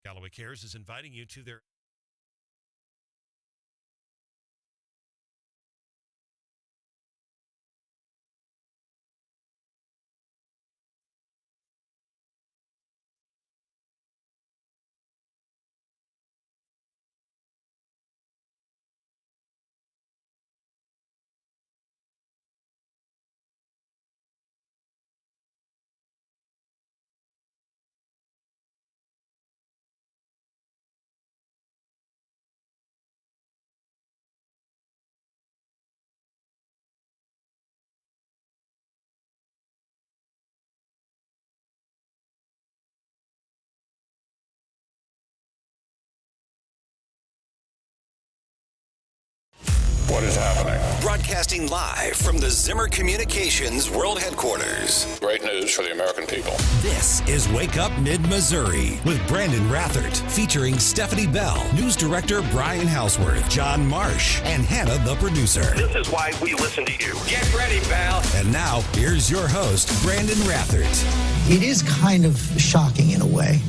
Galloway Cares is inviting you to their What is happening? Broadcasting live from the Zimmer Communications World Headquarters. Great news for the American people. This is Wake Up Mid-Missouri with Branden Rathert, featuring Stephanie Bell, News Director Brian Houseworth, John Marsh, and Hannah, the producer. This is why we listen to you. Get ready, pal. And now, here's your host, Branden Rathert. It is kind of shocking in a way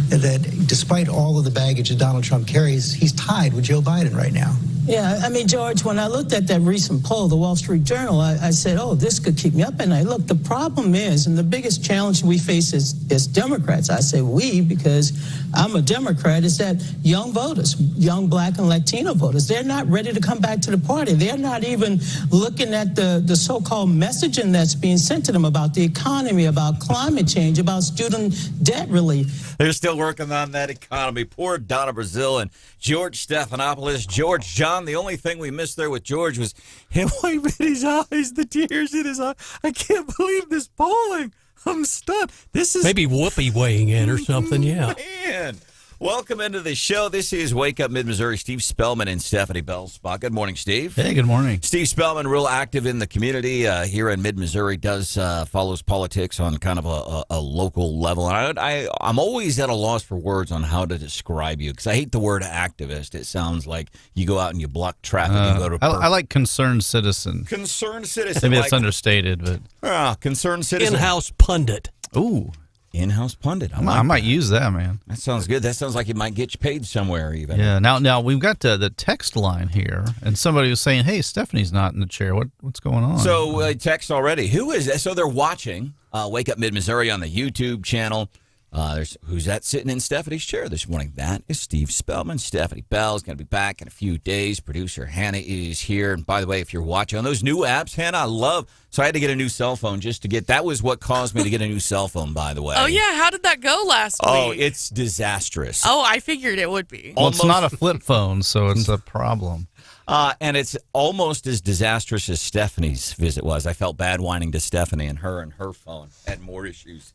that despite all of the baggage that Donald Trump carries, he's tied with Joe Biden right now. Yeah, I mean, George, when I looked at that recent poll, the Wall Street Journal, I said, oh, this could keep me up at night. Look, the problem is, and the biggest challenge we face as Democrats, I say we because I'm a Democrat, is that young voters, young Black and Latino voters, they're not ready to come back to the party. They're not even looking at the so-called messaging that's being sent to them about the economy, about climate change, about student debt relief. They're still working on that economy. Poor Donna Brazil and George Stephanopoulos. George John, the only thing we missed there with George was him wiping his eyes, the tears in his eyes. I can't believe this polling. I'm stunned. This is maybe Whoopi weighing in or something, yeah. Man. Welcome into the show. This is Wake Up Mid-Missouri. Steve Spellman and Stephanie Bell's spot. Good morning, Steve. Hey, good morning. Steve Spellman, real active in the community here in Mid-Missouri, follows politics on kind of a local level. And I'm always at a loss for words on how to describe you because I hate the word activist. It sounds like you go out and you block traffic. And go to I like concerned citizen. Concerned citizen. Maybe it's understated, but concerned citizen. In-house pundit. Ooh. In-house pundit. I might use that, man. That sounds good. That sounds like it might get you paid somewhere even. Yeah. Now we've got the text line here, and somebody was saying, "Hey, Stephanie's not in the chair. What's going on?" So text already. Who is that? So they're watching Wake Up Mid-Missouri on the YouTube channel. Who's that sitting in Stephanie's chair this morning? That is Steve Spellman. Stephanie Bell is going to be back in a few days. Producer Hannah is here. And by the way, if you're watching on those new apps, Hannah, I love. So I had to get a new cell phone just to get. That was what caused me to get a new cell phone, by the way. Oh, yeah. How did that go last week? Oh, it's disastrous. Oh, I figured it would be. Well, it's not a flip phone, so it's a problem. And it's almost as disastrous as Stephanie's visit was. I felt bad whining to Stephanie, and her phone had more issues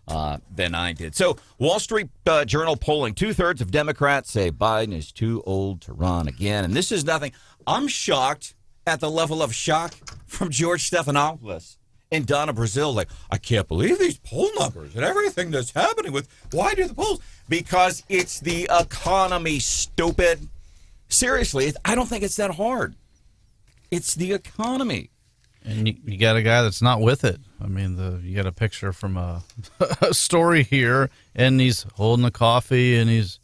than I did. So Wall Street Journal polling, 2/3 of Democrats say Biden is too old to run again. And this is nothing. I'm shocked at the level of shock from George Stephanopoulos and Donna Brazil. Like, I can't believe these poll numbers and everything that's happening with, why do the polls? Because it's the economy, stupid. Seriously, I don't think it's that hard. It's the economy. And you got a guy that's not with it. I mean, you got a picture from a story here, and he's holding a coffee, and he's,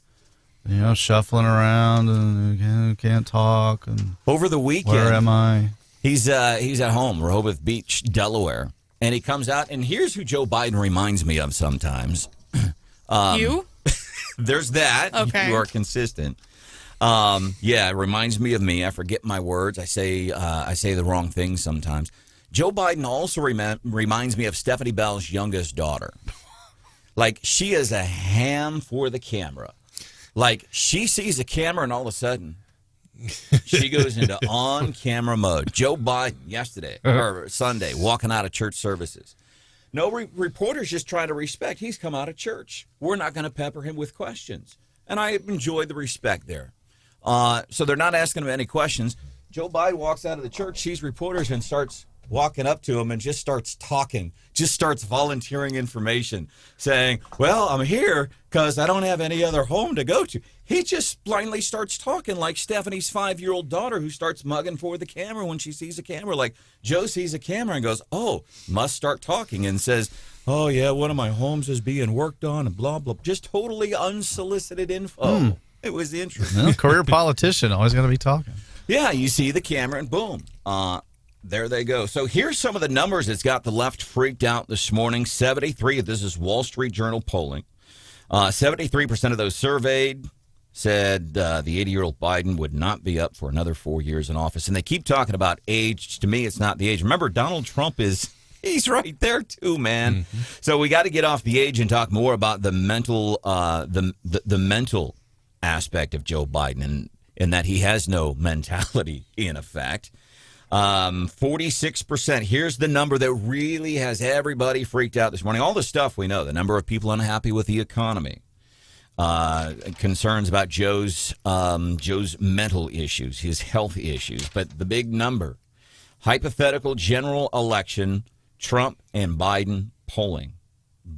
shuffling around, and can't talk. And over the weekend, where am I? He's at home, Rehoboth Beach, Delaware, and he comes out, and here's who Joe Biden reminds me of sometimes. You? There's that. Okay. You are consistent. It reminds me of me. I forget my words. I say the wrong things sometimes. Joe Biden also reminds me of Stephanie Bell's youngest daughter. Like, she is a ham for the camera. Like, she sees a camera and all of a sudden she goes into on-camera mode. Joe Biden Sunday, walking out of church services. No reporters just trying to respect. He's come out of church. We're not going to pepper him with questions. And I enjoy the respect there. So they're not asking him any questions. Joe Biden walks out of the church, sees reporters, and starts walking up to him and just starts talking, just starts volunteering information, saying, well, I'm here because I don't have any other home to go to. He just blindly starts talking like Stephanie's 5-year-old daughter who starts mugging for the camera when she sees a camera. Like Joe sees a camera and goes, oh, must start talking, and says, Oh, yeah, one of my homes is being worked on and blah, blah. Just totally unsolicited info. It was interesting. Well, career politician, always going to be talking. Yeah, you see the camera and boom. There they go. So here's some of the numbers that's got the left freaked out this morning. 73, this is Wall Street Journal polling. 73% of those surveyed said the 80-year-old Biden would not be up for another 4 years in office. And they keep talking about age. To me, it's not the age. Remember, Donald Trump he's right there too, man. Mm-hmm. So we got to get off the age and talk more about the mental the mental aspect of Joe Biden and that he has no mentality in effect. 46%. Here's the number that really has everybody freaked out this morning. All the stuff we know, the number of people unhappy with the economy, concerns about Joe's mental issues, his health issues. But the big number, hypothetical general election, Trump and Biden polling,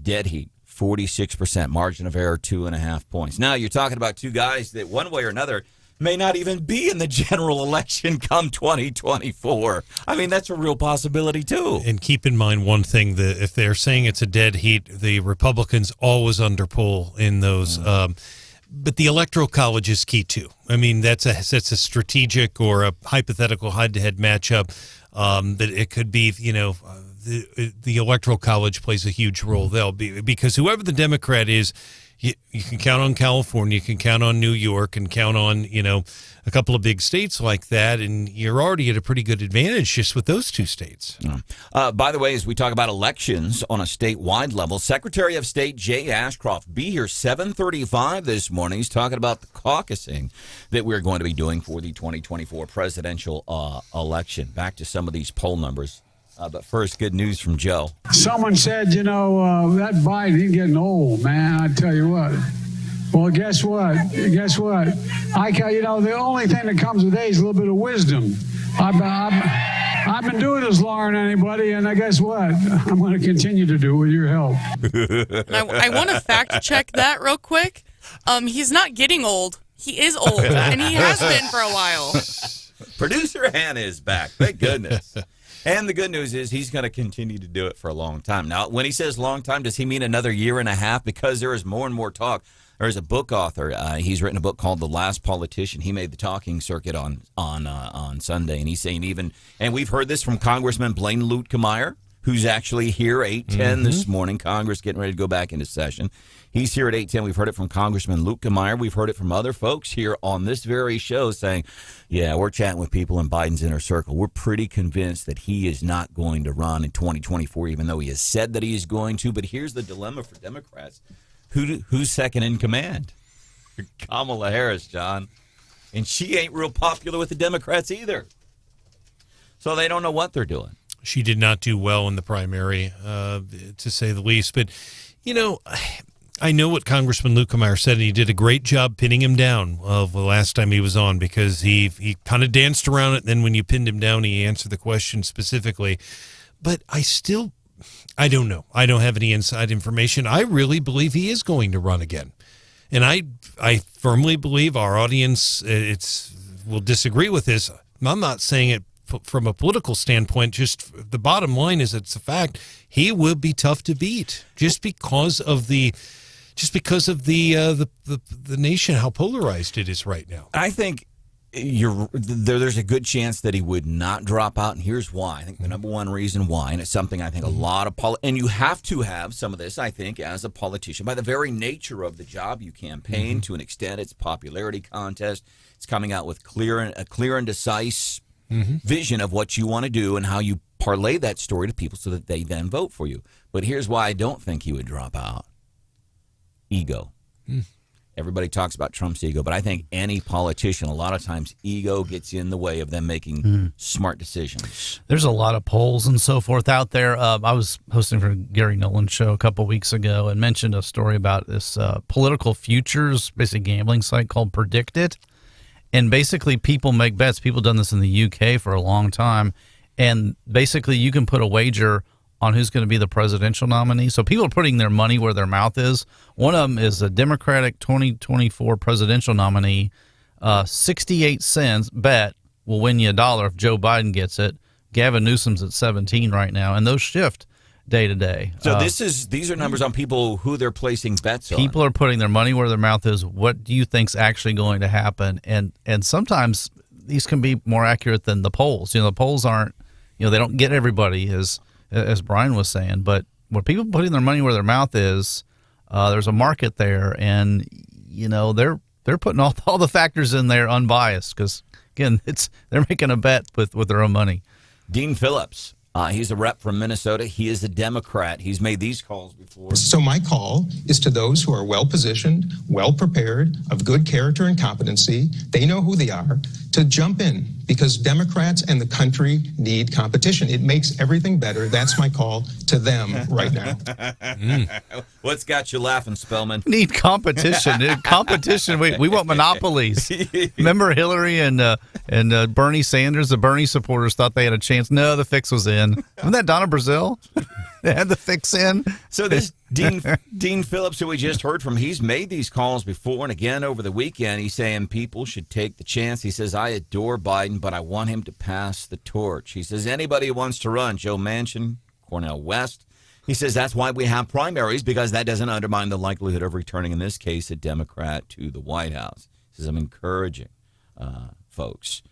dead heat, 46%, margin of error, 2.5 points. Now you're talking about two guys that one way or another may not even be in the general election come 2024. I mean, that's a real possibility, too. And keep in mind one thing, that if they're saying it's a dead heat, the Republicans always underpoll in those. But the Electoral College is key, too. I mean, that's a strategic or a hypothetical head-to-head matchup that it could be, the Electoral College plays a huge role. They'll be, because whoever the Democrat is, you can count on California, you can count on New York, and count on, a couple of big states like that, and you're already at a pretty good advantage just with those two states. By the way, as we talk about elections on a statewide level, Secretary of State Jay Ashcroft be here 7:35 this morning. He's talking about the caucusing that we're going to be doing for the 2024 presidential election. Back to some of these poll numbers. But first, good news from Joe. Someone said, that Biden, he's getting old, man. I tell you what. Well, guess what? The only thing that comes with age is a little bit of wisdom. I've been doing this longer than anybody, and I guess what? I'm going to continue to do it with your help. I want to fact check that real quick. He's not getting old. He is old, and he has been for a while. Producer Hannah is back. Thank goodness. And the good news is he's going to continue to do it for a long time. Now, when he says long time, does he mean another year and a half? Because there is more and more talk. There is a book author. He's written a book called The Last Politician. He made the talking circuit on Sunday, and he's saying and we've heard this from Congressman Blaine Luetkemeyer, who's actually here 8:10 this morning. Congress getting ready to go back into session. He's here at 8:10. We've heard it from Congressman Luetkemeyer. We've heard it from other folks here on this very show saying, yeah, we're chatting with people in Biden's inner circle. We're pretty convinced that he is not going to run in 2024, even though he has said that he is going to. But here's the dilemma for Democrats. Who's second in command? Kamala Harris, John. And she ain't real popular with the Democrats either. So they don't know what they're doing. She did not do well in the primary, to say the least. But, I know what Congressman Luetkemeyer said, and he did a great job pinning him down the last time he was on, because he kind of danced around it, and then when you pinned him down, he answered the question specifically. But I don't know. I don't have any inside information. I really believe he is going to run again. And I firmly believe our audience will disagree with this. I'm not saying it from a political standpoint. Just the bottom line is it's a fact. He will be tough to beat just because of the nation, how polarized it is right now. I think there's a good chance that he would not drop out, and here's why. I think the number one reason why, and it's something I think a lot of and you have to have some of this, I think, as a politician. By the very nature of the job, you campaign to an extent. It's a popularity contest. It's coming out with a clear and decisive vision of what you want to do and how you parlay that story to people so that they then vote for you. But here's why I don't think he would drop out. Ego. Everybody talks about Trump's ego, but I think any politician, a lot of times, ego gets in the way of them making smart decisions. There's a lot of polls and so forth out there. I was hosting for Gary Nolan's show a couple weeks ago and mentioned a story about this political futures, basically gambling site called Predict It. And basically people make bets. People have done this in the UK for a long time. And basically you can put a wager on who's going to be the presidential nominee. So people are putting their money where their mouth is. One of them is a Democratic 2024 presidential nominee. 68 cents bet will win you $1 if Joe Biden gets it. Gavin Newsom's at 17 right now, and those shift. day to day. So these are numbers on people who they're placing bets on. People are putting their money where their mouth is. What do you think's actually going to happen? And sometimes these can be more accurate than the polls. The polls aren't, they don't get everybody, as Brian was saying. But when people putting their money where their mouth is, there's a market there, and they're putting all the factors in there unbiased because again, they're making a bet with their own money. Dean Phillips. He's a rep from Minnesota. He is a Democrat. He's made these calls before. So my call is to those who are well-positioned, well-prepared, of good character and competency, they know who they are, to jump in because Democrats and the country need competition. It makes everything better. That's my call to them right now. What's got you laughing, Spellman? Need competition. Competition. We want monopolies. Remember Hillary and Bernie Sanders? The Bernie supporters thought they had a chance. No, the fix was in. Wasn't that Donna Brazile? They had the fix in. So this Dean Phillips, who we just heard from, he's made these calls before and again over the weekend. He's saying people should take the chance. He says, I adore Biden, but I want him to pass the torch. He says, anybody who wants to run, Joe Manchin, Cornel West. He says that's why we have primaries, because that doesn't undermine the likelihood of returning, in this case, a Democrat to the White House. He says, I'm encouraging folks.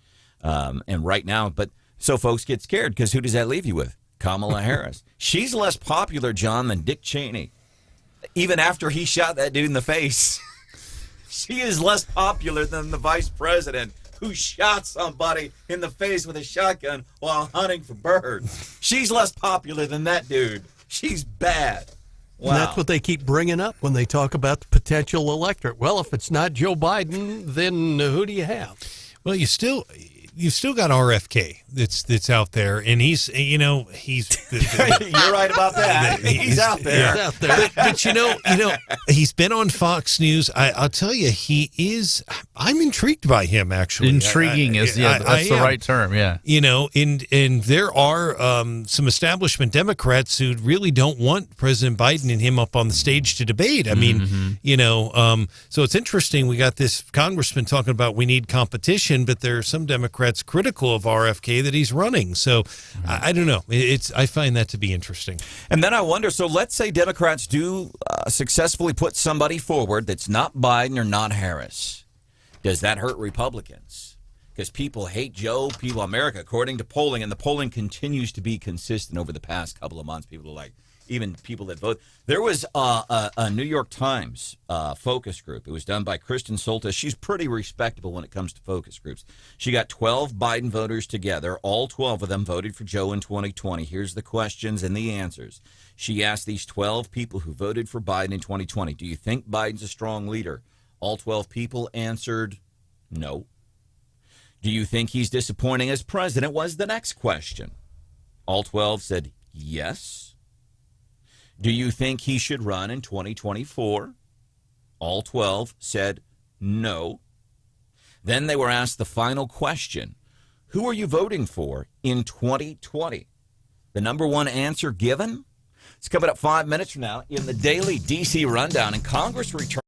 And right now, so folks get scared, because who does that leave you with? Kamala Harris. She's less popular, John, than Dick Cheney. Even after he shot that dude in the face, she is less popular than the vice president who shot somebody in the face with a shotgun while hunting for birds. She's less popular than that dude. She's bad. Wow. And that's what they keep bringing up when they talk about the potential electorate. Well, if it's not Joe Biden, then who do you have? Well, you've still got RFK that's out there, and he's you're right about that. He's out there. Yeah. But he's been on Fox News. I'll tell you, I'm intrigued by him, actually. Intriguing that's the right term. Yeah. And there are some establishment Democrats who really don't want President Biden and him up on the stage to debate. I mean, so it's interesting. We got this congressman talking about we need competition, but there are some Democrats critical of RFK that he's running. So I don't know. I find that to be interesting. And then I wonder, so let's say Democrats do successfully put somebody forward that's not Biden or not Harris. Does that hurt Republicans? Because people hate Joe, America, according to polling, and the polling continues to be consistent over the past couple of months. People are like, even people that vote. There was a New York Times focus group. It was done by Kristen Soltis. She's pretty respectable when it comes to focus groups. She got 12 Biden voters together. All 12 of them voted for Joe in 2020. Here's the questions and the answers. She asked these 12 people who voted for Biden in 2020, do you think Biden's a strong leader? All 12 people answered no. Do you think he's disappointing as president was the next question. All 12 said yes. Do you think he should run in 2024? All 12 said no. Then they were asked the final question. Who are you voting for in 2020? The number one answer given? It's coming up 5 minutes from now in the Daily D.C. Rundown, and Congress returns.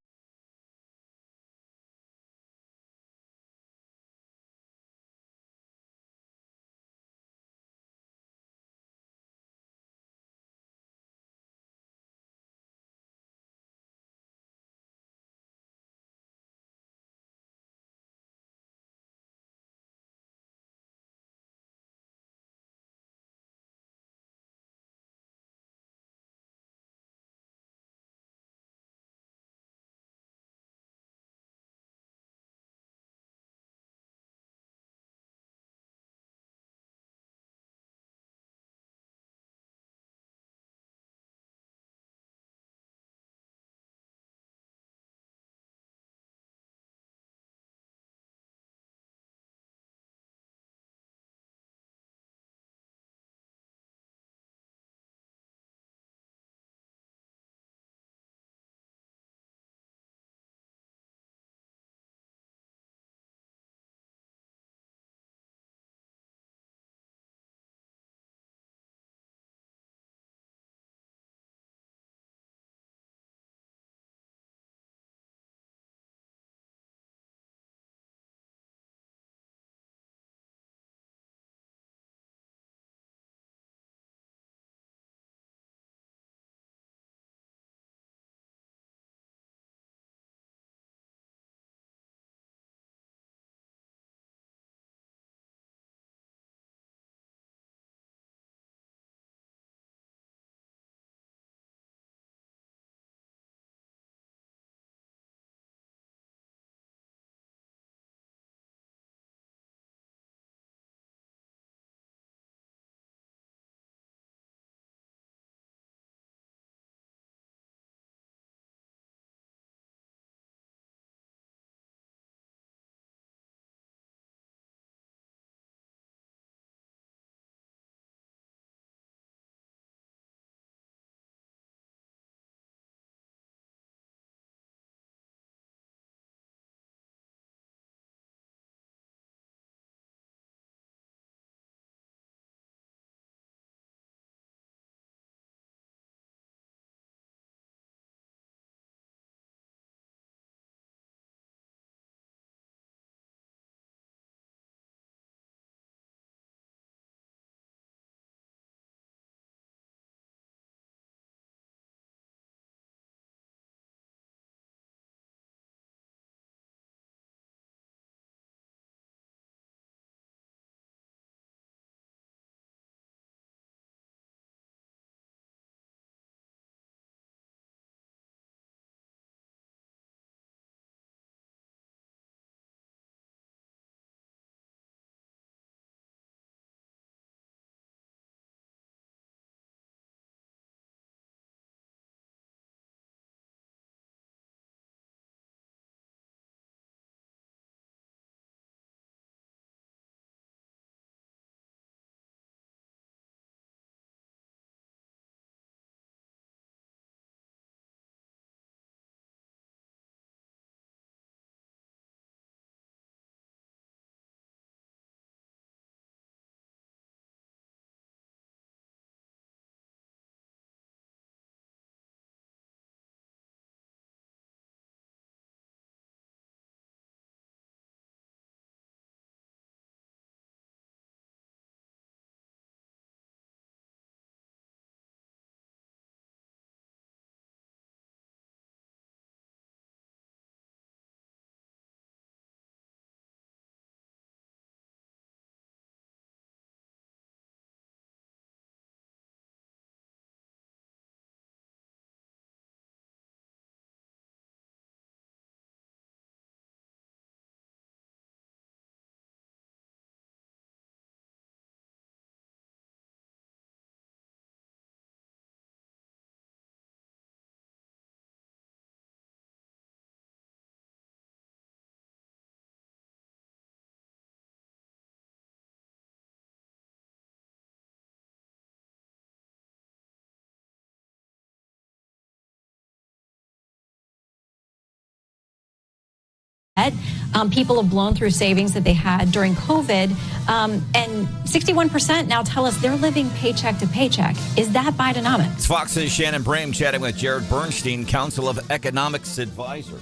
debt. People have blown through savings that they had during COVID. And 61% now tell us they're living paycheck to paycheck. Is that Bidenomics? It's Fox's Shannon Brame chatting with Jared Bernstein, Council of Economics Advisor.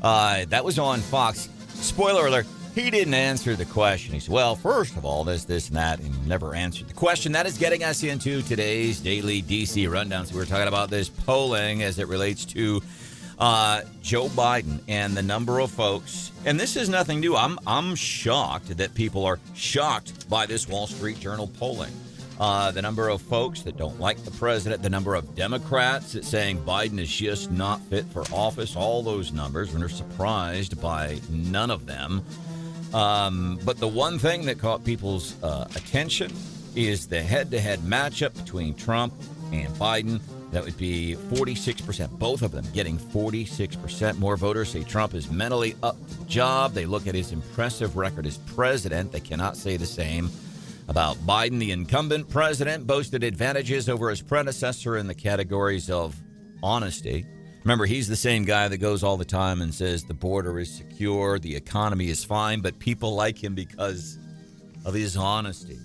That was on Fox. Spoiler alert, he didn't answer the question. He said, well, first of all, this, and that, and never answered the question. That is getting us into today's daily D.C. rundown. So we're talking about this polling as it relates to Joe Biden and the number of folks. And this is nothing new. I'm shocked that people are shocked by this Wall Street Journal polling. The number of folks that don't like the president, the number of Democrats that saying Biden is just not fit for office, all those numbers, and they're surprised by none of them. But the one thing that caught people's attention is the head-to-head matchup between Trump and Biden. That would be 46%, both of them getting 46% more voters say Trump is mentally up to the job. They look at his impressive record as president. They cannot say the same about Biden. The incumbent president boasted advantages over his predecessor in the categories of honesty. Remember, he's the same guy that goes all the time and says the border is secure, the economy is fine, but people like him because of his honesty.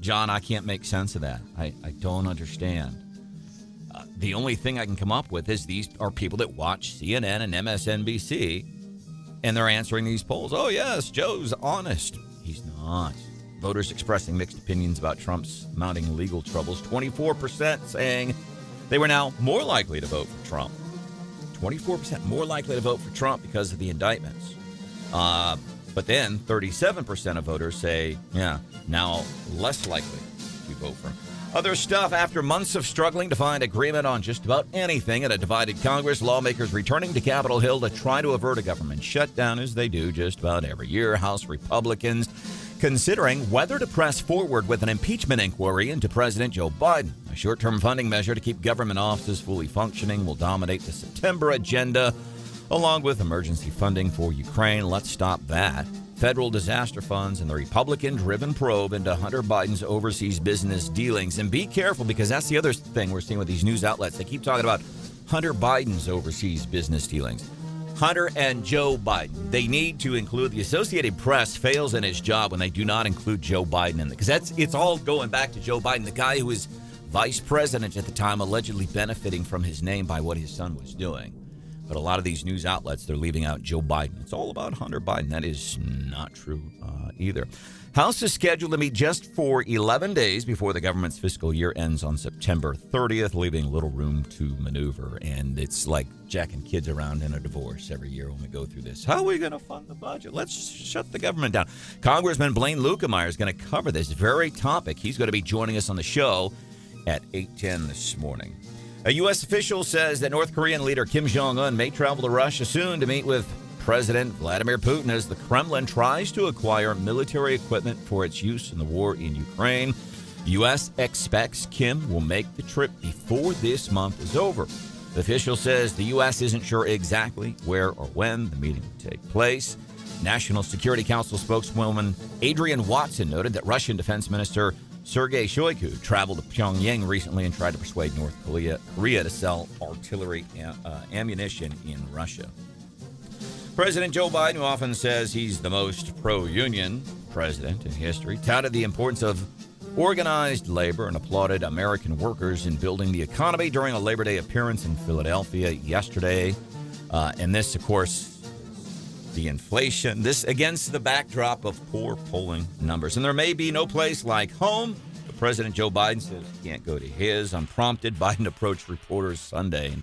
John, I can't make sense of that. I don't understand. The only thing I can come up with is these are people that watch CNN and MSNBC, and they're answering these polls. Oh, yes, Joe's honest. He's not. Voters expressing mixed opinions about Trump's mounting legal troubles. 24% saying they were now more likely to vote for Trump. 24% more likely to vote for Trump because of the indictments. But then 37% of voters say, yeah, now less likely to vote for him. Other stuff, after months of struggling to find agreement on just about anything in a divided Congress, lawmakers returning to Capitol Hill to try to avert a government shutdown, as they do just about every year. House Republicans considering whether to press forward with an impeachment inquiry into President Joe Biden. A short-term funding measure to keep government offices fully functioning will dominate the September agenda, along with emergency funding for Ukraine. Let's stop that. Federal disaster funds and the Republican-driven probe into Hunter Biden's overseas business dealings. And be careful, because that's the other thing we're seeing with these news outlets. They keep talking about Hunter Biden's overseas business dealings. Hunter and Joe Biden. They need to include, the Associated Press fails in its job when they do not include Joe Biden in it, because it's all going back to Joe Biden, the guy who was vice president at the time, allegedly benefiting from his name by what his son was doing. But a lot of these news outlets, they're leaving out Joe Biden. It's all about Hunter Biden. That is not true either. House is scheduled to meet just for 11 days before the government's fiscal year ends on September 30th, leaving little room to maneuver. And it's like jacking kids around in a divorce every year when we go through this. How are we going to fund the budget? Let's shut the government down. Congressman Blaine Luetkemeyer is going to cover this very topic. He's going to be joining us on the show at 8:10 this morning. A U.S. official says that North Korean leader Kim Jong-un may travel to Russia soon to meet with President Vladimir Putin as the Kremlin tries to acquire military equipment for its use in the war in Ukraine. The U.S. expects Kim will make the trip before this month is over. The official says the U.S. isn't sure exactly where or when the meeting will take place. National Security Council spokeswoman Adrienne Watson noted that Russian Defense Minister Sergei Shoigu traveled to Pyongyang recently and tried to persuade North Korea to sell artillery ammunition in Russia. President Joe Biden, who often says he's the most pro-union president in history, touted the importance of organized labor and applauded American workers in building the economy during a Labor Day appearance in Philadelphia yesterday. And this, of course, the inflation, this against the backdrop of poor polling numbers. And there may be no place like home. But President Joe Biden says he can't go to his. Unprompted, Biden approached reporters Sunday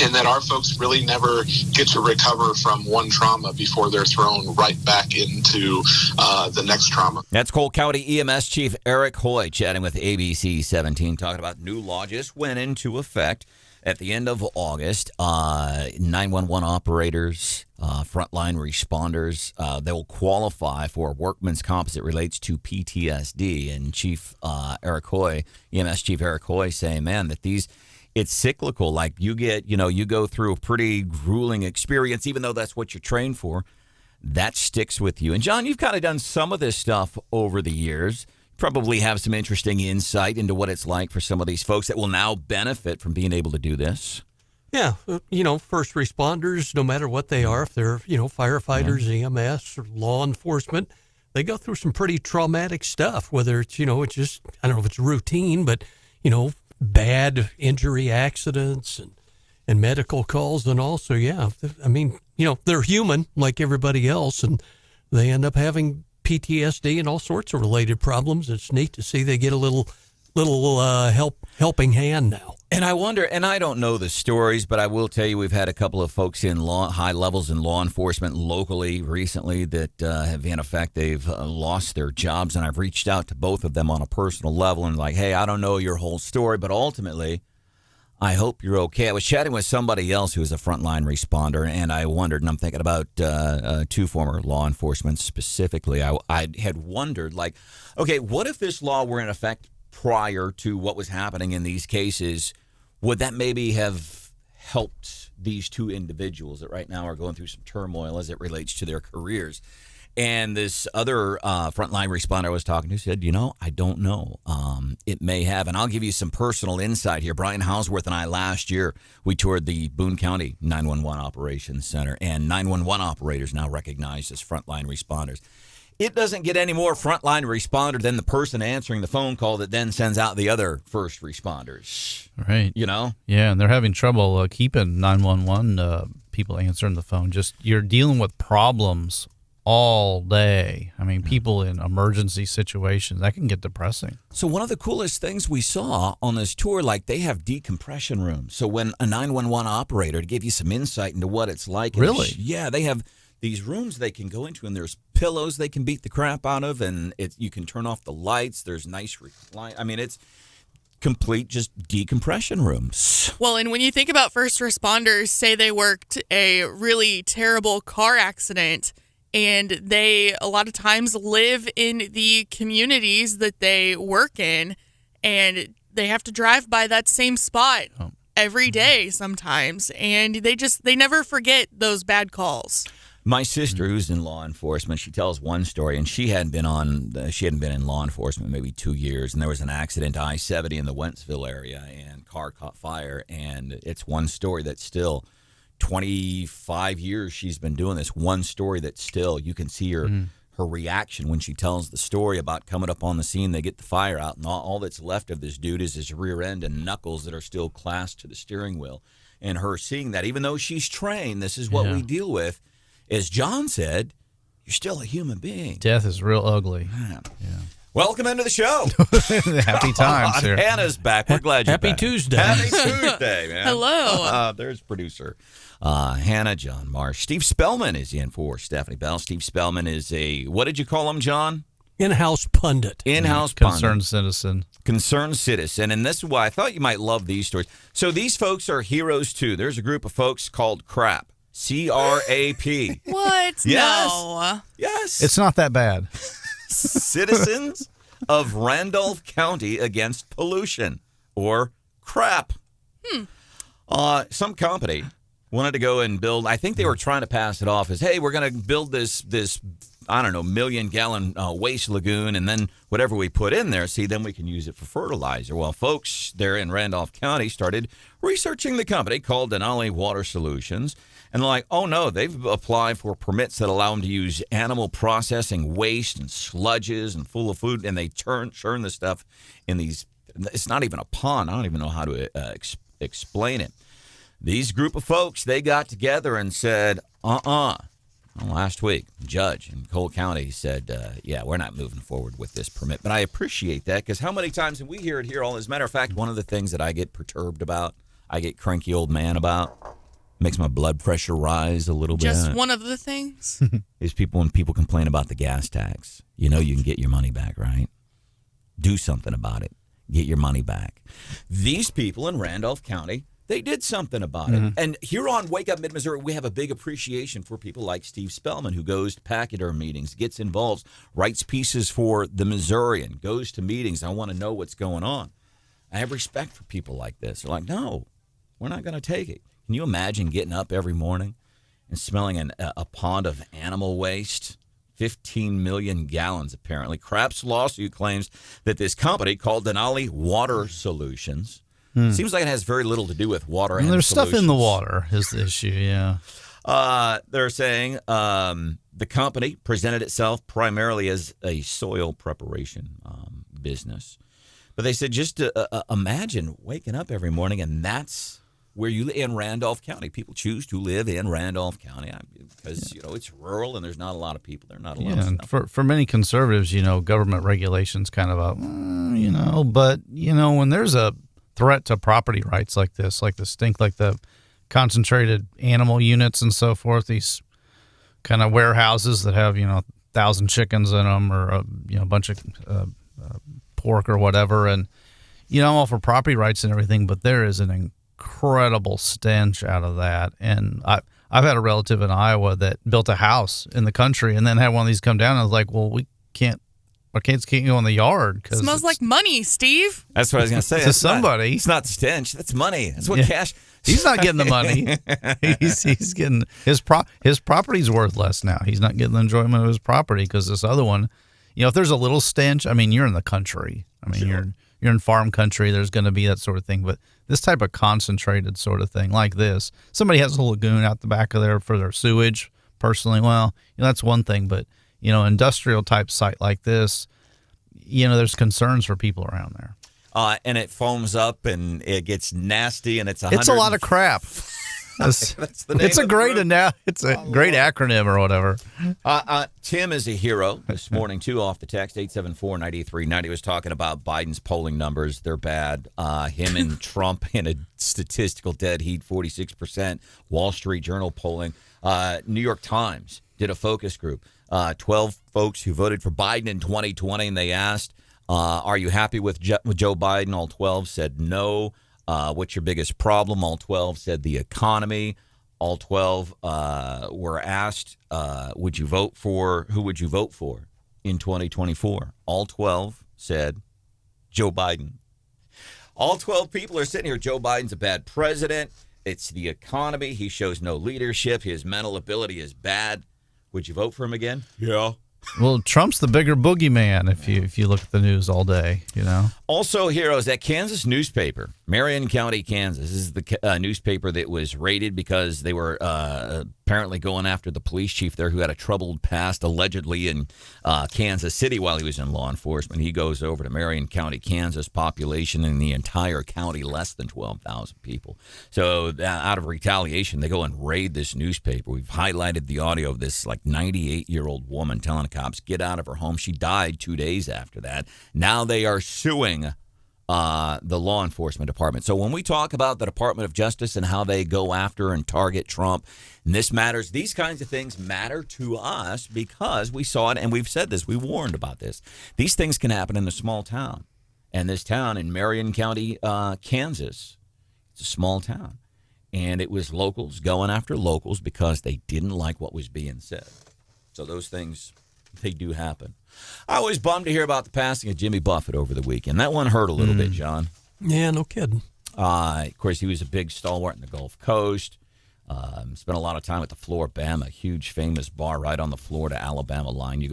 and that our folks really never get to recover from one trauma before they're thrown right back into the next trauma. That's Cole County EMS Chief Eric Hoy chatting with ABC 17, talking about new law just went into effect at the end of August. 911 operators, frontline responders, they will qualify for workman's comp as it relates to PTSD. And Chief Eric Hoy, EMS Chief Eric Hoy, saying, man, that it's cyclical. Like you go through a pretty grueling experience, even though that's what you're trained for. That sticks with you. And John, you've kind of done some of this stuff over the years. Probably have some interesting insight into what it's like for some of these folks that will now benefit from being able to do this. Yeah, first responders, no matter what they are, if they're, firefighters, EMS, or law enforcement, they go through some pretty traumatic stuff, whether it's, it's just, I don't know if it's routine, but, bad injury accidents and medical calls. And also, they're human like everybody else, and they end up having PTSD and all sorts of related problems. It's neat to see they get a little helping hand now. And I wonder, and I don't know the stories, but I will tell you we've had a couple of folks in high levels in law enforcement locally recently that have, in effect, they've lost their jobs. And I've reached out to both of them on a personal level and like, hey, I don't know your whole story, but ultimately, I hope you're okay. I was chatting with somebody else who was a frontline responder, and I wondered, and I'm thinking about two former law enforcement specifically. I had wondered, like, okay, what if this law were in effect prior to what was happening in these cases? Would that maybe have helped these two individuals that right now are going through some turmoil as it relates to their careers? And this other frontline responder I was talking to said, I don't know. It may have. And I'll give you some personal insight here. Brian Hausworth and I last year, we toured the Boone County 911 Operations Center, and 911 operators now recognized as frontline responders. It doesn't get any more frontline responder than the person answering the phone call that then sends out the other first responders. Right. Yeah, and they're having trouble keeping 911 people answering the phone. Just you're dealing with problems all day. I mean, people in emergency situations, that can get depressing. So one of the coolest things we saw on this tour, like they have decompression rooms. So when a 911 operator, to give you some insight into what it's like. Really? Yeah, they have these rooms they can go into, and there's pillows they can beat the crap out of, and you can turn off the lights. There's nice recline. I mean, it's complete just decompression rooms. Well, and when you think about first responders, say they worked a really terrible car accident, and they a lot of times live in the communities that they work in, and they have to drive by that same spot every day sometimes, and they never forget those bad calls. My sister, who's in law enforcement, she tells one story, and she hadn't been in law enforcement maybe 2 years, and there was an accident I-70 in the Wentzville area, and car caught fire, and it's one story that's still 25 years she's been doing this. One story that still you can see her reaction when she tells the story about coming up on the scene. They get the fire out, and all that's left of this dude is his rear end and knuckles that are still clasped to the steering wheel. And her seeing that, even though she's trained, this is what we deal with. As John said, you're still a human being. Death is real ugly. Yeah. Welcome into the show. Happy times here. Hannah's back. We're glad you're back. Happy Tuesday. Happy Tuesday, man. Hello. There's producer Hannah, John Marsh. Steve Spellman is in for Stephanie Bell. Steve Spellman is what did you call him, John? In-house pundit. In-house pundit. Concerned citizen. Concerned citizen. And this is why I thought you might love these stories. So these folks are heroes, too. There's a group of folks called CRAP. C-R-A-P. What? Yes. No. Yes. It's not that bad. Citizens of Randolph County Against Pollution, or CRAP. Some company wanted to go and build, I think they were trying to pass it off as, hey, we're going to build this I don't know, million-gallon waste lagoon, and then whatever we put in there, then we can use it for fertilizer. Well, folks there in Randolph County started researching the company called Denali Water Solutions, and they're like, oh, no, they've applied for permits that allow them to use animal processing waste and sludges and full of food, and they churn this stuff in these, it's not even a pond. I don't even know how to explain it. These group of folks, they got together and said, Well, last week, the judge in Cole County said, yeah, we're not moving forward with this permit. But I appreciate that, because how many times, and we hear it here all, as a matter of fact, one of the things that I get perturbed about, I get cranky old man about. Makes my blood pressure rise a little bit. Just one of the things. Is when people complain about the gas tax. You know you can get your money back, right? Do something about it. Get your money back. These people in Randolph County, they did something about it. And here on Wake Up Mid-Missouri, we have a big appreciation for people like Steve Spellman, who goes to pachyderm meetings, gets involved, writes pieces for the Missourian, goes to meetings. I want to know what's going on. I have respect for people like this. They're like, no, we're not going to take it. Can you imagine getting up every morning and smelling a pond of animal waste? 15 million gallons, apparently. Kraft's lawsuit claims that this company called Denali Water Solutions seems like it has very little to do with water and there's solutions. stuff in the water is the issue, yeah. They're saying the company presented itself primarily as a soil preparation business. But they said just imagine waking up every morning and that's where you live in Randolph County. People choose to live in Randolph County because, it's rural and there's not a lot of people there, not a lot of and stuff. for many conservatives, government regulation's kind of but, when there's a threat to property rights like this, like the stink, like the concentrated animal units and so forth, these kind of warehouses that have, 1,000 chickens in them or, a bunch of pork or whatever. And, I'm all for property rights and everything, but there is an incredible stench out of that. And I've had a relative in Iowa that built a house in the country and then had one of these come down and I was like, well, our kids can't go in the yard. Cause smells like money, Steve. That's what I was going to say. To somebody. It's not stench. That's money. That's what cash. He's not getting the money. He's getting his property's worth less now. He's not getting the enjoyment of his property because this other one, if there's a little stench, you're in the country. You're in farm country. There's going to be that sort of thing. But this type of concentrated sort of thing like this, somebody has a lagoon out the back of there for their sewage. Personally, well, that's one thing. But industrial type site like this, there's concerns for people around there. And it foams up and it gets nasty and it's a lot of crap. That's the name it's a great acronym or whatever. Tim is a hero this morning too. Off the text 874-9390 was talking about Biden's polling numbers. They're bad. Him and Trump in a statistical dead heat, 46%. Wall Street Journal polling. New York Times did a focus group. 12 folks who voted for Biden in 2020, and they asked, are you happy with Joe Biden? All 12 said no. What's your biggest problem? All 12 said the economy. All 12 were asked, who would you vote for in 2024? All 12 said Joe Biden. All 12 people are sitting here. Joe Biden's a bad president. It's the economy. He shows no leadership. His mental ability is bad. Would you vote for him again? Yeah. Well, Trump's the bigger boogeyman if you look at the news all day, Also, heroes, that Kansas newspaper, Marion County, Kansas, is the newspaper that was raided because they were apparently going after the police chief there who had a troubled past allegedly in Kansas City while he was in law enforcement. He goes over to Marion County, Kansas, population in the entire county less than 12,000 people. So out of retaliation, they go and raid this newspaper. We've highlighted the audio of this 98-year-old woman telling cops get out of her home. She died 2 days after that. Now they are suing the law enforcement department. So when we talk about the Department of Justice and how they go after and target Trump, and this matters, these kinds of things matter to us because we saw it and we've said this, we warned about this. These things can happen in a small town. And this town in Marion County, Kansas, it's a small town. And it was locals going after locals because they didn't like what was being said. So those things, they do happen. I was bummed to hear about the passing of Jimmy Buffett over the weekend. That one hurt a little bit, John. Yeah, no kidding. Of course, he was a big stalwart in the Gulf Coast. Spent a lot of time at the Floribama, a huge famous bar right on the Florida-Alabama line. You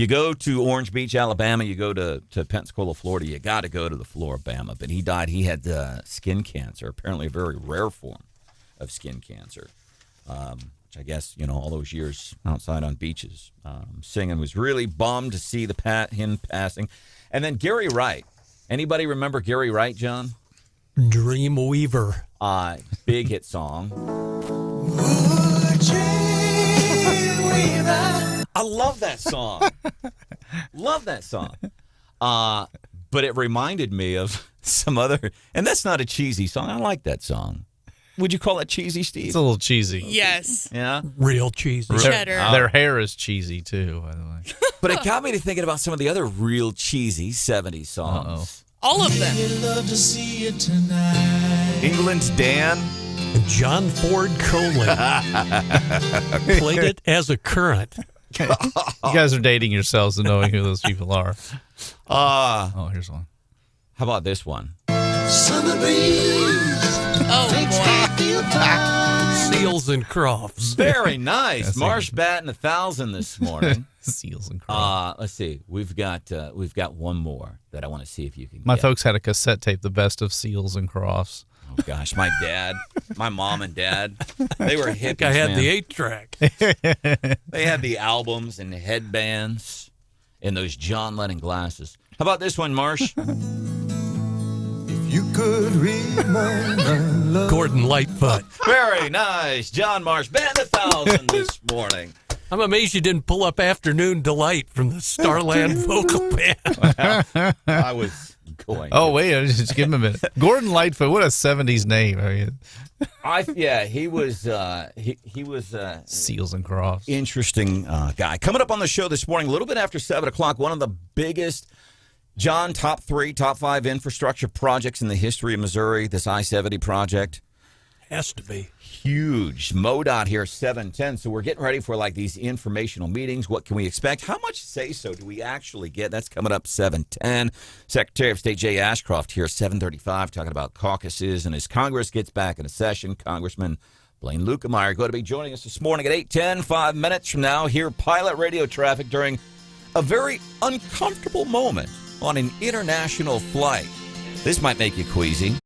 go to Orange Beach, Alabama. You go to Pensacola, Florida. You got to go to the Floribama. But he died. He had skin cancer, apparently a very rare form of skin cancer. I guess, all those years outside on beaches singing, was really bummed to see him passing. And then Gary Wright. Anybody remember Gary Wright, John? Dreamweaver. Big hit song. I love that song. Love that song. But it reminded me of some other, and that's not a cheesy song. I like that song. Would you call it cheesy, Steve? It's a little cheesy. Yes. Yeah? Real cheesy. Cheddar. Their hair is cheesy, too, by the way. But it got me to thinking about some of the other real cheesy 70s songs. All of them. England's Dan. And John Ford Coley played it as a current. You guys are dating yourselves and knowing who those people are. Oh, here's one. How about this one? Summer breeze. Oh, boy. Seals and Crofts. Very nice. Marsh batting 1,000 this morning. Seals and Crofts. Let's see. We've got one more that I want to see if you can My get. folks had a cassette tape, the best of Seals and Crofts. Oh, gosh. My dad, my mom and dad, they were hippies, I had man. the 8-track. They had the albums and the headbands and those John Lennon glasses. How about this one, Marsh? You could read my love. Gordon Lightfoot. Very nice. John Marsh batting 1,000 this morning. I'm amazed you didn't pull up Afternoon Delight from the Starland Vocal Band. I was going. Oh, wait. Just give him a minute. Gordon Lightfoot. What a 70s name. I mean, He was Seals and Crofts. Interesting guy. Coming up on the show this morning, a little bit after 7 o'clock, one of the biggest top 5 infrastructure projects in the history of Missouri, this I-70 project. Has to be. Huge. MODOT here, 7:10. So we're getting ready for like these informational meetings. What can we expect? How much say-so do we actually get? That's coming up 7:10. Secretary of State Jay Ashcroft here, 7:35, talking about caucuses. And as Congress gets back into session, Congressman Blaine Luetkemeyer going to be joining us this morning at 8:10. 5 minutes from now, here pilot radio traffic during a very uncomfortable moment on an international flight. This might make you queasy.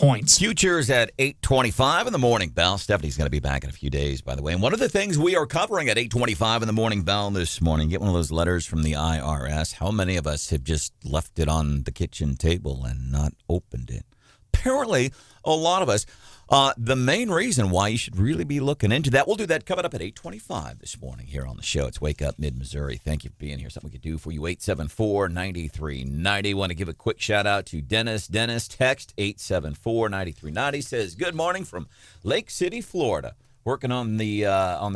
points. Futures at 8:25 in the morning bell. Stephanie's going to be back in a few days, by the way. And one of the things we are covering at 8:25 in the morning bell this morning, get one of those letters from the IRS. How many of us have just left it on the kitchen table and not opened it? Apparently, a lot of us. The main reason why you should really be looking into that, we'll do that coming up at 8:25 this morning here on the show. It's Wake Up Mid-Missouri. Thank you for being here. Something we could do for you, 874-9390. Want to give a quick shout-out to Dennis. Dennis, text 874-9390. Says, good morning from Lake City, Florida. Working on the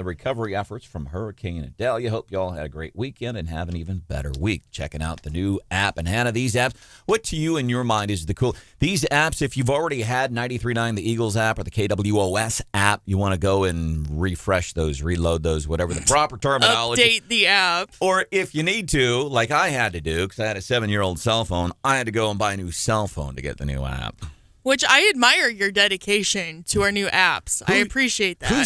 recovery efforts from Hurricane Idalia. Hope you all had a great weekend and have an even better week. Checking out the new app. And Hannah, these apps, what to you in your mind is the cool? These apps, if you've already had 93.9, the Eagles app or the KWOS app, you want to go and refresh those, reload those, whatever the proper terminology. Update the app. Or if you need to, like I had to do, because I had a 7-year-old cell phone, I had to go and buy a new cell phone to get the new app. Which I admire your dedication to our new apps. I appreciate that. Who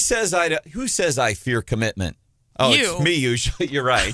says I fear commitment? Oh, You. It's me usually. You're right.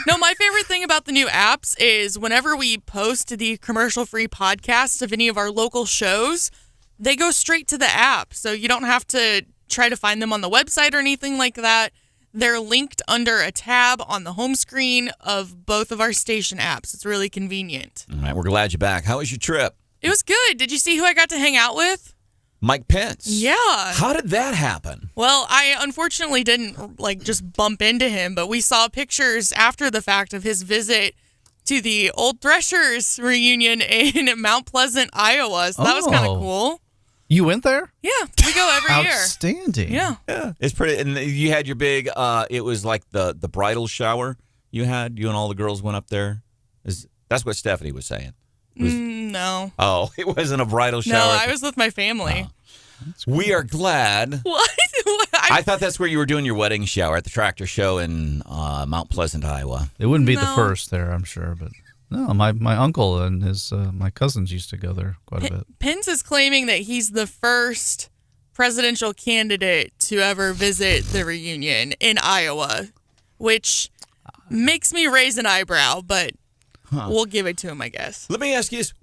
No, my favorite thing about the new apps is whenever we post the commercial-free podcast of any of our local shows, they go straight to the app. So you don't have to try to find them on the website or anything like that. They're linked under a tab on the home screen of both of our station apps. It's really convenient. All right, we're glad you're back. How was your trip? It was good. Did you see who I got to hang out with? Mike Pence. Yeah. How did that happen? Well, I unfortunately didn't just bump into him, but we saw pictures after the fact of his visit to the Old Threshers reunion in Mount Pleasant, Iowa. So that was kind of cool. You went there? Yeah, we go every year. Outstanding. Yeah. It's pretty. And you had your big, it was like the bridal shower you had. You and all the girls went up there. That's what Stephanie was saying. No. Oh, it wasn't a bridal shower. No, I was with my family. We are glad. What? I thought that's where you were doing your wedding shower at the tractor show in Mount Pleasant, Iowa. It wouldn't be the first there, I'm sure, but no, my uncle and his my cousins used to go there quite a bit. Pence is claiming that he's the first presidential candidate to ever visit the reunion in Iowa, which makes me raise an eyebrow, but we'll give it to him, I guess. Let me ask you this.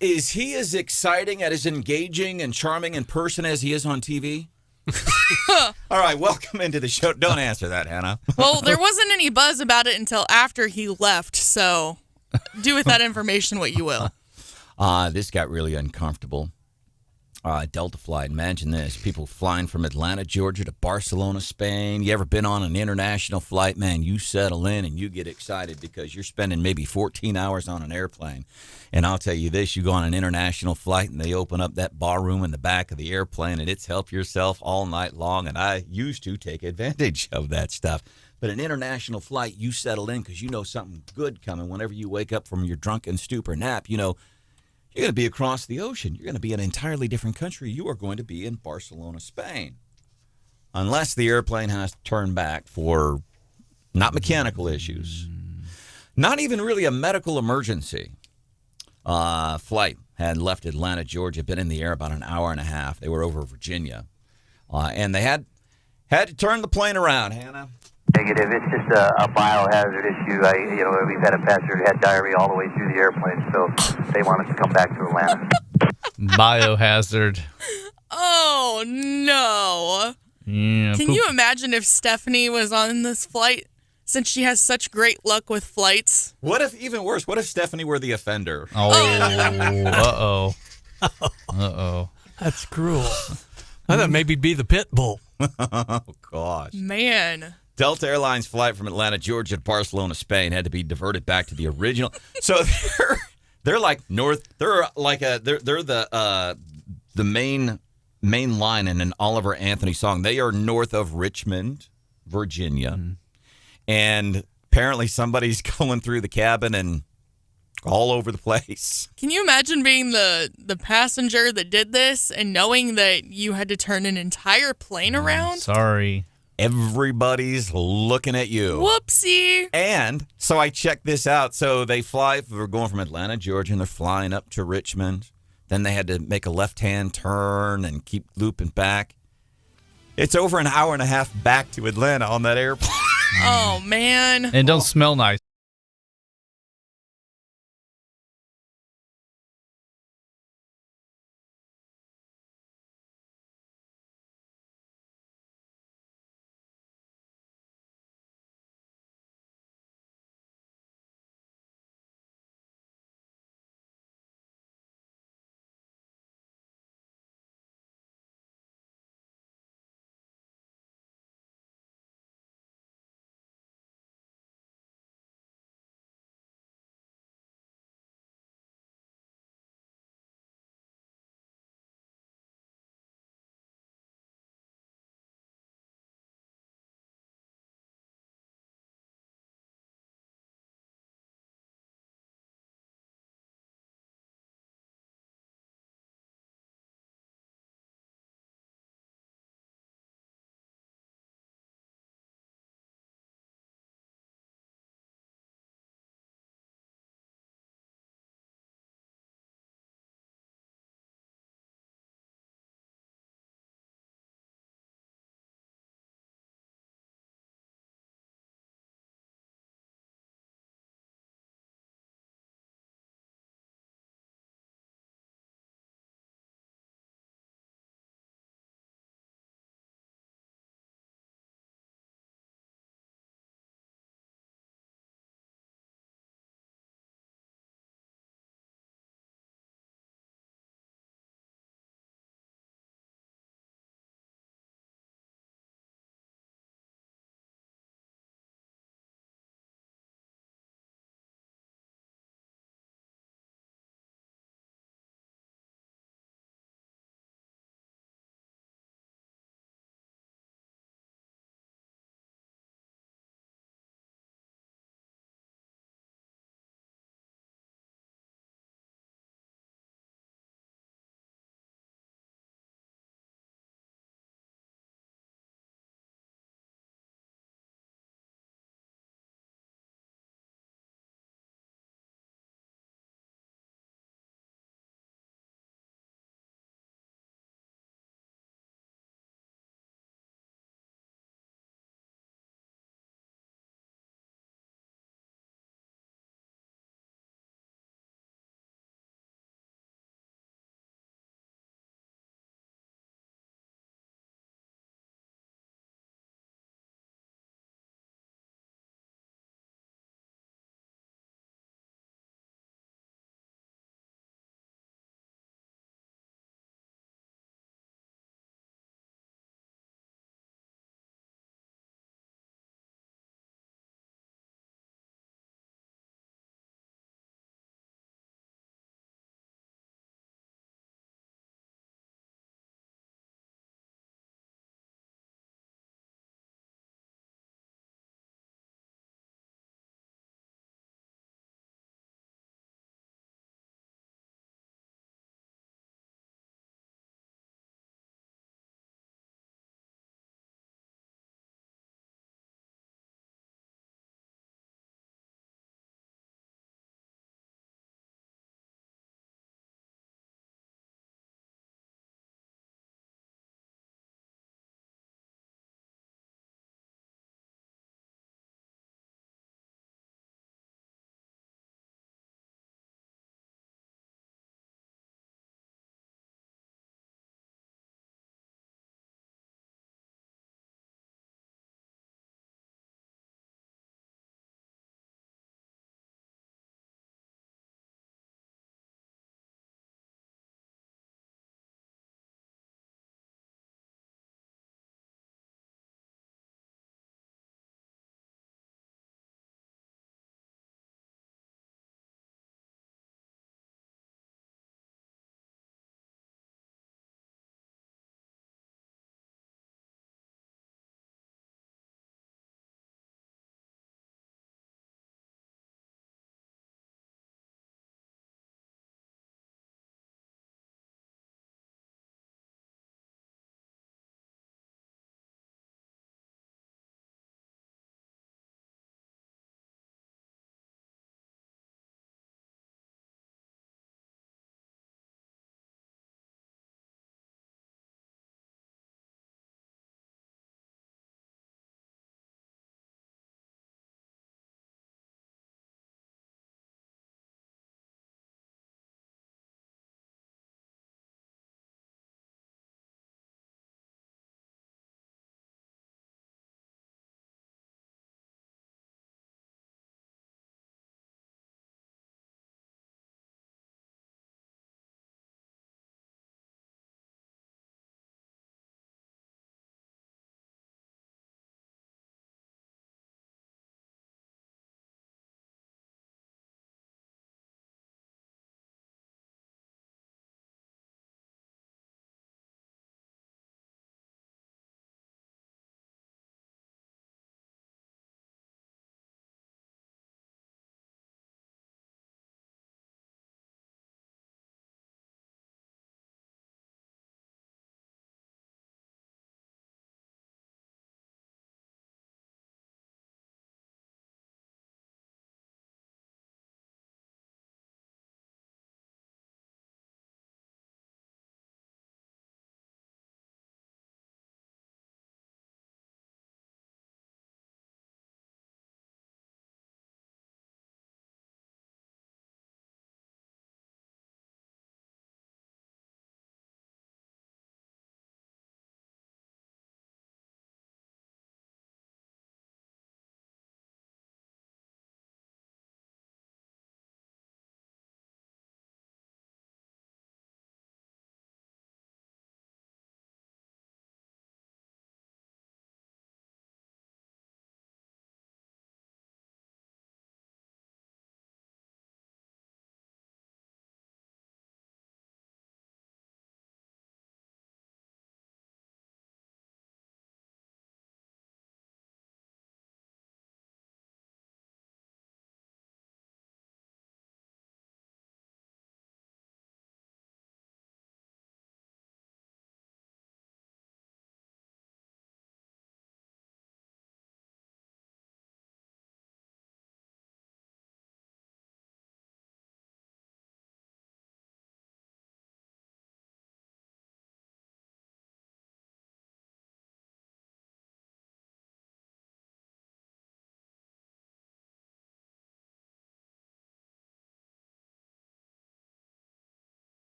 Is he as exciting, as engaging and charming in person as he is on TV? All right, welcome into the show. Don't answer that, Hannah. Well, there wasn't any buzz about it until after he left, so do with that information what you will. This got really uncomfortable. Delta flight. Imagine this. People flying from Atlanta, Georgia to Barcelona, Spain. You ever been on an international flight? Man, you settle in and you get excited because you're spending maybe 14 hours on an airplane. And I'll tell you this, you go on an international flight and they open up that bar room in the back of the airplane and it's help yourself all night long. And I used to take advantage of that stuff. But an international flight, you settle in because you know something good coming. Whenever you wake up from your drunken stupor nap, you know, you're going to be across the ocean. You're going to be in an entirely different country. You are going to be in Barcelona, Spain. Unless the airplane has to turn back for not mechanical issues. Not even really a medical emergency. Flight had left Atlanta, Georgia, been in the air about an hour and a half. They were over Virginia. And they had to turn the plane around, Hannah. Negative. It's just a biohazard issue. We've had a passenger who had diarrhea all the way through the airplane, so they want us to come back to Atlanta. Biohazard. Oh, no. Yeah. Can you imagine if Stephanie was on this flight, since she has such great luck with flights? What if, even worse, what if Stephanie were the offender? Oh, uh-oh. That's cruel. I thought maybe be the pit bull. Oh, gosh. Man. Delta Airlines flight from Atlanta, Georgia to Barcelona, Spain had to be diverted back to the original. So they're like north. They're the main line in an Oliver Anthony song. They are north of Richmond, Virginia, and apparently somebody's going through the cabin and all over the place. Can you imagine being the passenger that did this and knowing that you had to turn an entire plane around? Sorry. Everybody's looking at you. Whoopsie. And so I checked this out. So they were going from Atlanta, Georgia, and they're flying up to Richmond. Then they had to make a left-hand turn and keep looping back. It's over an hour and a half back to Atlanta on that airplane. Oh, man. And don't smell nice.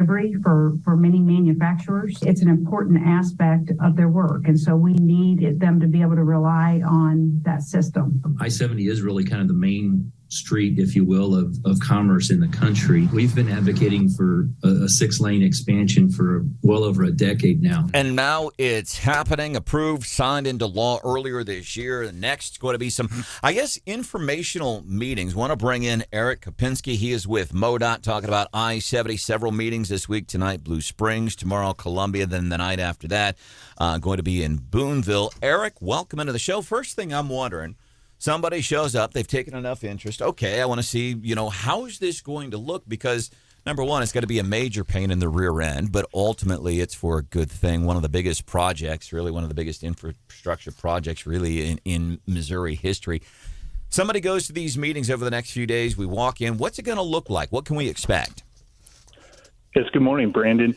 For many manufacturers, it's an important aspect of their work, and so we need them to be able to rely on that system. I-70 is really kind of the main street, if you will, of commerce in the country. We've been advocating for a 6-lane expansion for well over a decade now. And now it's happening, approved, signed into law earlier this year. The next going to be some, I guess, informational meetings. Want to bring in Eric Kopinski. He is with MODOT talking about I-70. Several meetings this week. Tonight, Blue Springs. Tomorrow, Columbia. Then the night after that, going to be in Boonville. Eric, welcome into the show. First thing I'm wondering, somebody shows up, they've taken enough interest. Okay, I want to see, how is this going to look? Because, number one, it's going to be a major pain in the rear end, but ultimately it's for a good thing. One of the biggest projects, really one of the biggest infrastructure projects really in Missouri history. Somebody goes to these meetings over the next few days. We walk in. What's it going to look like? What can we expect? Yes, good morning, Brandon.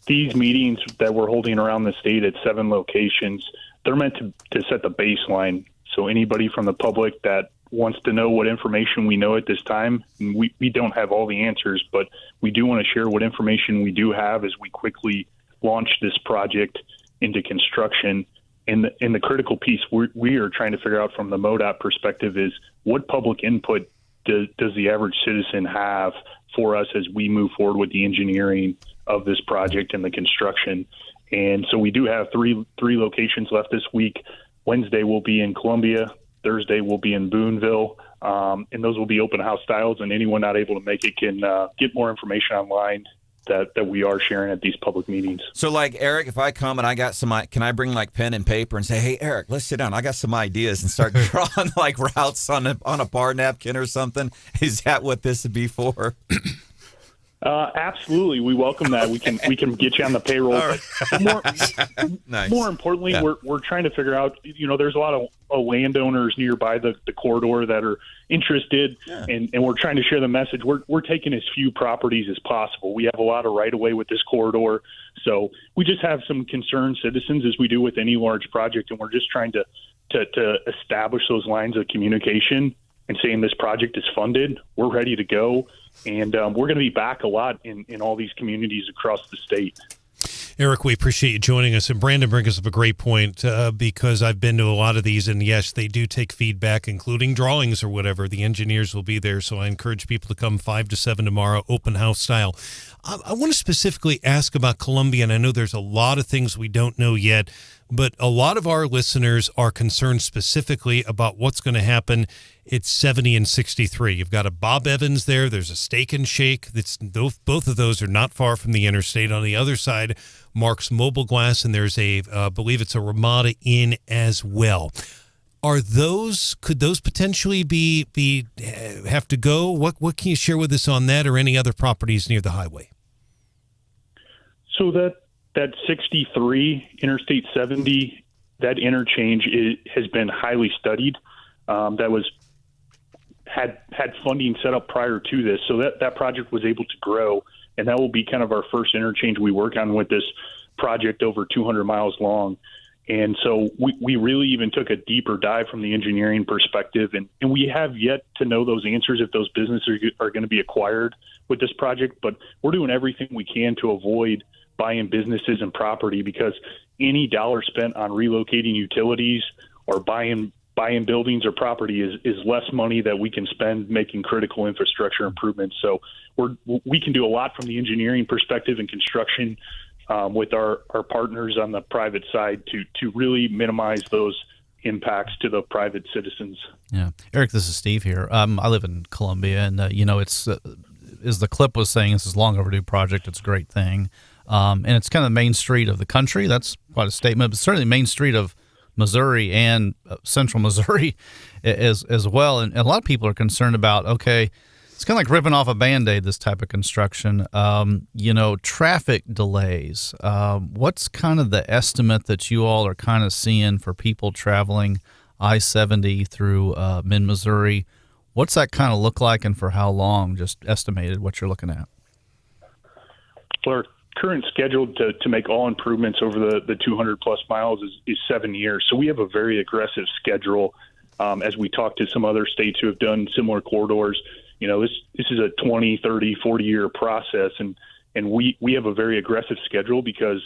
These meetings that we're holding around the state at 7 locations, they're meant to set the baseline. So anybody from the public that wants to know what information we know at this time, we don't have all the answers, but we do want to share what information we do have as we quickly launch this project into construction. And the critical piece we are trying to figure out from the MODOT perspective is what public input does the average citizen have for us as we move forward with the engineering of this project and the construction. And so we do have three locations left this week. Wednesday will be in Columbia. Thursday will be in Boonville. And those will be open house styles, and anyone not able to make it can get more information online that we are sharing at these public meetings. So, like, Eric, if I come and I got can I bring, like, pen and paper and say, hey, Eric, let's sit down. I got some ideas, and start drawing, like, routes on a bar napkin or something? Is that what this would be for? Absolutely, we welcome that. We can get you on the payroll. Right. But Nice. More importantly, Yeah. we're trying to figure out. There's a lot of landowners nearby the corridor that are interested, and we're trying to share the message. We're taking as few properties as possible. We have a lot of right of way with this corridor, so we just have some concerned citizens, as we do with any large project, and we're just trying to establish those lines of communication and saying this project is funded. We're ready to go. And we're going to be back a lot in all these communities across the state. Eric, we appreciate you joining us. And Brandon brings up a great point because I've been to a lot of these, and yes, they do take feedback, including drawings or whatever. The engineers will be there, so I encourage people to come 5 to 7 tomorrow, open house style. I want to specifically ask about Columbia, and I know there's a lot of things we don't know yet, but a lot of our listeners are concerned specifically about what's going to happen at 70 and 63. You've got a Bob Evans there. There's a Steak and Shake. Both of those are not far from the interstate. On the other side, Mark's Mobile Glass, and there's I believe it's a Ramada Inn as well. Could those potentially have to go? What can you share with us on that, or any other properties near the highway? So that 63 Interstate 70, that interchange has been highly studied. That had funding set up prior to this, so that project was able to grow, and that will be kind of our first interchange we work on with this project, over 200 miles long. And so we really even took a deeper dive from the engineering perspective, and we have yet to know those answers if those businesses are going to be acquired with this project. But we're doing everything we can to avoid buying businesses and property, because any dollar spent on relocating utilities or buying buildings or property is less money that we can spend making critical infrastructure improvements. So we can do a lot from the engineering perspective and construction with our partners on the private side to really minimize those impacts to the private citizens. Yeah. Eric, this is Steve here. I live in Columbia, and, it's, as the clip was saying, this is a long overdue project. It's a great thing. And it's kind of the main street of the country. That's quite a statement, but certainly main street of Missouri and central Missouri as well. And a lot of people are concerned about, okay, it's kind of like ripping off a Band-Aid, this type of construction. Traffic delays. What's kind of the estimate that you all are kind of seeing for people traveling I-70 through mid-Missouri? What's that kind of look like, and for how long, just estimated what you're looking at? Our current schedule to make all improvements over the 200 plus miles is 7 years. So we have a very aggressive schedule. As we talk to some other states who have done similar corridors, this is a 20, 30, 40 year process. And And we have a very aggressive schedule because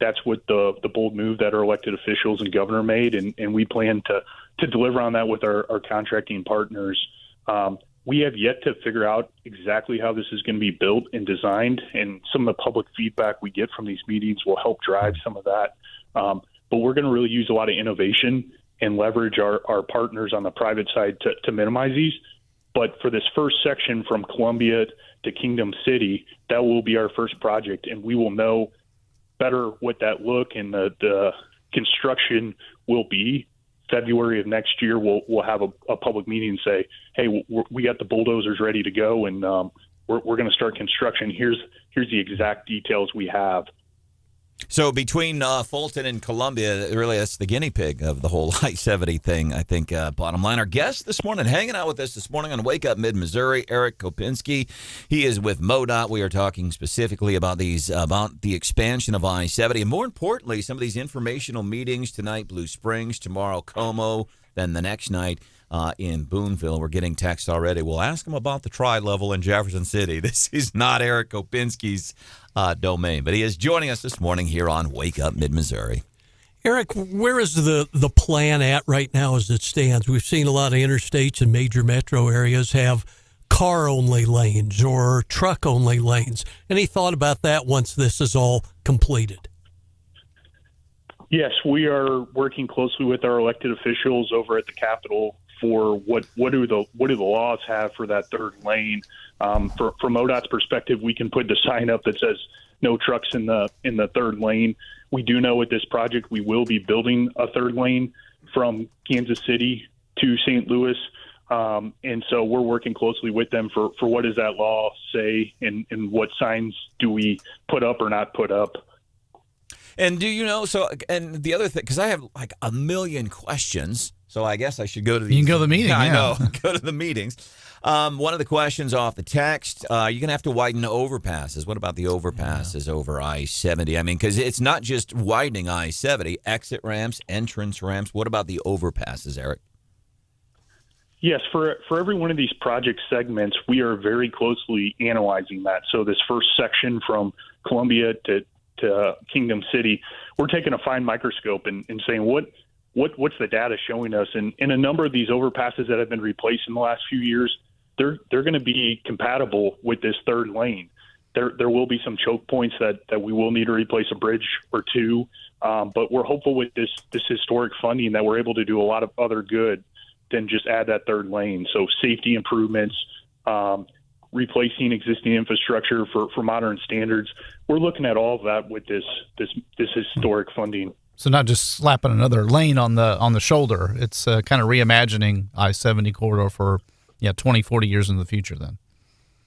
that's what the bold move that our elected officials and governor made, and we plan to deliver on that with our contracting partners. We have yet to figure out exactly how this is going to be built and designed, and some of the public feedback we get from these meetings will help drive some of that. But we're going to really use a lot of innovation and leverage our partners on the private side to minimize these. But for this first section from Columbia to Kingdom City, that will be our first project, and we will know better what that look and the construction will be. February of next year, we'll have a public meeting and say, hey, we got the bulldozers ready to go, and we're going to start construction. Here's the exact details we have. So between Fulton and Columbia, really that's the guinea pig of the whole I-70 thing, I think, bottom line. Our guest this morning, hanging out with us this morning on Wake Up Mid-Missouri, Eric Kopinski. He is with MODOT. We are talking specifically about the expansion of I-70, and more importantly, some of these informational meetings tonight, Blue Springs, tomorrow, Como, then the next night in Boonville. We're getting texts already. We'll ask him about the tri-level in Jefferson City. This is not Eric Kopinski's domain, but he is joining us this morning here on Wake Up Mid-Missouri. Eric, where is the plan at right now as it stands? We've seen a lot of interstates and major metro areas have car-only lanes or truck-only lanes. Any thought about that once this is all completed? Yes, we are working closely with our elected officials over at the Capitol for what do the laws have for that third lane. From MODOT's perspective, we can put the sign up that says no trucks in the third lane. We do know with this project we will be building a third lane from Kansas City to St. Louis, and so we're working closely with them for what does that law say and what signs do we put up or not put up. And do you know, and the other thing, because I have like a million questions, so I guess I should go to You can go to the meeting, I know, go to the meetings. One of the questions off the text, you're going to have to widen the overpasses. What about the overpasses over I-70? I mean, because it's not just widening I-70, exit ramps, entrance ramps. What about the overpasses, Eric? Yes, for every one of these project segments, we are very closely analyzing that. So this first section from Columbia to Kingdom City, we're taking a fine microscope and saying what's the data showing us. And in a number of these overpasses that have been replaced in the last few years, they're going to be compatible with this third lane. There will be some choke points that we will need to replace a bridge or two, but we're hopeful with this historic funding that we're able to do a lot of other good than just add that third lane. So safety improvements, replacing existing infrastructure for modern standards. We're looking at all of that with this historic funding. So not just slapping another lane on the shoulder. It's kind of reimagining I-70 corridor for 20, 40 years in the future then.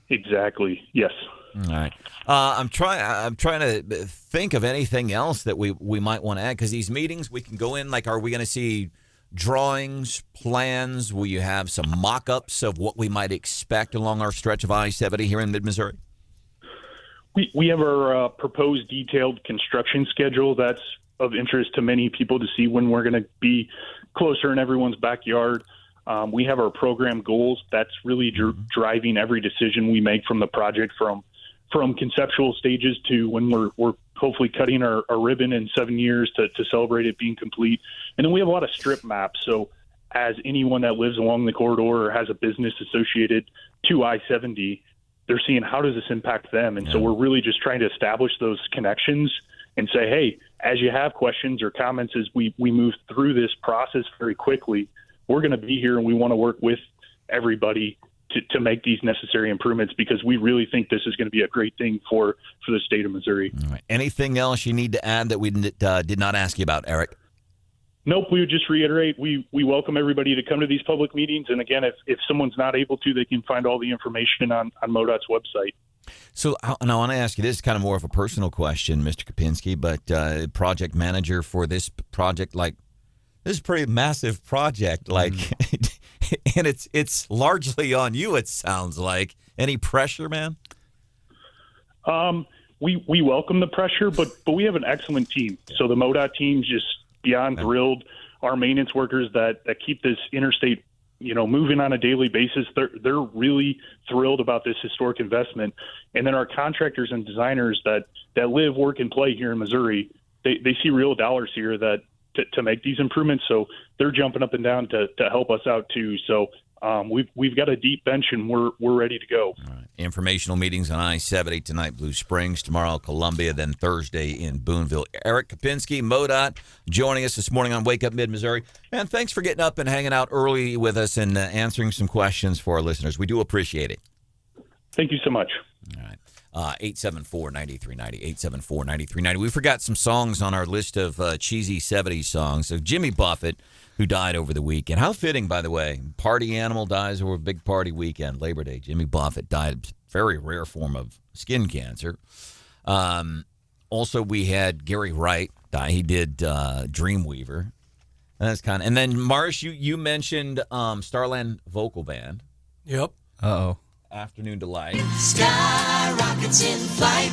Exactly. Yes. All right. I'm trying to think of anything else that we might want to add, because these meetings we can go in, like, are we going to see drawings, plans? Will you have some mock-ups of what we might expect along our stretch of I-70 here in mid-Missouri? We have our proposed detailed construction schedule that's of interest to many people to see when we're going to be closer in everyone's backyard. We have our program goals. That's really driving every decision we make from the project, from conceptual stages to when we're hopefully cutting our ribbon in 7 years to celebrate it being complete. And then we have a lot of strip maps. So as anyone that lives along the corridor or has a business associated to I-70, they're seeing how does this impact them. And so we're really just trying to establish those connections and say, hey, as you have questions or comments as we move through this process very quickly, we're going to be here and we want to work with everybody to make these necessary improvements, because we really think this is going to be a great thing for the state of Missouri. All right. Anything else you need to add that we did not ask you about, Eric? Nope. We would just reiterate, we welcome everybody to come to these public meetings. And again, if someone's not able to, they can find all the information on MODOT's website. So, and I want to ask you, this is kind of more of a personal question, Mr. Kopinski, but project manager for this project, like, this is a pretty massive project, like, and it's largely on you, it sounds like. Any pressure, man? We welcome the pressure, but we have an excellent team. So the MODOT team's just beyond thrilled. Our maintenance workers that keep this interstate moving on a daily basis. They're really thrilled about this historic investment. And then our contractors and designers that live, work, and play here in Missouri, they see real dollars here to make these improvements. So they're jumping up and down to help us out too. So we've got a deep bench and we're ready to go. All right. Informational meetings on I-70 tonight, Blue Springs, tomorrow, Columbia, then Thursday in Boonville. Eric Kopinski, MODOT, joining us this morning on Wake Up Mid-Missouri. Man, thanks for getting up and hanging out early with us and answering some questions for our listeners. We do appreciate it. Thank you so much. All right. 874-9390, 874-9390. We forgot some songs on our list of cheesy 70s songs. So Jimmy Buffett, who died over the weekend. How fitting, by the way. Party animal dies over a big party weekend, Labor Day. Jimmy Buffett died, very rare form of skin cancer. Also, we had Gary Wright die. He did Dreamweaver. That's and then Marsh, you mentioned Starland Vocal Band. Yep. Uh-oh. Afternoon Delight. Sky rockets in flight.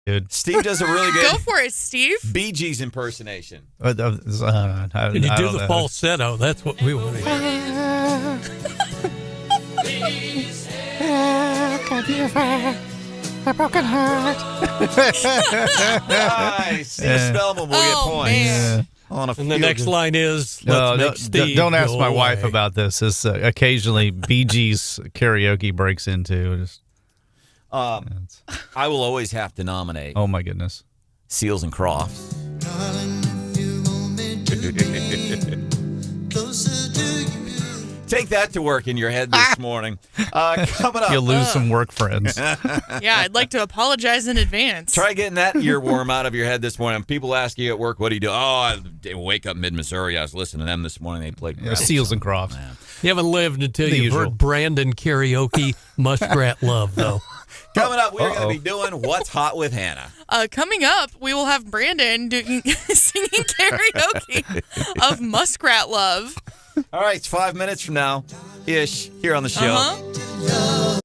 Good. Steve does a really good Go for it, Steve. Bee Gees impersonation. Can you do the falsetto? That's what we want to hear. A broken heart. Nice. Steve Spellman will get points. And the next line is, let's make Steve don't ask go my wife away. about this. This occasionally Bee Gees karaoke breaks into. I will always have to nominate. Oh my goodness, Seals and Crofts. Take that to work in your head this morning. Coming up, you'll lose some work friends. Yeah, I'd like to apologize in advance. Try getting that earworm out of your head this morning. People ask you at work, what do you do? Oh, I wake up mid-Missouri. I was listening to them this morning. They played Seals and Crofts. You haven't lived until The you've usual. heard Branden karaoke Muskrat Love, though. Coming up, we're going to be doing What's Hot with Hannah. Coming up, we will have Branden singing karaoke of Muskrat Love. All right, it's 5 minutes from now-ish here on the show. Uh-huh.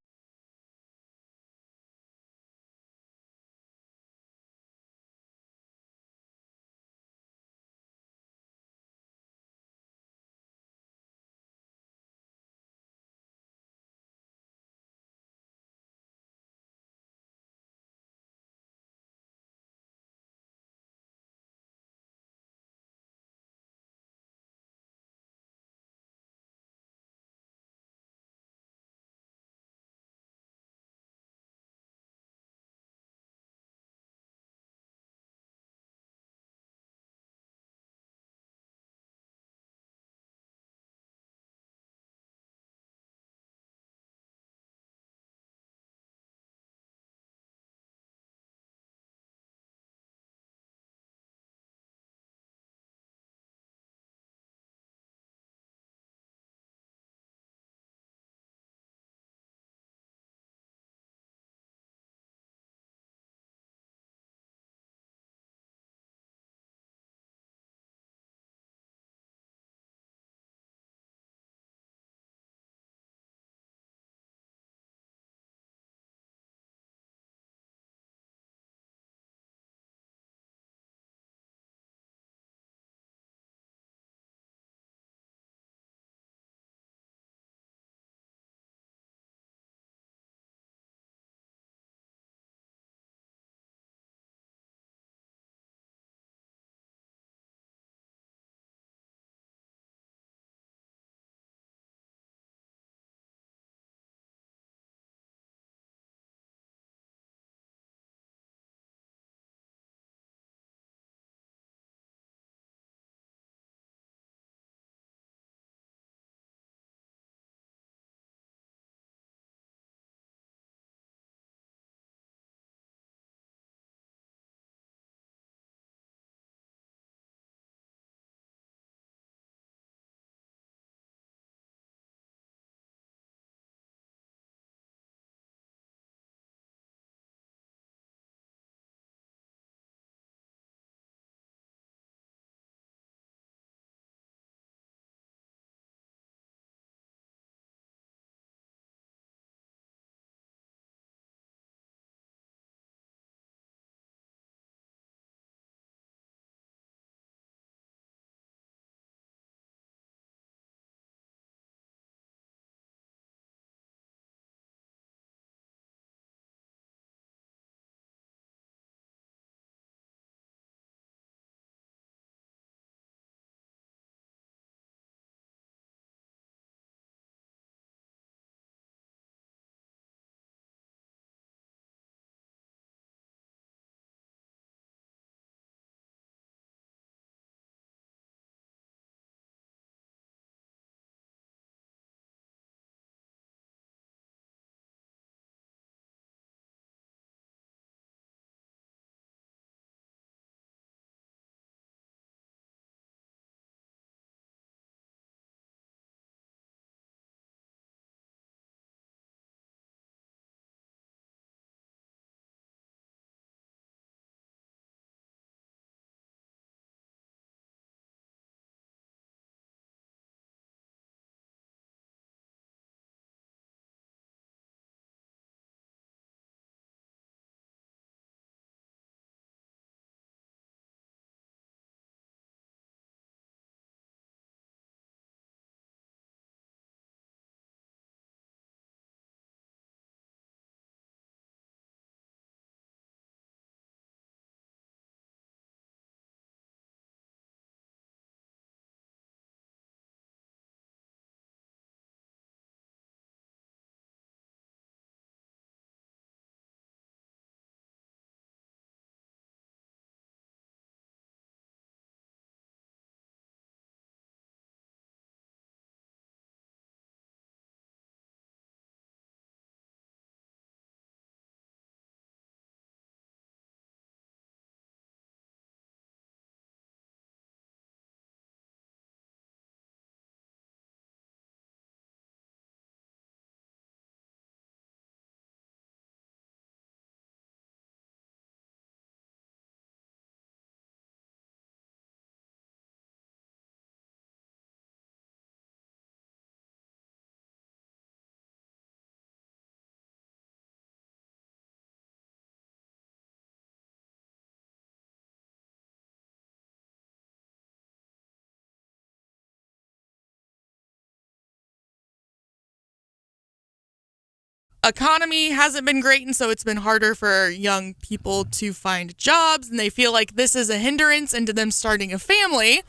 economy hasn't been great, and so it's been harder for young people to find jobs, and they feel like this is a hindrance into them starting a family.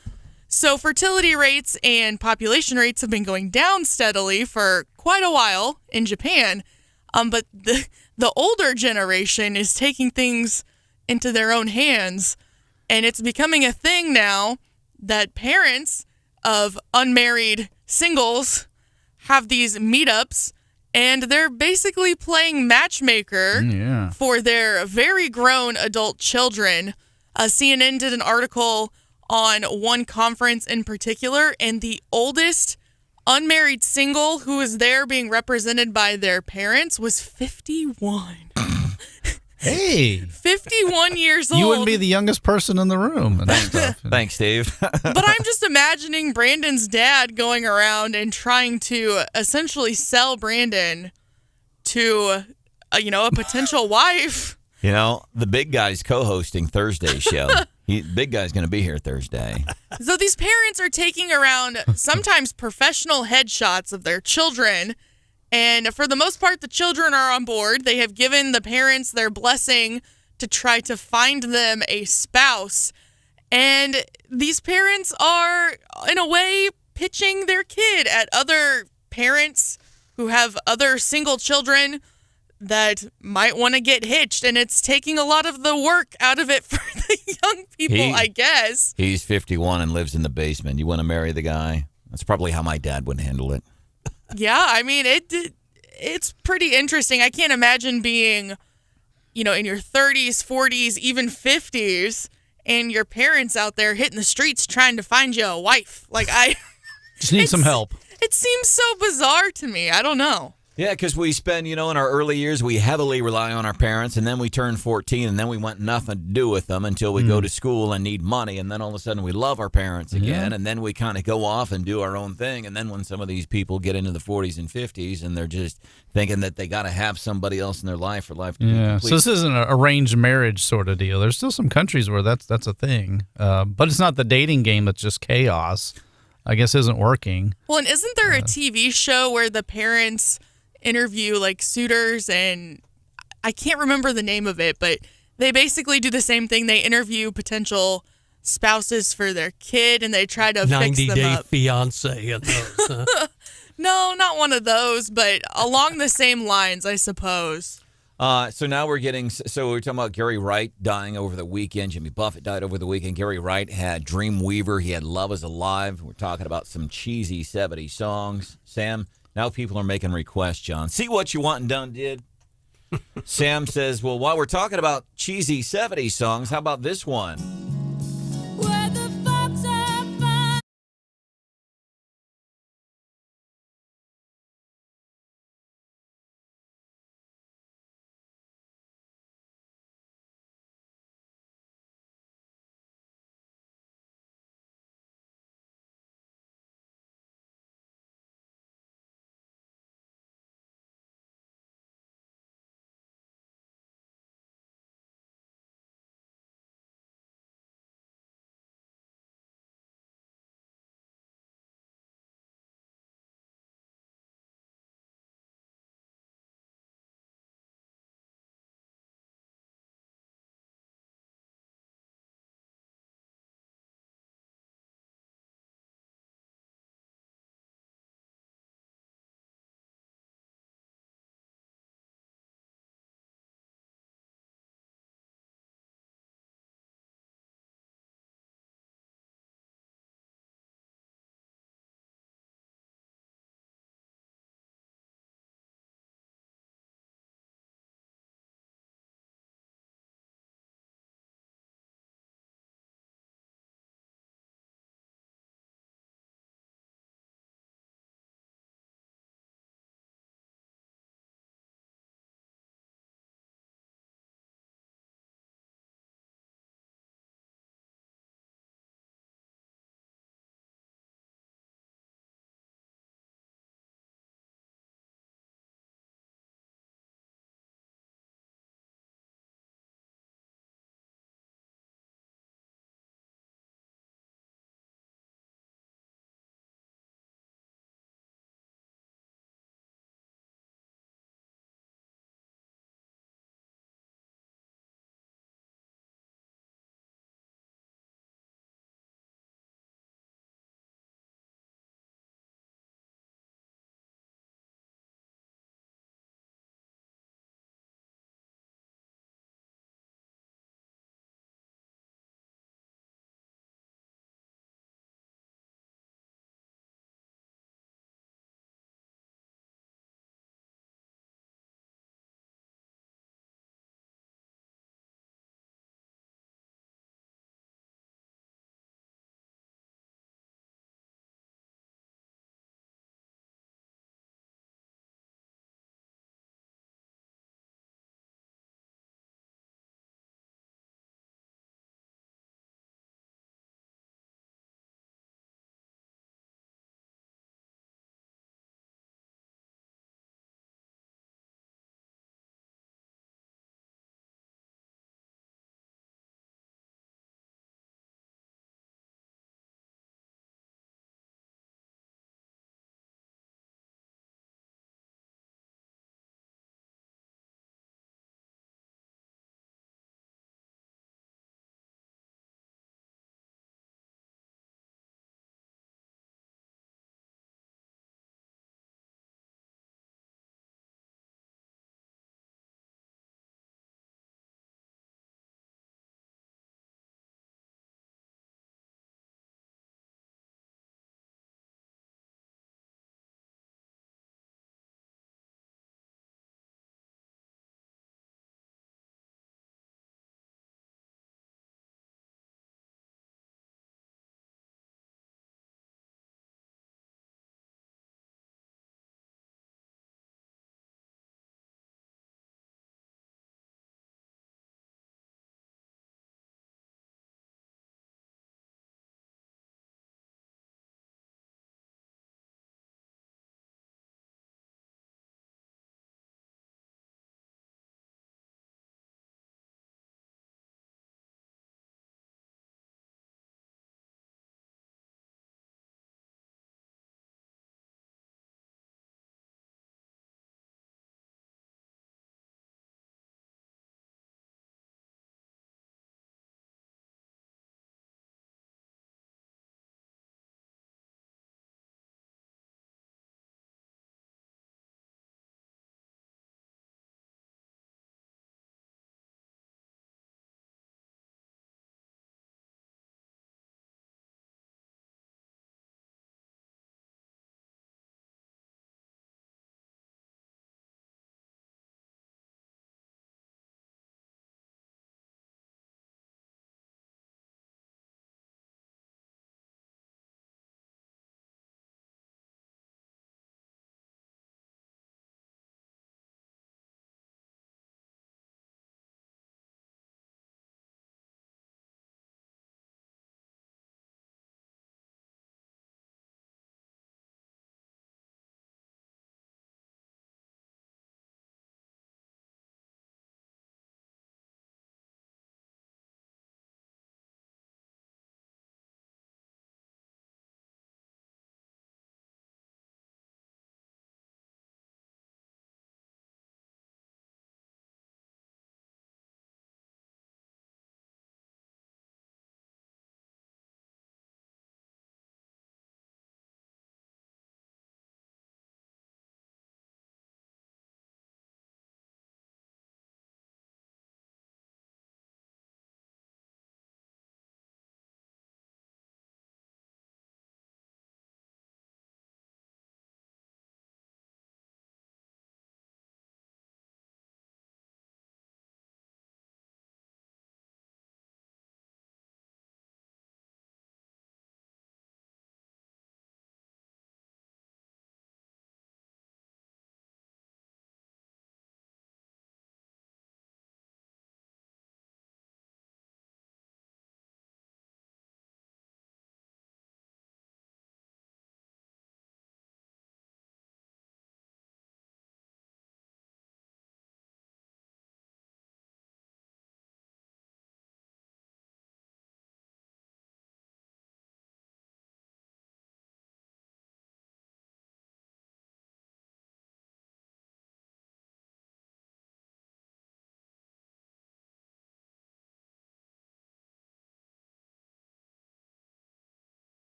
So fertility rates and population rates have been going down steadily for quite a while in Japan. But the older generation is taking things into their own hands, and it's becoming a thing now that parents of unmarried singles have these meetups, and they're basically playing matchmaker for their very grown adult children. CNN did an article on one conference in particular, and the oldest unmarried single who was there being represented by their parents was 51. Hey. 51 years old. You wouldn't be the youngest person in the room. And stuff. Thanks, Dave. But I'm just imagining Branden's dad going around and trying to essentially sell Branden to, a potential wife. The big guy's co-hosting Thursday's show. Big guy's going to be here Thursday. So these parents are taking around sometimes professional headshots of their children. And for the most part, the children are on board. They have given the parents their blessing to try to find them a spouse. And these parents are, in a way, pitching their kid at other parents who have other single children that might want to get hitched. And it's taking a lot of the work out of it for the young people, I guess. He's 51 and lives in the basement. You want to marry the guy? That's probably how my dad would handle it. Yeah, I mean, it's pretty interesting. I can't imagine being, in your 30s, 40s, even 50s, and your parents out there hitting the streets trying to find you a wife. Just need some help. It seems so bizarre to me. I don't know. Yeah, because we spend, in our early years, we heavily rely on our parents, and then we turn 14, and then we want nothing to do with them until we go to school and need money, and then all of a sudden we love our parents again, and then we kind of go off and do our own thing, and then when some of these people get into the 40s and 50s, and they're just thinking that they got to have somebody else in their life for life to be complete. So this isn't an arranged marriage sort of deal. There's still some countries where that's a thing, but it's not the dating game that's just chaos. I guess isn't working. Well, and isn't there a TV show where the parents interview suitors, and I can't remember the name of it, but they basically do the same thing. They interview potential spouses for their kid, and they try to fix them 90-day up. fiance and those. Huh? No, not one of those, but along the same lines, I suppose. So now we're talking about Gary Wright dying over the weekend. Jimmy Buffett died over the weekend. Gary Wright had Dreamweaver. He had Love Is Alive. We're talking about some cheesy 70s songs. Sam, now people are making requests, John. See what you want and done did? Sam says, well, while we're talking about cheesy 70s songs, how about this one?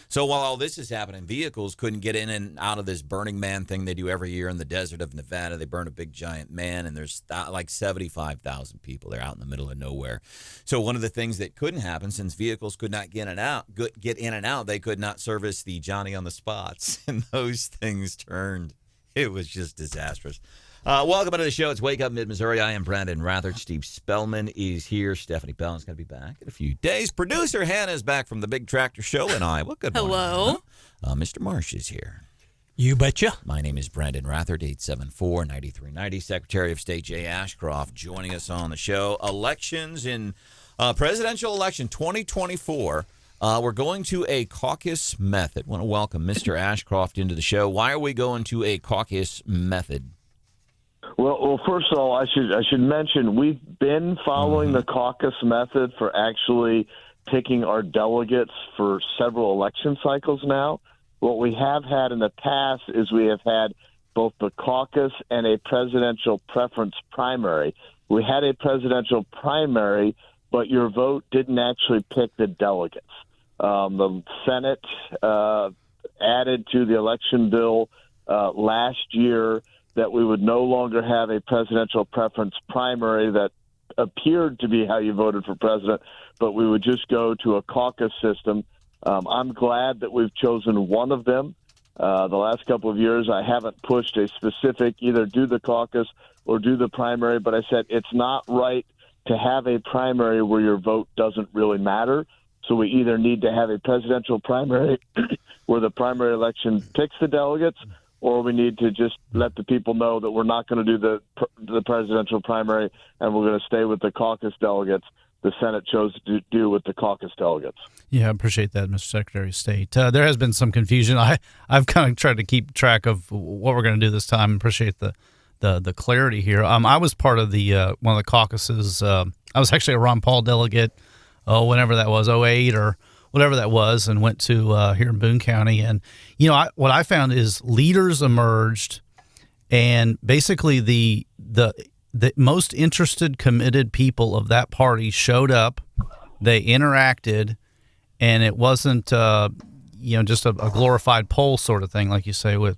So while all this is happening, vehicles couldn't get in and out of this Burning Man thing they do every year in the desert of Nevada. They burn a big giant man, and there's like 75,000 people. They're out in the middle of nowhere. So one of the things that couldn't happen, since vehicles could not get in and out, they could not service the Johnny on the spots, and those things turned. It was just disastrous. Welcome to the show. It's Wake Up Mid-Missouri. I am Branden Rathert. Steve Spellman is here. Stephanie Bell is going to be back in a few days. Producer Hannah is back from the Big Tractor Show in Iowa. Good morning. Hello. Mr. Marsh is here. You betcha. My name is Branden Rathert, 874-9390. Secretary of State Jay Ashcroft joining us on the show. Elections in presidential election 2024. We're going to a caucus method. I want to welcome Mr. Ashcroft into the show. Why are we going to a caucus method? Well, first of all, I should mention we've been following the caucus method for actually picking our delegates for several election cycles now. What we have had in the past is we have had both the caucus and a presidential preference primary. We had a presidential primary, but your vote didn't actually pick the delegates. The Senate added to the election bill last year that we would no longer have a presidential preference primary that appeared to be how you voted for president, but we would just go to a caucus system. I'm glad that we've chosen one of them. The last couple of years, I haven't pushed a specific either do the caucus or do the primary, but I said it's not right to have a primary where your vote doesn't really matter. So we either need to have a presidential primary where the primary election picks the delegates, or we need to just let the people know that we're not going to do the presidential primary and we're going to stay with the caucus delegates. The Senate chose to do with the caucus delegates. Yeah, I appreciate that, Mr. Secretary of State. There has been some confusion. I've kind of tried to keep track of what we're going to do this time. Appreciate the clarity here. I was part of the one of the caucuses. I was actually a Ron Paul delegate, whenever that was, 08 or whatever that was, and went to here in Boone County. And, what I found is leaders emerged, and basically the most interested, committed people of that party showed up. They interacted, and it wasn't, just a glorified poll sort of thing, like you say, where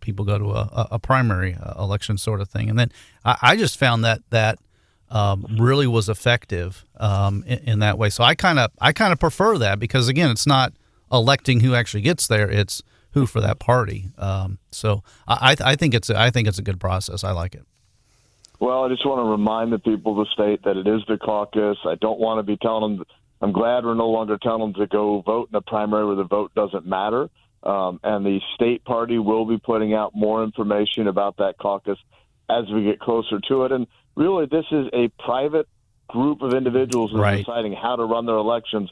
people go to a primary election sort of thing. And then I just found that really was effective in that way. So I kind of prefer that because, again, it's not electing who actually gets there; it's who for that party. So I think it's a good process. I like it. Well, I just want to remind the people of the state that it is the caucus. I don't want to be telling them. I'm glad we're no longer telling them to go vote in a primary where the vote doesn't matter. And the state party will be putting out more information about that caucus as we get closer to it. And really, this is a private group of individuals who are deciding how to run their elections.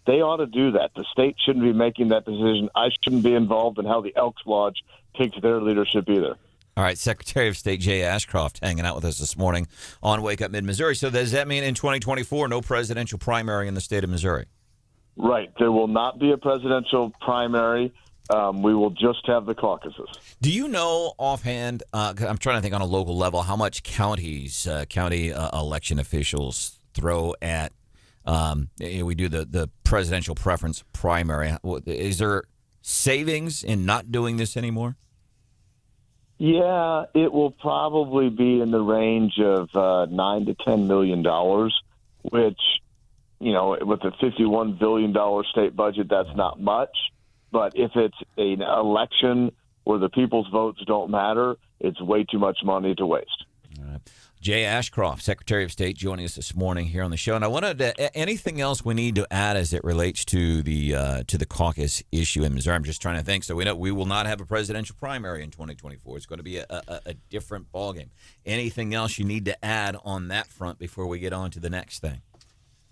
They ought to do that. The state shouldn't be making that decision. I shouldn't be involved in how the Elks Lodge picks their leadership either. All right, Secretary of State Jay Ashcroft hanging out with us this morning on Wake Up Mid-Missouri. So does that mean in 2024, no presidential primary in the state of Missouri? Right. There will not be a presidential primary. We will just have the caucuses. Do you know offhand, I'm trying to think on a local level, how much county election officials throw at, we do the presidential preference primary. Is there savings in not doing this anymore? Yeah, it will probably be in the range of $9 to $10 million, which, with a $51 billion state budget, that's not much. But if it's an election where the people's votes don't matter, it's way too much money to waste. All right. Jay Ashcroft, Secretary of State, joining us this morning here on the show. And I wanted to, anything else we need to add as it relates to the caucus issue in Missouri? I'm just trying to think. So we know we will not have a presidential primary in 2024. It's going to be a different ballgame. Anything else you need to add on that front before we get on to the next thing?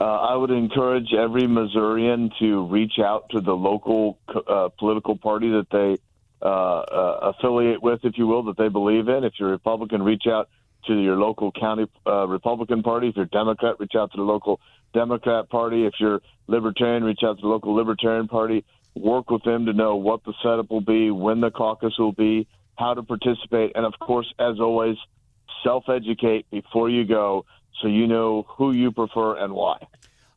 I would encourage every Missourian to reach out to the local political party that they affiliate with, if you will, that they believe in. If you're a Republican, reach out to your local county Republican Party. If you're Democrat, reach out to the local Democrat Party. If you're Libertarian, reach out to the local Libertarian Party. Work with them to know what the setup will be, when the caucus will be, how to participate, and, of course, as always, self-educate before you go so you know who you prefer and why.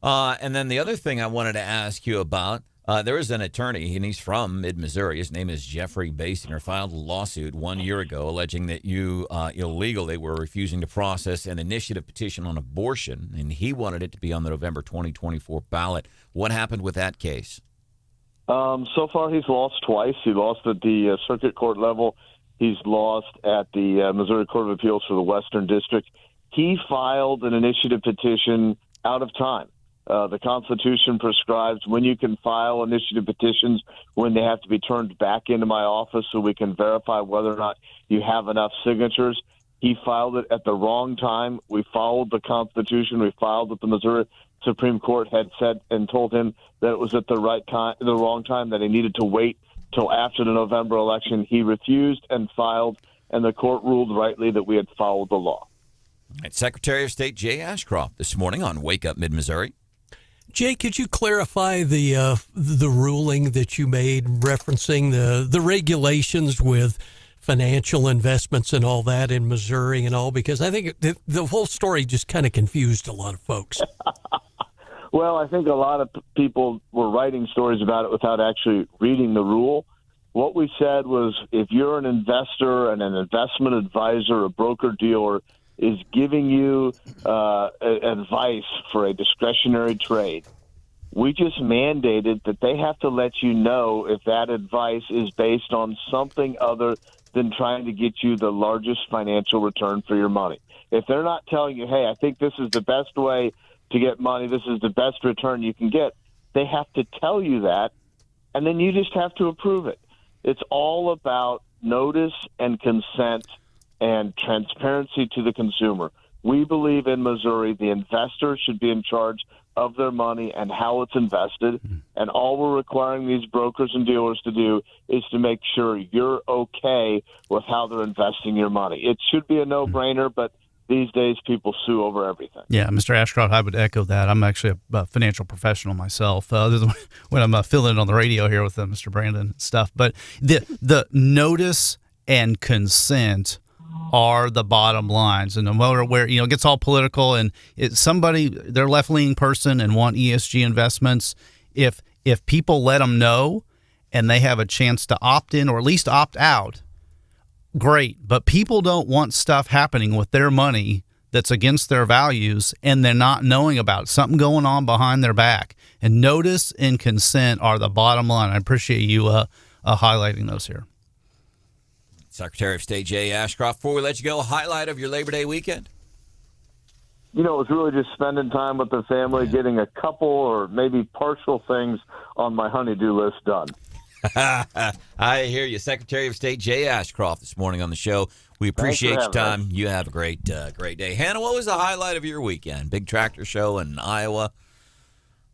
And then the other thing I wanted to ask you about, There is an attorney, and he's from mid-Missouri. His name is Jeffrey Basinger, filed a lawsuit 1 year ago alleging that you illegally were refusing to process an initiative petition on abortion, and he wanted it to be on the November 2024 ballot. What happened with that case? So far, he's lost twice. He lost at the circuit court level. He's lost at the Missouri Court of Appeals for the Western District. He filed an initiative petition out of time. The Constitution prescribes when you can file initiative petitions, when they have to be turned back into my office so we can verify whether or not you have enough signatures. He filed it at the wrong time. We followed the Constitution. We filed what the Missouri Supreme Court had said and told him that it was at the right time, the wrong time, that he needed to wait till after the November election. He refused and filed, and the court ruled rightly that we had followed the law. And Secretary of State Jay Ashcroft this morning on Wake Up Mid-Missouri. Jay, could you clarify the ruling that you made referencing the regulations with financial investments and all that in Missouri and all? Because I think the whole story just kind of confused a lot of folks. Well, I think a lot of people were writing stories about it without actually reading the rule. What we said was if you're an investor and an investment advisor, a broker-dealer, is giving you advice for a discretionary trade, we just mandated that they have to let you know if that advice is based on something other than trying to get you the largest financial return for your money. If they're not telling you, hey, I think this is the best way to get money, this is the best return you can get, they have to tell you that, and then you just have to approve it. It's all about notice and consent and transparency to the consumer. We believe in Missouri the investor should be in charge of their money and how it's invested, and all we're requiring these brokers and dealers to do is to make sure you're okay with how they're investing your money. It should be a no-brainer, but these days people sue over everything. Yeah, Mr. Ashcroft, I would echo that. I'm actually a financial professional myself. When I'm filling in on the radio here with Mr. Branden and stuff, but the notice and consent are the bottom lines. And no matter where, it gets all political and they're left-leaning person and want ESG investments, if people let them know and they have a chance to opt in or at least opt out, great. But people don't want stuff happening with their money that's against their values and they're not knowing about something going on behind their back. And notice and consent are the bottom line. I appreciate you highlighting those here. Secretary of State Jay Ashcroft, before we let you go, highlight of your Labor Day weekend? It was really just spending time with the family, getting a couple or maybe partial things on my honey-do list done. I hear you. Secretary of State Jay Ashcroft this morning on the show. We appreciate your time. You have a great day. Hannah, what was the highlight of your weekend? Big tractor show in Iowa.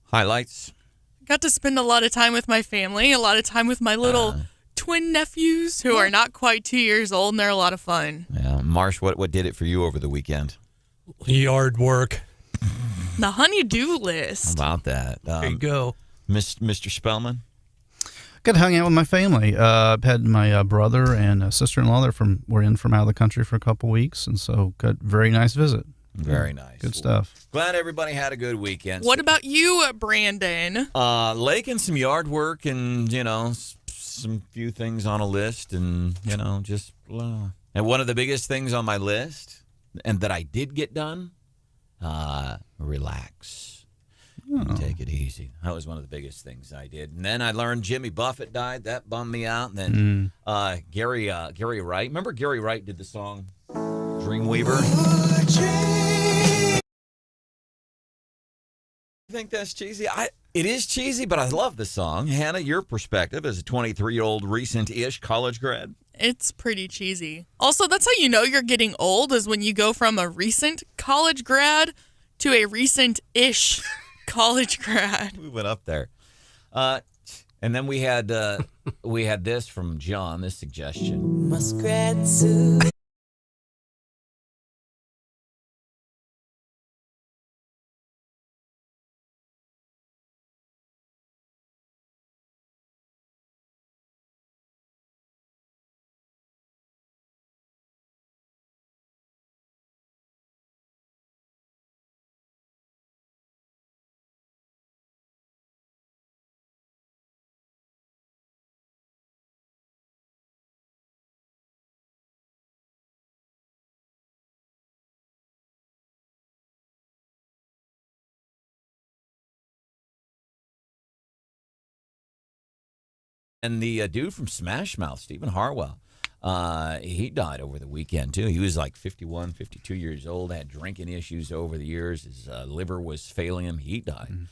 Highlights? Got to spend a lot of time with my family, a lot of time with my little twin nephews who are not quite 2 years old, and they're a lot of fun. Yeah, Marsh, what did it for you over the weekend? Yard work. The honey-do list. How about that? There you go. Mr. Spellman? Got to hang out with my family. I've had my brother and sister-in-law were in from out of the country for a couple weeks, and so got a very nice visit. Very nice. Good stuff. Glad everybody had a good weekend. What about you, Branden? Lake and some yard work and, some few things on a list and, just and one of the biggest things on my list and that I did get done, relax. Take it easy. That was one of the biggest things I did. And then I learned Jimmy Buffett died. That bummed me out. And then Gary Wright. Remember Gary Wright did the song Dreamweaver? I think that's cheesy. It is cheesy, but I love the song. Hannah, your perspective as a 23-year-old recent-ish college grad. It's pretty cheesy. Also, that's how you know you're getting old is when you go from a recent college grad to a recent-ish college grad. We went up there. And then we had this from John, this suggestion. Muskrat soup. And the dude from Smash Mouth, Stephen Harwell, he died over the weekend, too. He was like 51, 52 years old, had drinking issues over the years. His liver was failing him. He died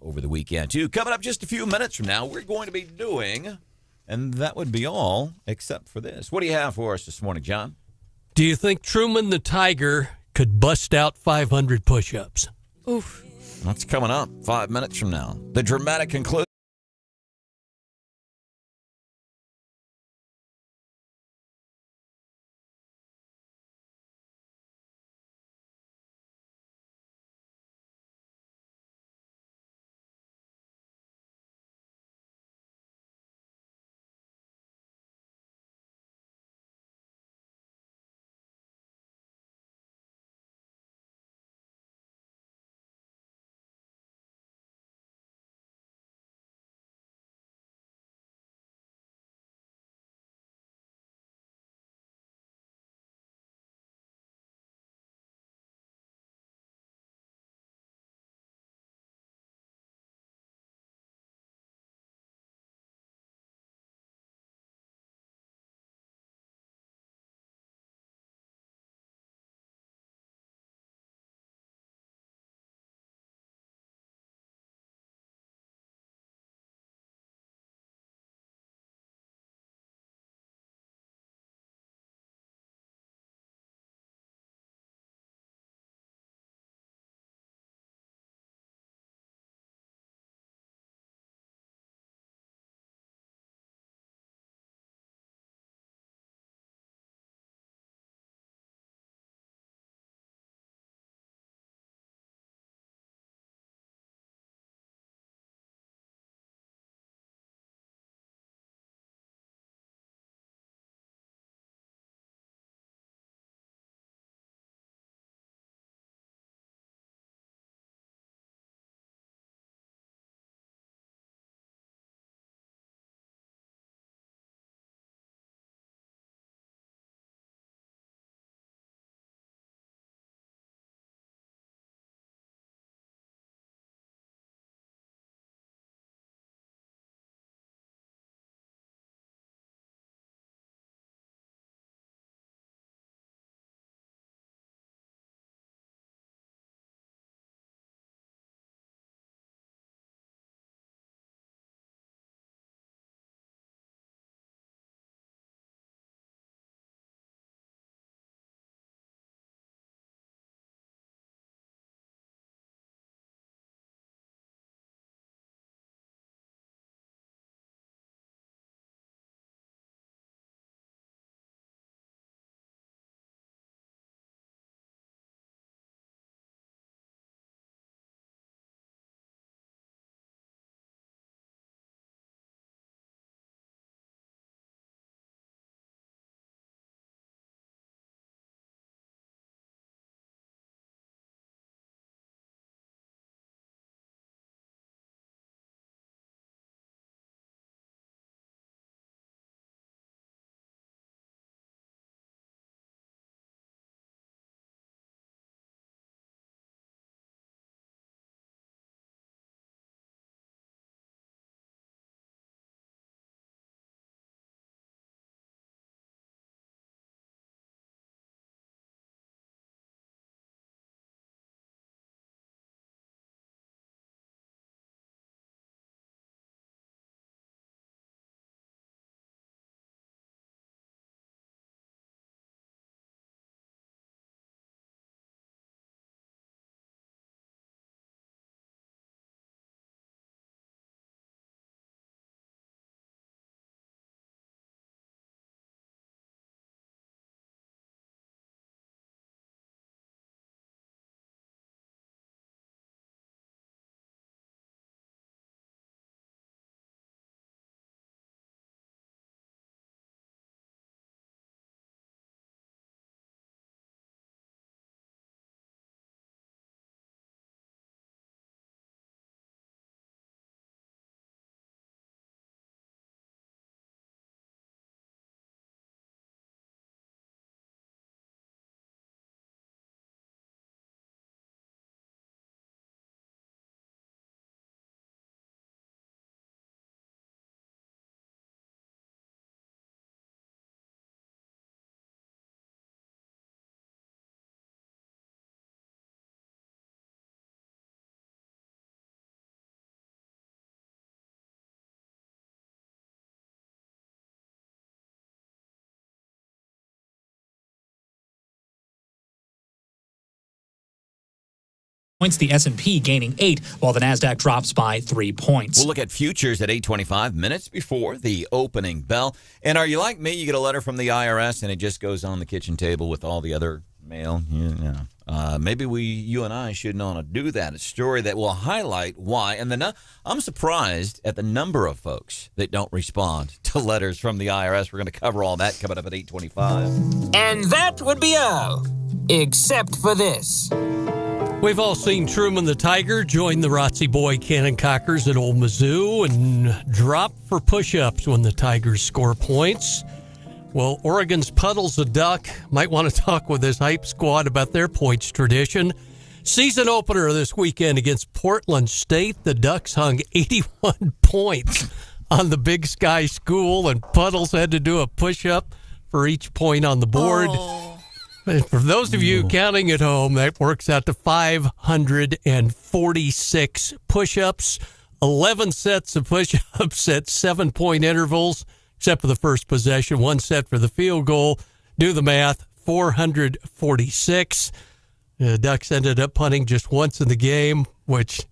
over the weekend, too. Coming up just a few minutes from now, we're going to be doing, and that would be all except for this. What do you have for us this morning, John? Do you think Truman the Tiger could bust out 500 push-ups? Oof. That's coming up 5 minutes from now. The dramatic conclusion. points, the S&P gaining 8, while the NASDAQ drops by 3 points. We'll look at futures at 8:25 minutes before the opening bell. And are you like me? You get a letter from the IRS and it just goes on the kitchen table with all the other mail. Maybe you and I should know how to do that. A story that will highlight why. And I'm surprised at the number of folks that don't respond to letters from the IRS. We're going to cover all that coming up at 8:25. And that would be all, except for this. We've all seen Truman the Tiger join the Rotsy Boy Cannon Cockers at Old Mizzou and drop for push-ups when the Tigers score points. Well, Oregon's Puddles the Duck might want to talk with his hype squad about their points tradition. Season opener this weekend against Portland State. The Ducks hung 81 points on the Big Sky School, and Puddles had to do a push-up for each point on the board. And for those of you counting at home, that works out to 546 push-ups, 11 sets of push-ups at 7-point intervals, except for the first possession, 1 set for the field goal. Do the math, 446. The Ducks ended up punting just once in the game, which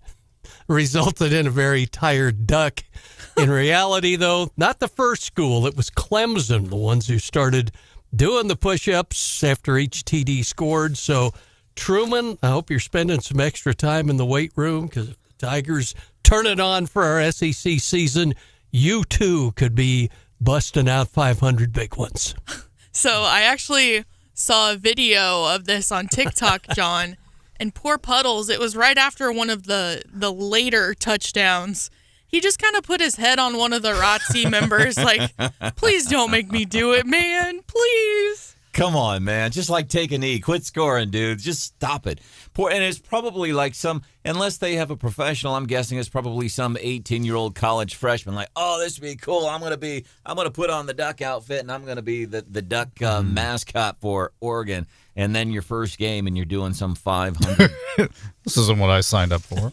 resulted in a very tired Duck. In reality, though, not the first school. It was Clemson, the ones who started doing the push-ups after each TD scored. So, Truman, I hope you're spending some extra time in the weight room, because if the Tigers turn it on for our SEC season, you too could be busting out 500 big ones. So I actually saw a video of this on TikTok, John, and poor Puddles, it was right after one of the later touchdowns. He just kind of put his head on one of the ROTC members, like, please don't make me do it, man, please. Come on, man. Just like take a knee. Quit scoring, dude. Just stop it. And it's probably like unless they have a professional, I'm guessing it's probably some 18-year-old college freshman like, oh, this would be cool. I'm going to put on the Duck outfit and I'm going to be the Duck mascot for Oregon. And then your first game and you're doing some 500. This isn't what I signed up for.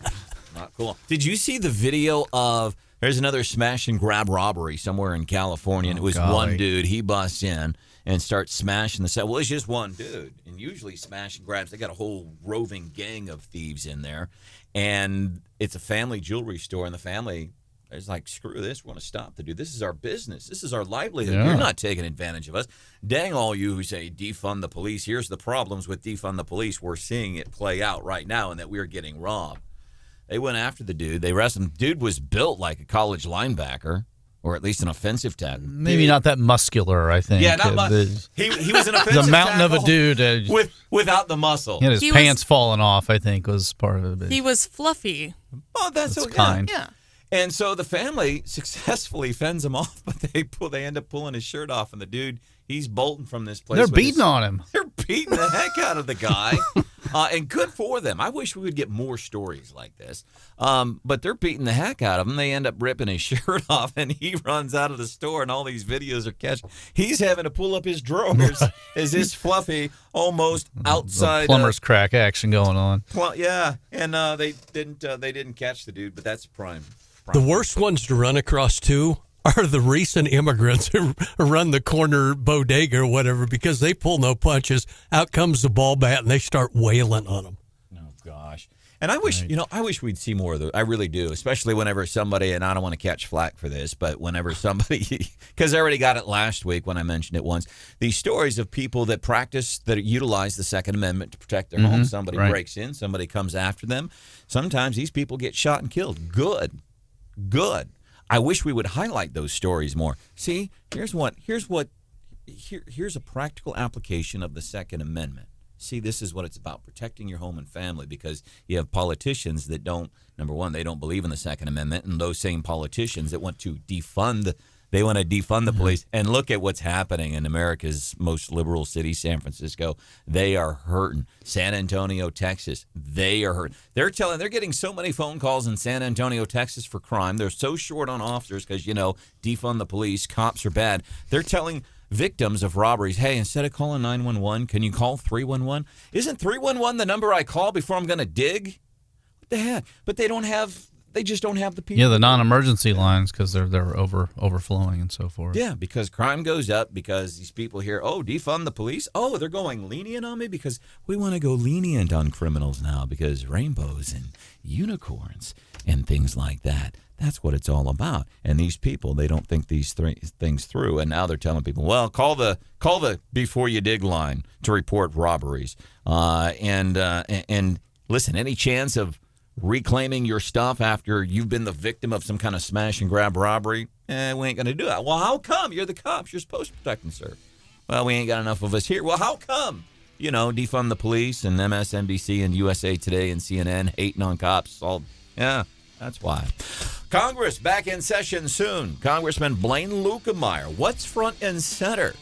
Not cool. Did you see the video of, there's another smash and grab robbery somewhere in California, and it was one dude, he busts in and starts smashing the set. Well, it's just one dude, and usually smash and grabs, they got a whole roving gang of thieves in there, and it's a family jewelry store, and the family is like, screw this, we want to stop the dude. This is our business. This is our livelihood. Yeah. You're not taking advantage of us. Dang all you who say defund the police. Here's the problems with defund the police. We're seeing it play out right now, and that we're getting robbed. They went after the dude. They arrested him. Dude was built like a college linebacker, or at least an offensive tackle. Maybe not that muscular, I think. Yeah, not he was an offensive the mountain tackle of a dude. Without the muscle. He had his pants falling off, I think, was part of it. He was fluffy. Oh, that's kind. Yeah. And so the family successfully fends him off, but they end up pulling his shirt off, and the dude, he's bolting from this place. They're beating on him. They're beating the heck out of the guy. And good for them. I wish we would get more stories like this. But they're beating the heck out of him. They end up ripping his shirt off, and he runs out of the store, and all these videos are catching. He's having to pull up his drawers as his fluffy almost outside. The plumber's crack action going on. Yeah, and they didn't catch the dude, but that's prime. The worst ones to run across, too, are the recent immigrants who run the corner bodega or whatever, because they pull no punches. Out comes the ball bat, and they start wailing on them. Oh, gosh. And I wish we'd see more of those. I really do, especially whenever somebody, and I don't want to catch flack for this, but whenever somebody, because I already got it last week when I mentioned it once, these stories of people that utilize the Second Amendment to protect their home. Somebody breaks in, somebody comes after them. Sometimes these people get shot and killed. Good. I wish we would highlight those stories more. See, here's a practical application of the Second Amendment. See, this is what it's about, protecting your home and family, because you have politicians that number one, they don't believe in the Second Amendment, and those same politicians that want to defund the police. And look at what's happening in America's most liberal city, San Francisco. They are hurting. San Antonio, Texas, they are hurting. They're getting so many phone calls in San Antonio, Texas for crime. They're so short on officers because, defund the police, cops are bad. They're telling victims of robberies, hey, instead of calling 911, can you call 311? Isn't 311 the number I call before I'm going to dig? What the heck? But they don't have they just don't have the people. Yeah, the non-emergency lines because they're overflowing and so forth. Yeah, because crime goes up because these people hear, oh, defund the police. Oh, they're going lenient on me because we want to go lenient on criminals now because rainbows and unicorns and things like that. That's what it's all about. And these people, they don't think these things through. And now they're telling people, well, call the before you dig line to report robberies. And listen, any chance of reclaiming your stuff after you've been the victim of some kind of smash and grab robbery, we ain't going to do that. Well, how come? You're the cops. You're supposed to protect and serve. Well, we ain't got enough of us here. Well, how come? You know, defund the police and MSNBC and USA Today and CNN hating on cops. Yeah, that's why. Congress back in session soon. Congressman Blaine Luetkemeyer. What's front and center?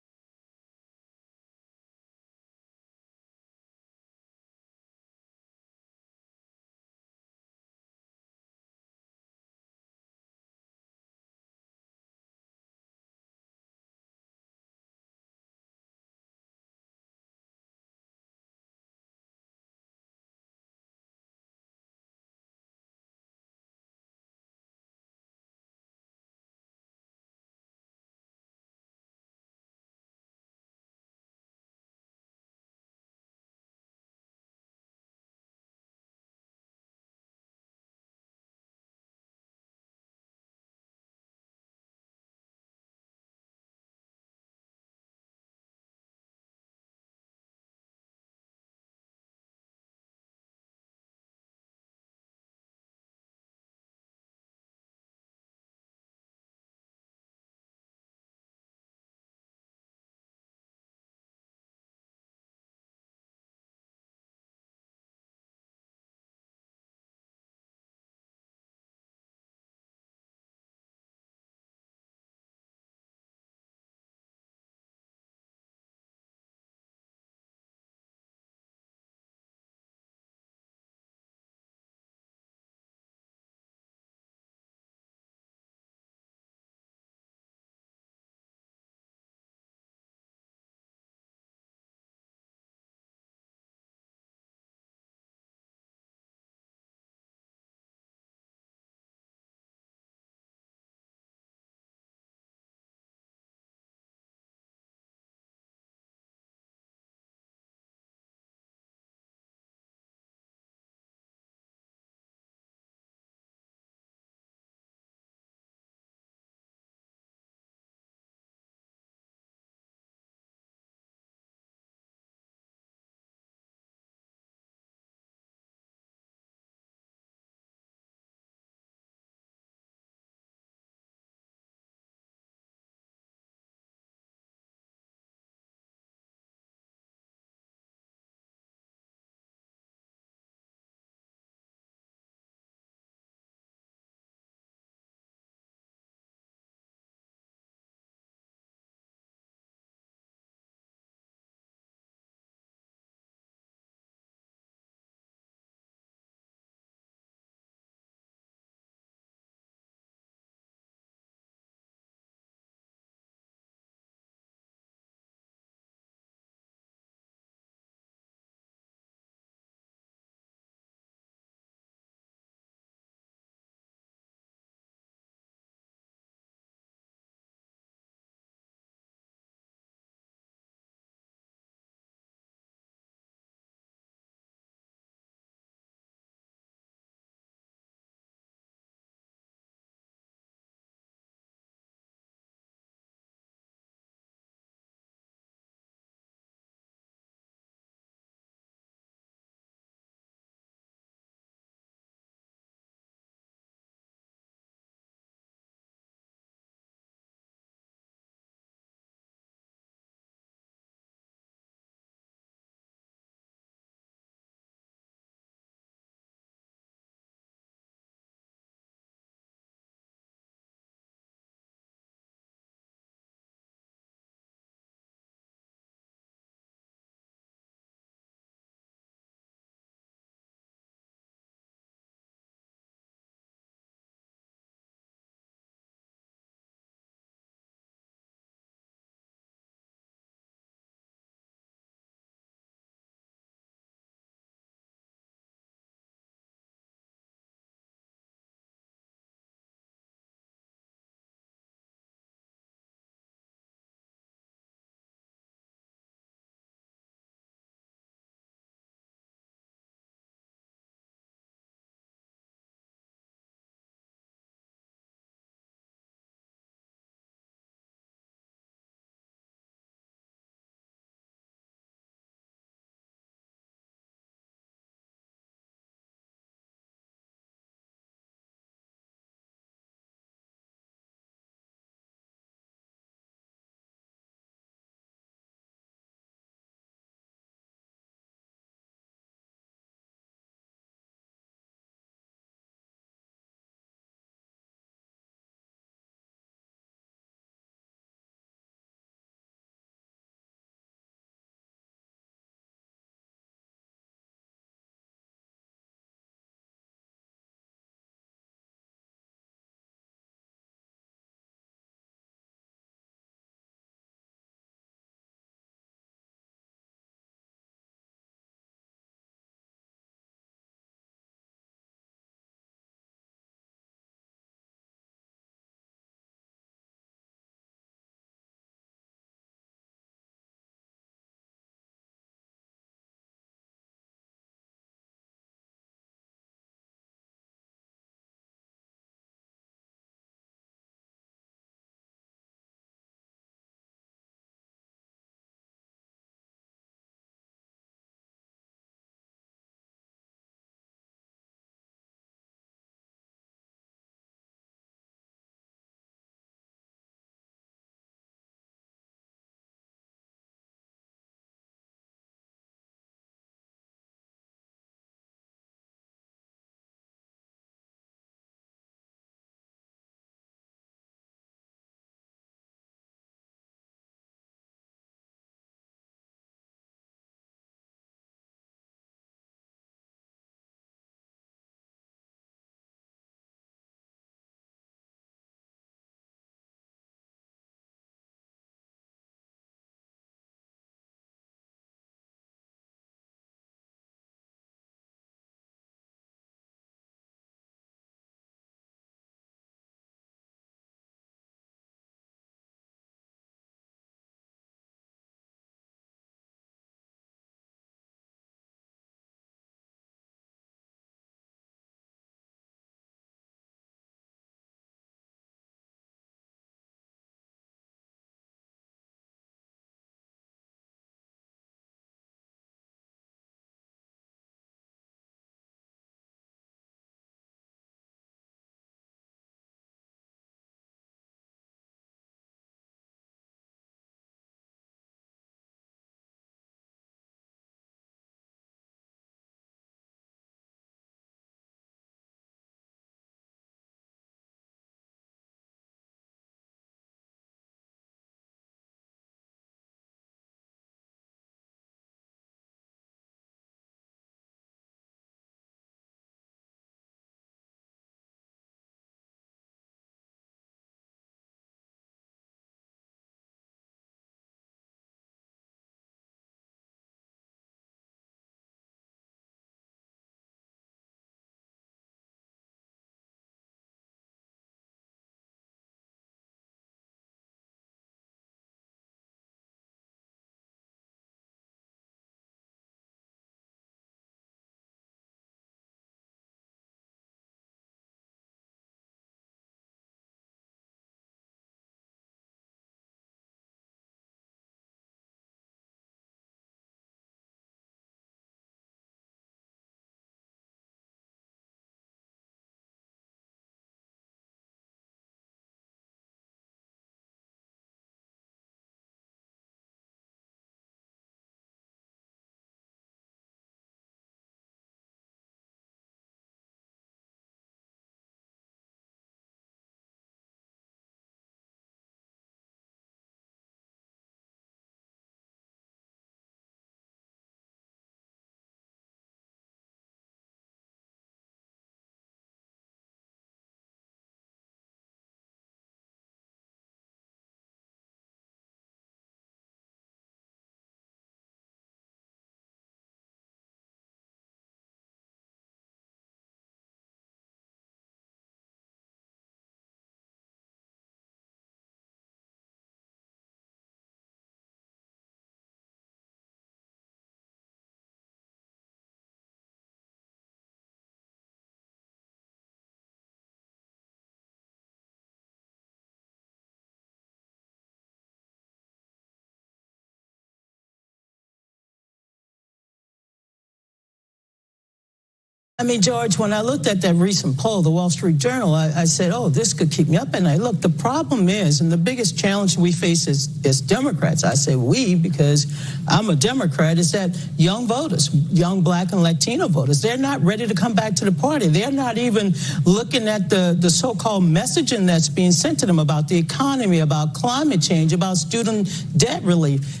I mean, George, when I looked at that recent poll, the Wall Street Journal, I said, oh, this could keep me up at night. Look, the problem is, and the biggest challenge we face is Democrats. I say we because I'm a Democrat, is that young voters, young Black and Latino voters, they're not ready to come back to the party. They're not even looking at the so-called messaging that's being sent to them about the economy, about climate change, about student debt relief.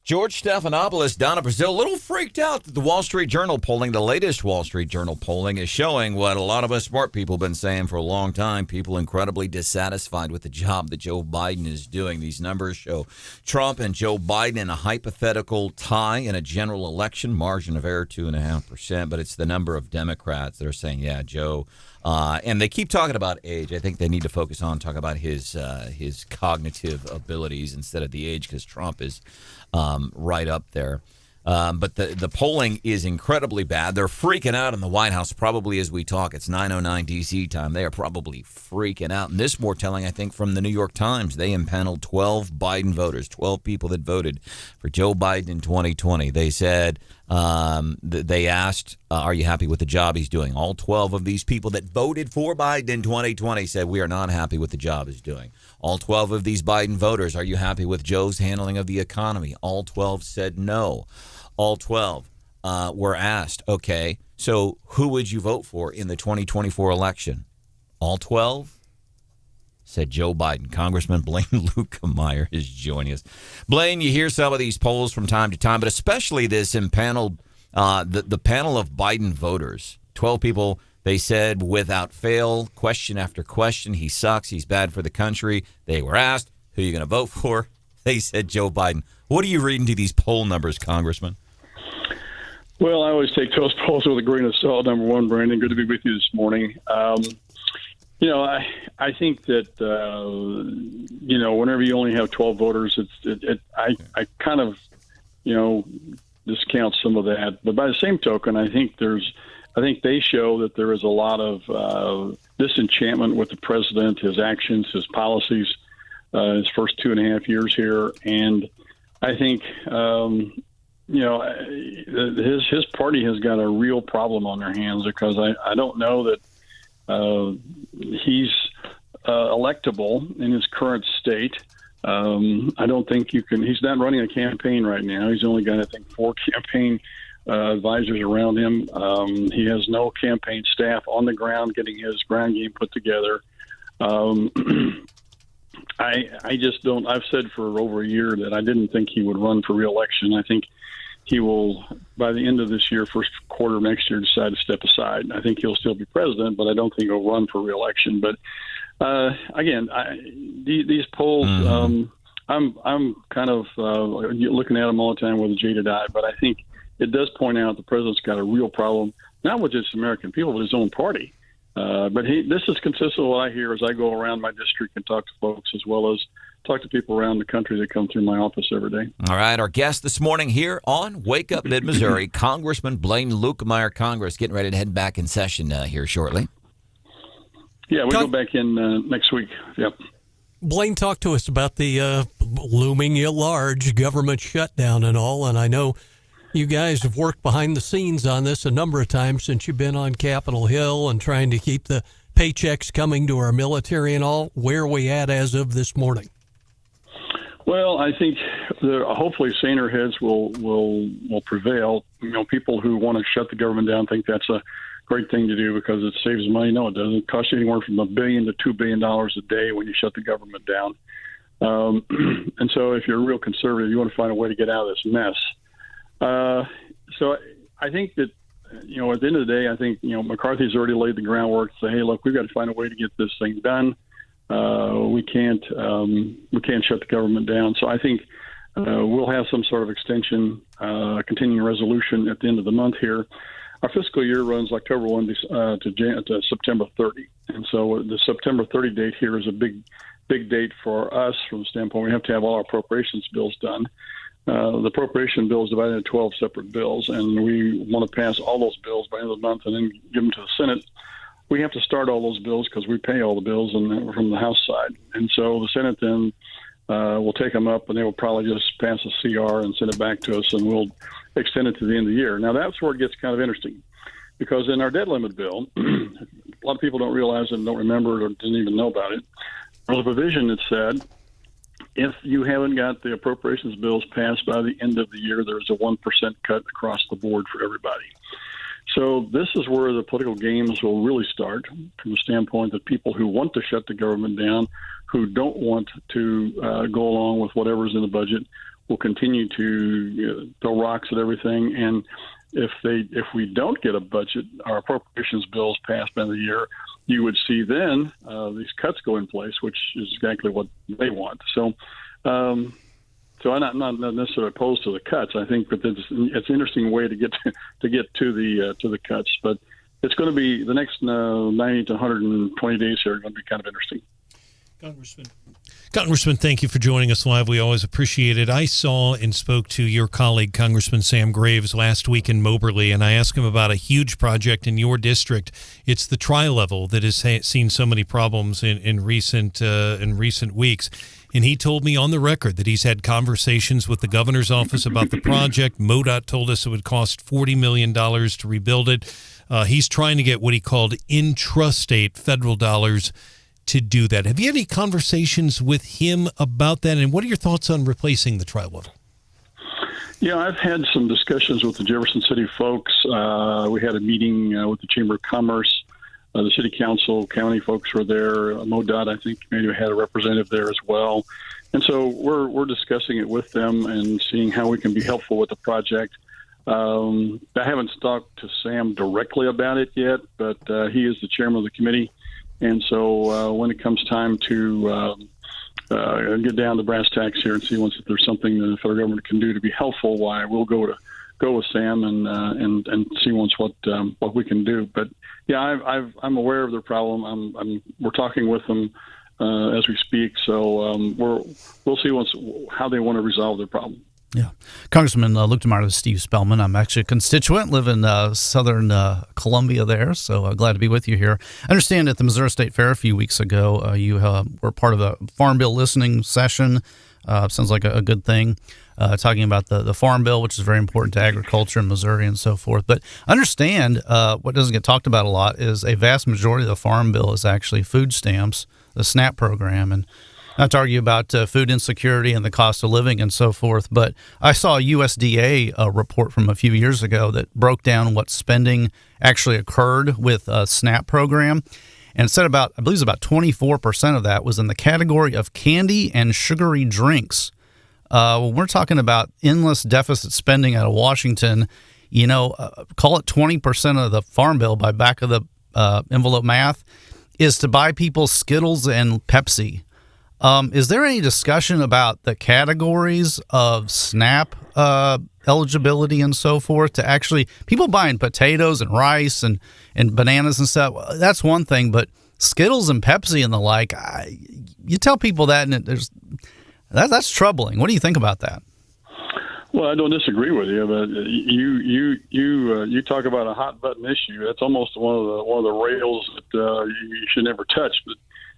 George Stephanopoulos down in Brazil, a little freaked out that the Wall Street Journal polling, the latest Wall Street Journal polling, is showing what a lot of us smart people have been saying for a long time. People incredibly dissatisfied with the job that Joe Biden is doing. These numbers show Trump and Joe Biden in a hypothetical tie in a general election, margin of error 2.5%. But it's the number of Democrats that are saying, yeah, Joe. And they keep talking about age. I think they need to focus on talking about his cognitive abilities instead of the age, because Trump is right up there. But the polling is incredibly bad. They're freaking out in the White House probably as we talk. It's 9:09 D.C. time. They are probably freaking out. And this more telling, I think, from the New York Times. They impaneled 12 Biden voters, 12 people that voted for Joe Biden in 2020. They said, they asked, are you happy with the job he's doing? All 12 of these people that voted for Biden in 2020 said, we are not happy with the job he's doing. All 12 of these Biden voters, are you happy with Joe's handling of the economy? All 12 said no. All 12 were asked, okay, so who would you vote for in the 2024 election? All 12 said Joe Biden. Congressman Blaine Luetkemeyer is joining us. Blaine, you hear some of these polls from time to time, but especially this impaneled, the panel of Biden voters. 12 people, they said without fail, question after question, he sucks, he's bad for the country. They were asked, who are you going to vote for? They said Joe Biden. What are you reading to these poll numbers, Congressman? Well, I always take those polls with a grain of salt. Number one, Brandon, good to be with you this morning. I think that, whenever you only have 12 voters, I kind of, discount some of that. But by the same token, I think they show that there is a lot of disenchantment with the president, his actions, his policies, his first 2.5 years here. And I think, his party has got a real problem on their hands, because I don't know that he's electable in his current state. I don't think he's not running a campaign right now. He's only got, I think, 4 campaign advisors around him. He has no campaign staff on the ground getting his ground game put together. I just don't. I've said for over a year that I didn't think he would run for re-election. I think he will, by the end of this year, first quarter of next year, decide to step aside. I think he'll still be president, but I don't think he'll run for re-election. But again, these polls, I'm kind of looking at them all the time with a jaded eye. But I think it does point out the president's got a real problem, not with just American people, but his own party. But this is consistent with what I hear as I go around my district and talk to folks, as well as talk to people around the country that come through my office every day. All right, our guest this morning here on Wake Up Mid-Missouri, Congressman Blaine Luetkemeyer. Congress getting ready to head back in session here shortly. Yeah, we go back in next week. Yep. Blaine, talk to us about the looming large government shutdown and all. And I know you guys have worked behind the scenes on this a number of times since you've been on Capitol Hill and trying to keep the paychecks coming to our military and all. Where are we at as of this morning? Well, I think hopefully saner heads will prevail. People who want to shut the government down think that's a great thing to do because it saves money. No, it doesn't. It costs you anywhere from $1 billion to $2 billion a day when you shut the government down. And so if you're a real conservative, you want to find a way to get out of this mess. So I think that, at the end of the day, I think, McCarthy's already laid the groundwork to say, hey, look, we've got to find a way to get this thing done. We can't shut the government down. So I think we'll have some sort of extension, continuing resolution at the end of the month here. Our fiscal year runs October 1 to September 30. And so the September 30 date here is a big date for us from the standpoint we have to have all our appropriations bills done. The appropriation bill is divided into 12 separate bills, and we want to pass all those bills by the end of the month and then give them to the Senate. We have to start all those bills because we pay all the bills from the House side. And so the Senate then will take them up, and they will probably just pass a CR and send it back to us, and we'll extend it to the end of the year. Now, that's where it gets kind of interesting because in our debt limit bill, a lot of people don't realize it and don't remember it or didn't even know about it. There was a provision that said if you haven't got the appropriations bills passed by the end of the year, there's a 1% cut across the board for everybody. So this is where the political games will really start, from the standpoint that people who want to shut the government down, who don't want to go along with whatever's in the budget, will continue to throw rocks at everything. And if we don't get a budget, our appropriations bills passed by the year, you would see then these cuts go in place, which is exactly what they want. So, I'm not necessarily opposed to the cuts. I think that it's an interesting way to get to the cuts, but it's going to be the next 90 to 120 days here are going to be kind of interesting. Congressman, thank you for joining us live. We always appreciate it. I saw and spoke to your colleague, Congressman Sam Graves, last week in Moberly, and I asked him about a huge project in your district. It's the tri-level that has seen so many problems in recent weeks. And he told me on the record that he's had conversations with the governor's office about the project. MODOT told us it would cost $40 million to rebuild it. He's trying to get what he called intrastate federal dollars to do that. Have you had any conversations with him about that? And what are your thoughts on replacing the tri-level? Yeah, I've had some discussions with the Jefferson City folks. We had a meeting with the Chamber of Commerce. The city council, county folks were there. MODOT, I think, maybe had a representative there as well. And so we're discussing it with them and seeing how we can be helpful with the project. I haven't talked to Sam directly about it yet, but he is the chairman of the committee. And so when it comes time to get down to brass tacks here and see once if there's something the federal government can do to be helpful, why we'll go with Sam and see once what we can do. But yeah, I'm aware of their problem. We're talking with them as we speak. So we'll see how they want to resolve their problem. Yeah. Congressman Luetkemeyer, this is Steve Spellman. I'm actually a constituent, live in southern Columbia there, so glad to be with you here. I understand at the Missouri State Fair a few weeks ago, you were part of a Farm Bill listening session. Sounds like a good thing, talking about the Farm Bill, which is very important to agriculture in Missouri and so forth. But understand what doesn't get talked about a lot is a vast majority of the Farm Bill is actually food stamps, the SNAP program, and not to argue about food insecurity and the cost of living and so forth, but I saw a USDA report from a few years ago that broke down what spending actually occurred with a SNAP program. And it said I believe about 24% of that was in the category of candy and sugary drinks. When we're talking about endless deficit spending out of Washington, call it 20% of the Farm Bill by back of the envelope math is to buy people Skittles and Pepsi. Is there any discussion about the categories of SNAP eligibility and so forth to actually people buying potatoes and rice and bananas and stuff? That's one thing, but Skittles and Pepsi and the like, you tell people that, and that's troubling. What do you think about that? Well, I don't disagree with you, but you talk about a hot button issue. That's almost one of the rails that you should never touch. But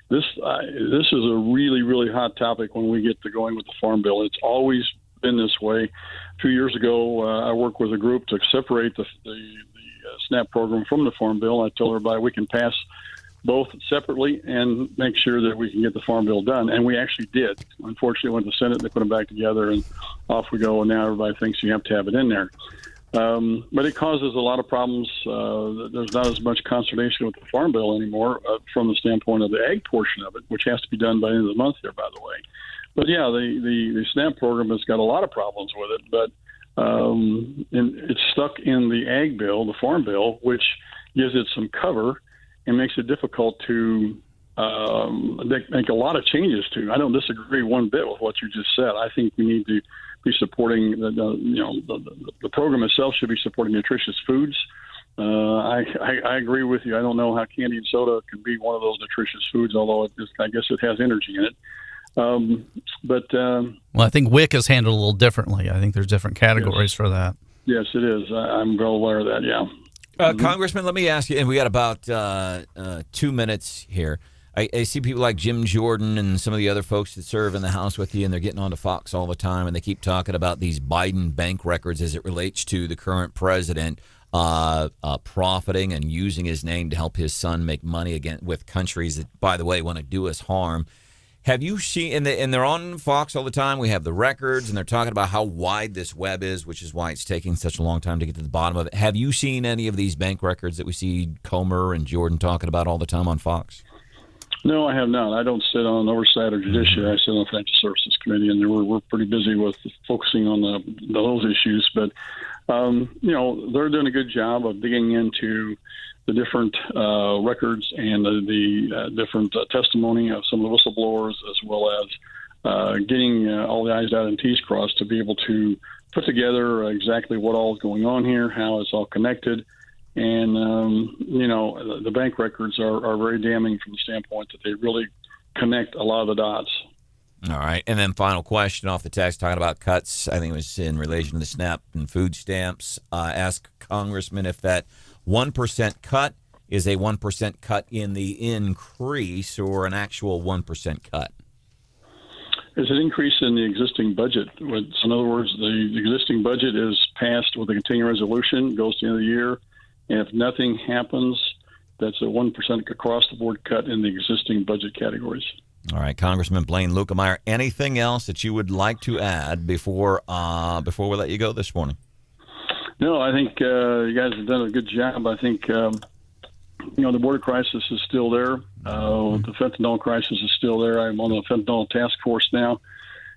this is a really, really hot topic when we get to going with the Farm Bill. It's always been this way. A few years ago, I worked with a group to separate the SNAP program from the Farm Bill. I told everybody we can pass both separately and make sure that we can get the Farm Bill done. And we actually did. Unfortunately, it went to the Senate, they put them back together, and off we go. And now everybody thinks you have to have it in there. But it causes a lot of problems. There's not as much consternation with the Farm Bill anymore from the standpoint of the ag portion of it, which has to be done by the end of the month here, by the way. But yeah, the SNAP program has got a lot of problems with it, but it's stuck in the ag bill, the Farm Bill, which gives it some cover and makes it difficult to make a lot of changes to. I don't disagree one bit with what you just said. I think we need to be supporting the program itself should be supporting nutritious foods. I agree with you. I don't know how candy and soda can be one of those nutritious foods, although I guess it has energy in it. Well, I think WIC is handled a little differently. I think there's different categories for that. Yes, it is. I'm well aware of that. Yeah. Congressman, let me ask you, and we got about 2 minutes here. I see people like Jim Jordan and some of the other folks that serve in the House with you, and they're getting on to Fox all the time, and they keep talking about these Biden bank records as it relates to the current president. profiting and using his name to help his son make money again with countries that, by the way, want to do us harm. Have you seen, and they're on Fox all the time, we have the records, and they're talking about how wide this web is, which is why it's taking such a long time to get to the bottom of it. Have you seen any of these bank records that we see Comer and Jordan talking about all the time on Fox? No, I have not. I don't sit on oversight or judiciary. I sit on the Financial Services Committee, and we're pretty busy with focusing on those issues. But, they're doing a good job of digging into the different records and the different testimony of some of the whistleblowers, as well as getting all the I's dotted and T's crossed to be able to put together exactly what all is going on here, how it's all connected. And, the bank records are very damning from the standpoint that they really connect a lot of the dots. All right. And then final question off the text, talking about cuts. I think it was in relation to the SNAP and food stamps. Ask Congressman if that 1% cut is a 1% cut in the increase or an actual 1% cut. It's an increase in the existing budget. In other words, the existing budget is passed with a continuing resolution, goes to the end of the year. And if nothing happens, that's a 1% across-the-board cut in the existing budget categories. All right, Congressman Blaine Luetkemeyer, anything else that you would like to add before we let you go this morning? No, I think you guys have done a good job. I think, the border crisis is still there. The fentanyl crisis is still there. I'm on the fentanyl task force now.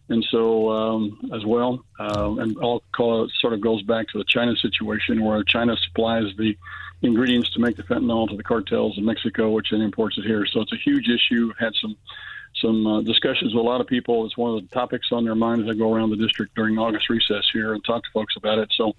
And so, as well, and I'll call it sort of goes back to the China situation, where China supplies the ingredients to make the fentanyl to the cartels in Mexico, which then imports it here. So it's a huge issue. Had some discussions with a lot of people. It's one of the topics on their mind as I go around the district during August recess here and talk to folks about it. So,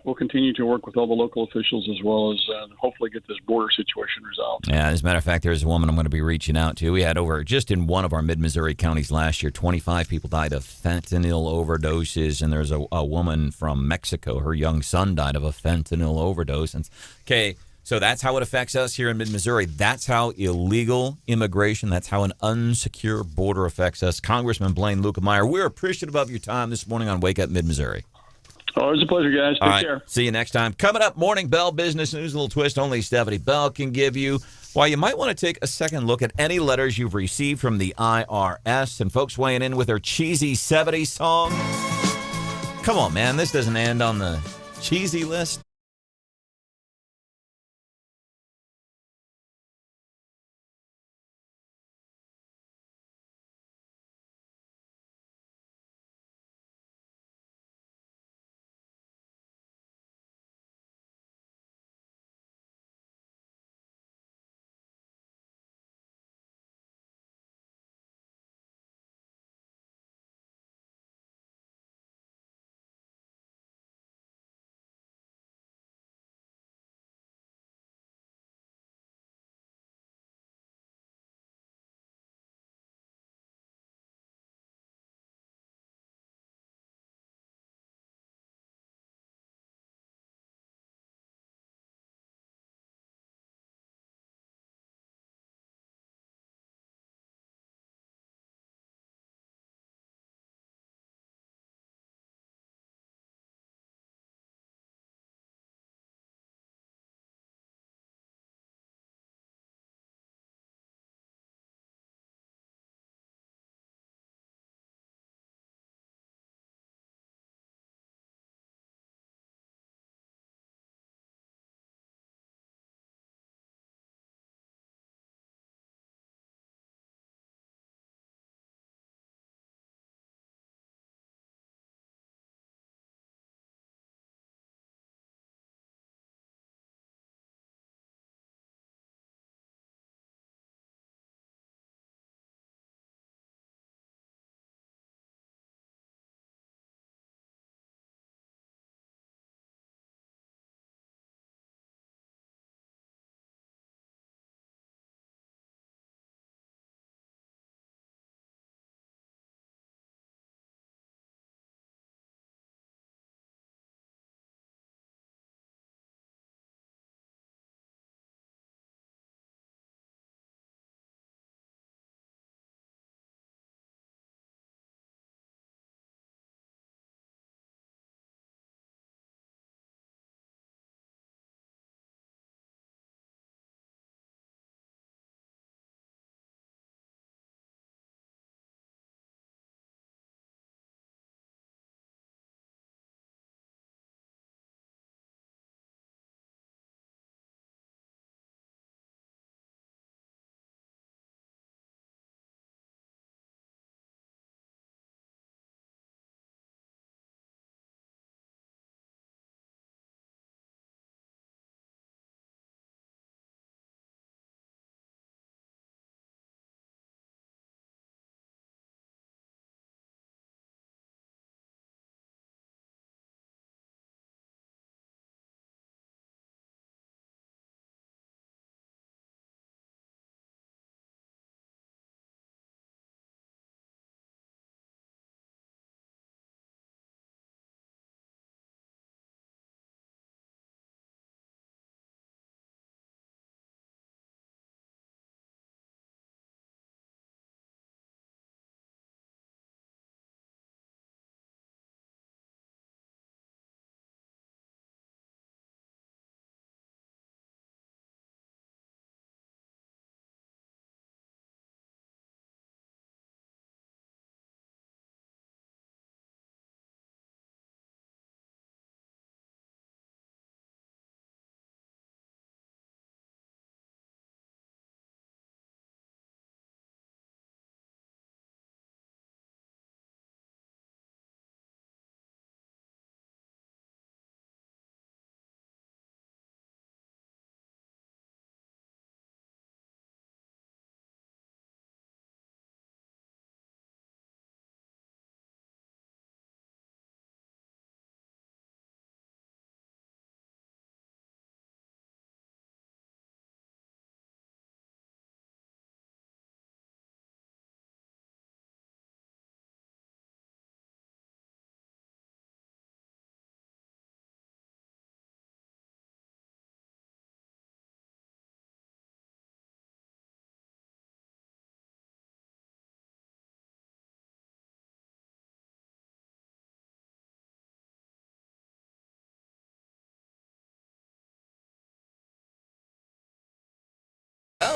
we'll continue to work with all the local officials as well as hopefully get this border situation resolved. Yeah, as a matter of fact, there's a woman I'm going to be reaching out to. We had just in one of our mid-Missouri counties last year, 25 people died of fentanyl overdoses, and there's a woman from Mexico. Her young son died of a fentanyl overdose. And, okay, so that's how it affects us here in mid-Missouri. That's how illegal immigration, that's how an unsecure border affects us. Congressman Blaine Luetkemeyer, we're appreciative of your time this morning on Wake Up Mid-Missouri. Always a pleasure, guys. Take care. See you next time. Coming up, Morning Bell Business News, a little twist only Stephanie Bell can give you. Why you might want to take a second look at any letters you've received from the IRS. And folks weighing in with their cheesy 70s song. Come on, man. This doesn't end on the cheesy list.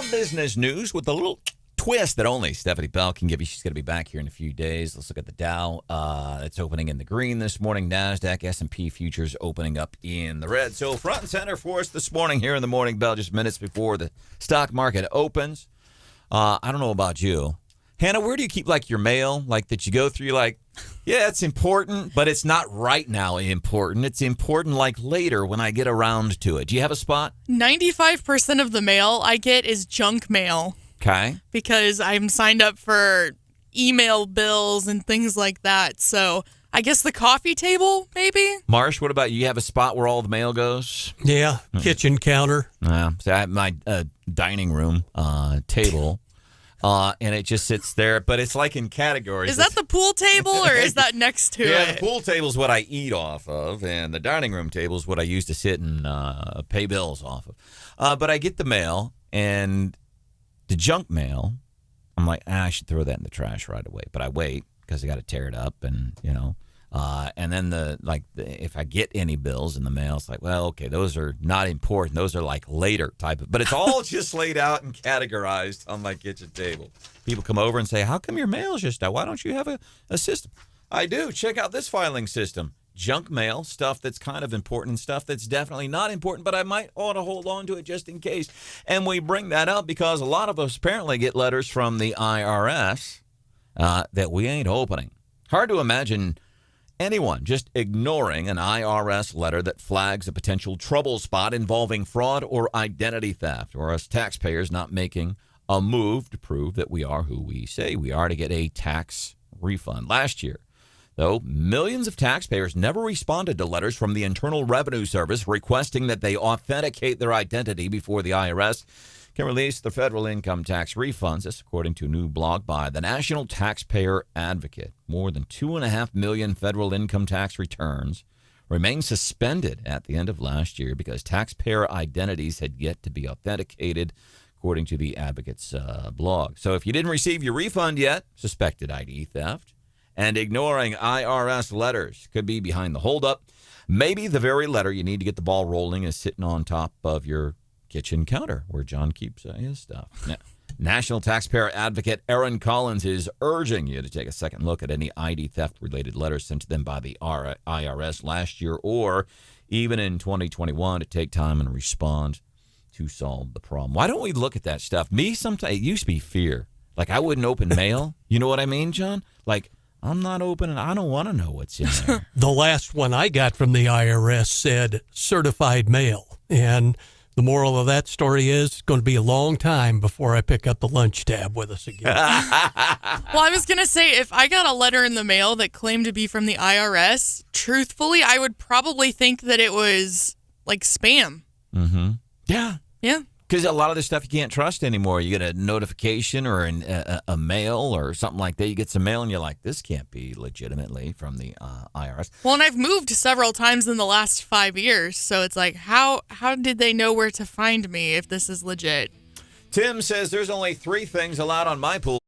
Now, business news with a little twist that only Stephanie Bell can give you. She's going to be back here in a few days. Let's look at the Dow. It's opening in the green this morning. NASDAQ, S&P futures opening up in the red. So front and center for us this morning here in the Morning Bell, just minutes before the stock market opens. I don't know about you. Hannah, where do you keep, like, your mail? Like, that you go through, like, yeah, it's important, but it's not right now important. It's important, like, later when I get around to it. Do you have a spot? 95% of the mail I get is junk mail. Okay. Because I'm signed up for email bills and things like that. So I guess the coffee table, maybe? Marsh, what about you? You have a spot where all the mail goes? Yeah, kitchen counter. So I have my dining room table, and it just sits there. But it's like in categories. Is that the pool table or is that next to it? Yeah, the pool table is what I eat off of, and the dining room table is what I use to sit and pay bills off of. But I get the mail, and the junk mail, I'm like, I should throw that in the trash right away. But I wait because I got to tear it up, and and then if I get any bills in the mail, it's like, well, okay, those are not important. Those are like later type of. But it's all just laid out and categorized on my kitchen table. People come over and say, how come your mail's just out? Why don't you have a system? I do. Check out this filing system. Junk mail, stuff that's kind of important, stuff that's definitely not important, but I might ought to hold on to it just in case. And we bring that up because a lot of us apparently get letters from the IRS that we ain't opening. Hard to imagine anyone just ignoring an IRS letter that flags a potential trouble spot involving fraud or identity theft, or us taxpayers not making a move to prove that we are who we say we are to get a tax refund. Last year, though, millions of taxpayers never responded to letters from the Internal Revenue Service requesting that they authenticate their identity before the IRS can release the federal income tax refunds. This, according to a new blog by the National Taxpayer Advocate. More than 2.5 million federal income tax returns remained suspended at the end of last year because taxpayer identities had yet to be authenticated, according to the Advocate's blog. So if you didn't receive your refund yet, suspected ID theft, and ignoring IRS letters could be behind the holdup. Maybe the very letter you need to get the ball rolling is sitting on top of your kitchen counter where John keeps his stuff. Now, National Taxpayer Advocate Aaron Collins is urging you to take a second look at any ID theft-related letters sent to them by the IRS last year or even in 2021 to take time and respond to solve the problem. Why don't we look at that stuff? Me, sometimes it used to be fear. Like, I wouldn't open mail. You know what I mean, John? Like, I'm not opening. I don't want to know what's in there. The last one I got from the IRS said certified mail. And the moral of that story is it's going to be a long time before I pick up the lunch tab with us again. Well, I was going to say, if I got a letter in the mail that claimed to be from the IRS, truthfully, I would probably think that it was like spam. Mm-hmm. Yeah. Yeah. Because a lot of this stuff you can't trust anymore. You get a notification or a mail or something like that. You get some mail and you're like, this can't be legitimately from the IRS. Well, and I've moved several times in the last 5 years. So it's like, how did they know where to find me if this is legit? Tim says there's only 3 things allowed on my pool.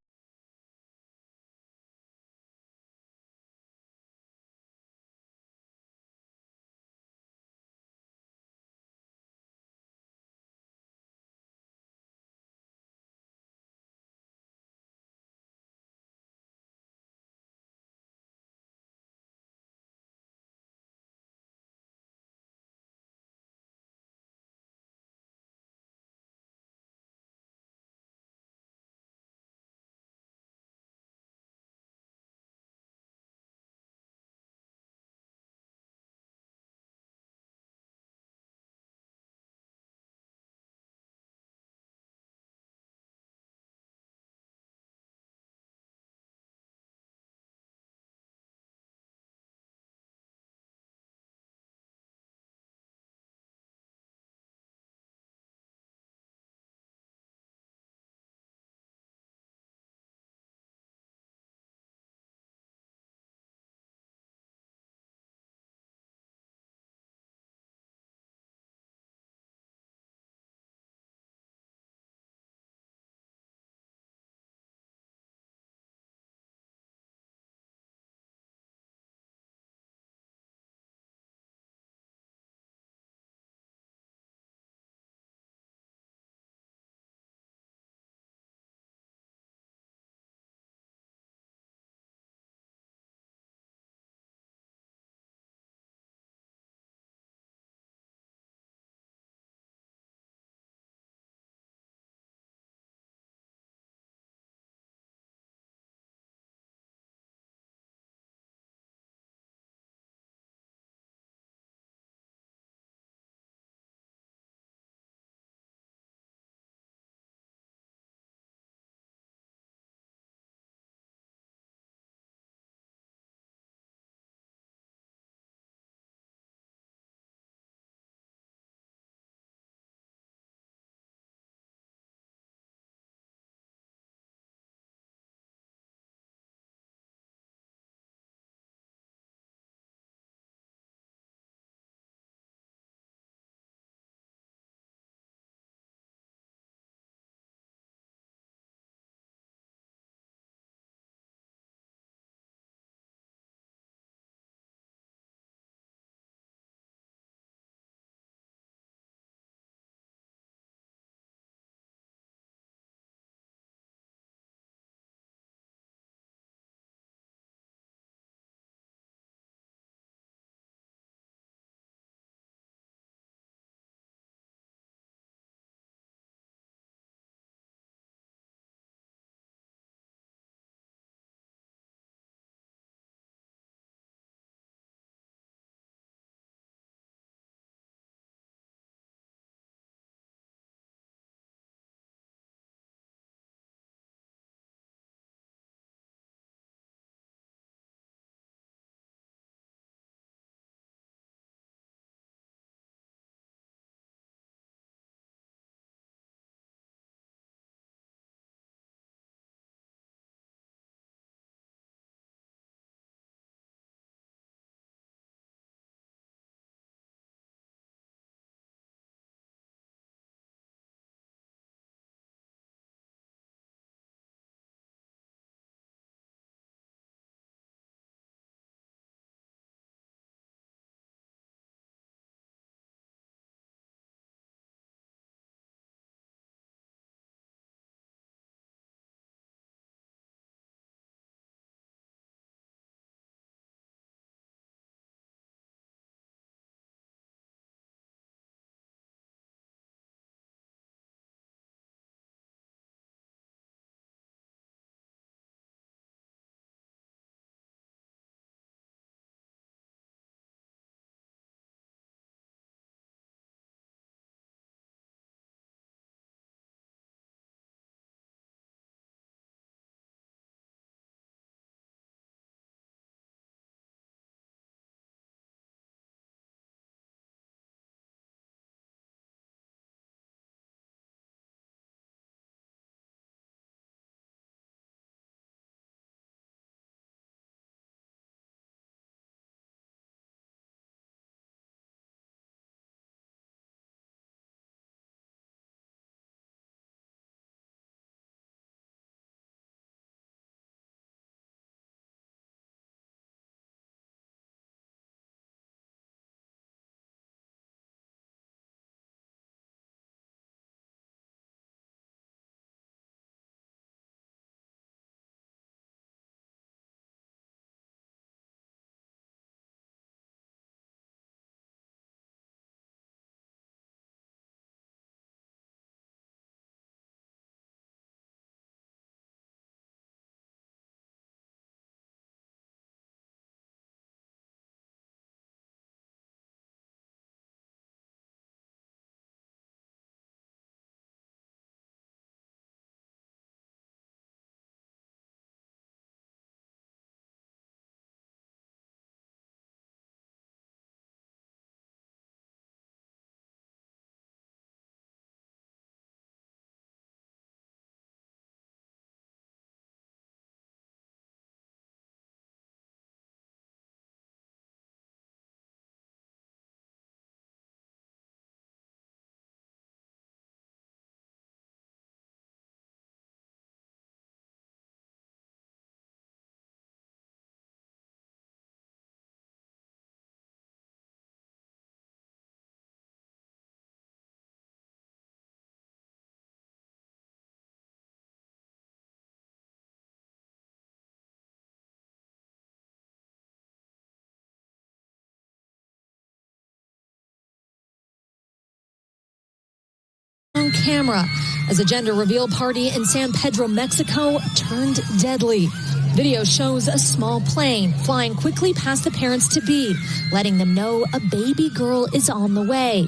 camera as a gender reveal party in San Pedro, Mexico turned deadly. Video shows a small plane flying quickly past the parents-to-be, letting them know a baby girl is on the way.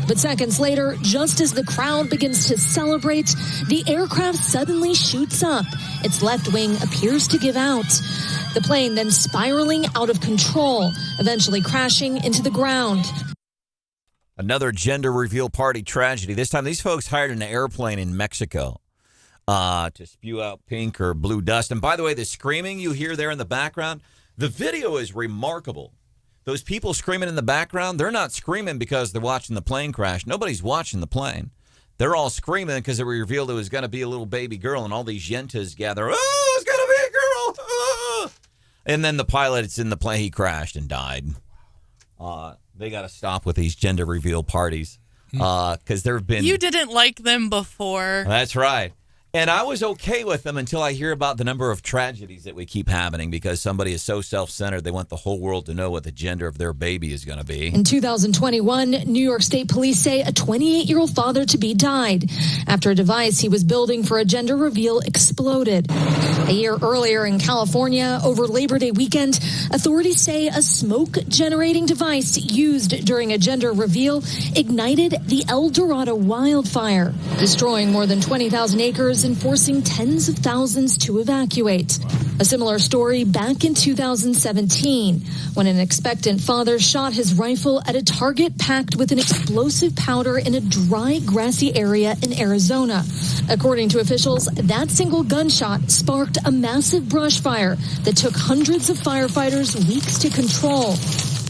But seconds later, just as the crowd begins to celebrate, the aircraft suddenly shoots up. Its left wing appears to give out. The plane then spiraling out of control, eventually crashing into the ground. Another gender reveal party tragedy. This time, these folks hired an airplane in Mexico to spew out pink or blue dust. And by the way, the screaming you hear there in the background, the video is remarkable. Those people screaming in the background, they're not screaming because they're watching the plane crash. Nobody's watching the plane. They're all screaming because it revealed it was going to be a little baby girl, and all these yentas gather, oh, it's going to be a girl. Oh. And then the pilot, it's in the plane, he crashed and died. They got to stop with these gender reveal parties because there have been... You didn't like them before. That's right. And I was okay with them until I hear about the number of tragedies that we keep happening because somebody is so self-centered they want the whole world to know what the gender of their baby is going to be. In 2021, New York State police say a 28-year-old father-to-be died after a device he was building for a gender reveal exploded. A year earlier in California, over Labor Day weekend, authorities say a smoke-generating device used during a gender reveal ignited the El Dorado wildfire, destroying more than 20,000 acres and forcing tens of thousands to evacuate. A similar story back in 2017, when an expectant father shot his rifle at a target packed with an explosive powder in a dry, grassy area in Arizona. According to officials, that single gunshot sparked a massive brush fire that took hundreds of firefighters weeks to control.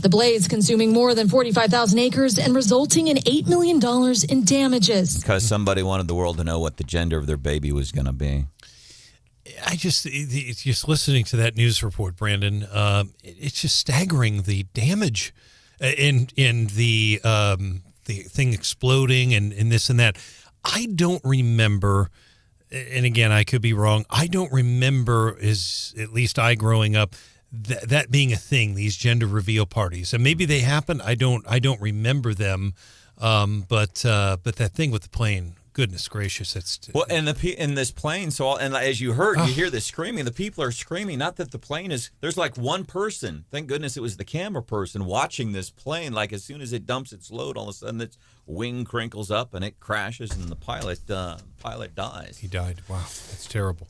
The blaze consuming more than 45,000 acres and resulting in $8 million in damages. Because somebody wanted the world to know what the gender of their baby was going to be. It's just listening to that news report, Brandon, it's just staggering the damage in the thing exploding and this and that. I don't remember, and again, I could be wrong, I don't remember, at least I growing up, that being a thing, these gender reveal parties. And maybe they happened. I don't remember them. But that thing with the plane, goodness gracious, it's well. And in this plane, and as you heard, you hear this screaming. The people are screaming. Not that the plane is. There's like one person. Thank goodness it was the camera person watching this plane. Like as soon as it dumps its load, all of a sudden its wing crinkles up and it crashes, and the pilot dies. He died. Wow, that's terrible.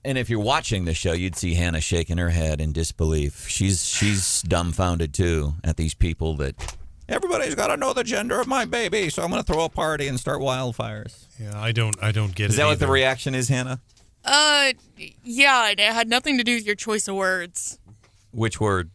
And if you're watching the show, you'd see Hannah shaking her head in disbelief. She's dumbfounded, too, at these people that everybody's got to know the gender of my baby, so I'm going to throw a party and start wildfires. Yeah, I don't get it. Is that what the reaction is, Hannah? Yeah, it had nothing to do with your choice of words. Which word?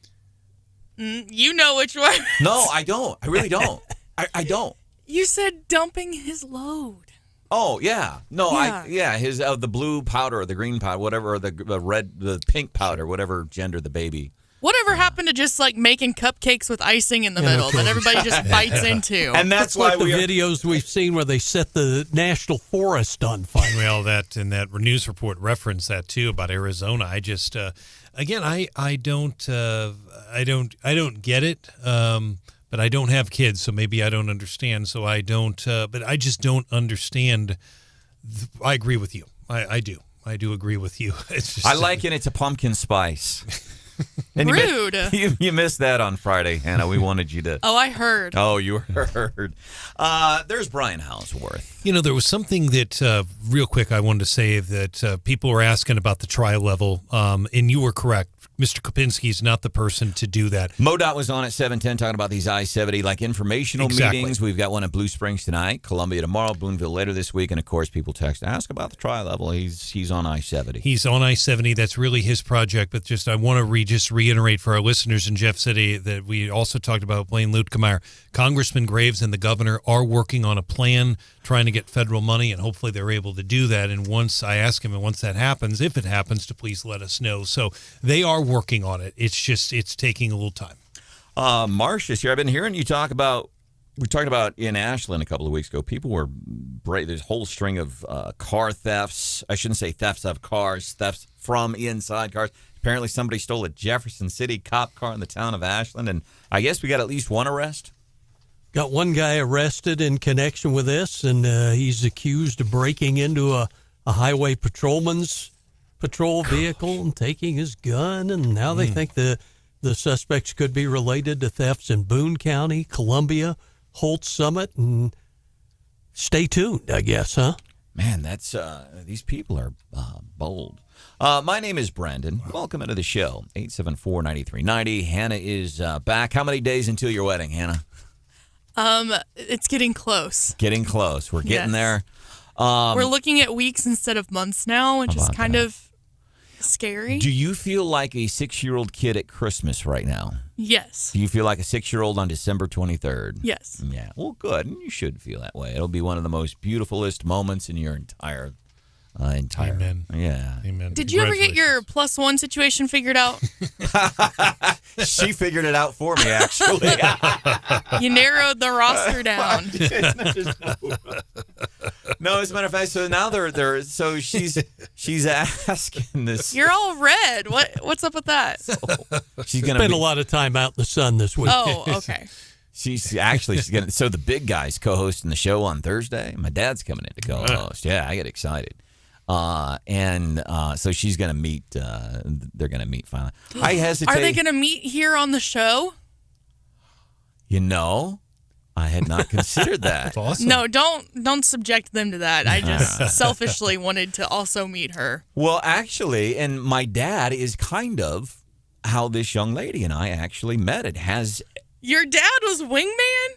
You know which word. No, I don't. I really don't. I don't. You said dumping his load. Oh yeah, no, Yeah. his the blue powder or the green powder, whatever, or the pink powder, whatever gender the baby. Whatever happened to just like making cupcakes with icing in the middle that everybody just bites into? And that's why like the videos we've seen where they set the national forest on fire. Well, that news report referenced that too about Arizona. I just again, I don't get it. But I don't have kids, so maybe I don't understand. So I don't. But I just don't understand. I agree with you. I do. I do agree with you. It's just, I liken it to pumpkin spice. And rude. You missed that on Friday, Hannah. We wanted you to. Oh, I heard. Oh, you heard. There's Brian Houseworth. You know, there was something that, real quick, I wanted to say that people were asking about the trial level, and you were correct. Mr. Kopinski is not the person to do that. MODOT was on at 7:10 talking about these I-70 like informational meetings. We've got one at Blue Springs tonight, Columbia tomorrow, Boonville later this week, and of course people ask about the trial level. He's on I-70. He's on I-70. That's really his project. But just I want to reiterate for our listeners in Jeff City that we also talked about Blaine Luetkemeyer. Congressman Graves and the governor are working on a plan trying to get federal money, and hopefully they're able to do that. And once I ask him, and once that happens, if it happens, to please let us know. So they are working on it. It's taking a little time. Marsh is here. I've been hearing you talk about, we talked about in Ashland a couple of weeks ago, people were brave. There's a whole string of car thefts. I shouldn't say thefts of cars, thefts from inside cars. Apparently somebody stole a Jefferson City cop car in the town of Ashland, and I guess we got at least one arrest. Got one guy arrested in connection with this, and he's accused of breaking into a highway patrolman's patrol vehicle and taking his gun, and now they think the suspects could be related to thefts in Boone County, Columbia, Holt Summit, and stay tuned, I guess, huh? Man, that's these people are bold. My name is Branden. Welcome into the show, 874-9390. Hannah is back. How many days until your wedding, Hannah? It's getting close. Getting close. We're getting there. We're looking at weeks instead of months now, which is kind of scary. Do you feel like a 6-year-old kid at Christmas right now? Yes. Do you feel like a 6-year-old on December 23rd? Yes. Yeah. Well, good. You should feel that way. It'll be one of the most beautifulest moments in your entire. Amen. Yeah. Amen. Did you ever get your +1 situation figured out? She figured it out for me, actually. You narrowed the roster down. No, as a matter of fact, so now they're so she's asking this. You're all red. What's up with that? She's gonna spend a lot of time out in the sun this week. Oh, okay. She's gonna. So the big guy's co-hosting the show on Thursday. My dad's coming in to co-host. Yeah, I get excited. So she's gonna meet. They're gonna meet finally. I hesitate. Are they gonna meet here on the show? I had not considered that. That's awesome. No, don't subject them to that. I just selfishly wanted to also meet her. Well, actually, and my dad is kind of how this young lady and I actually met. It has. Your dad was wingman?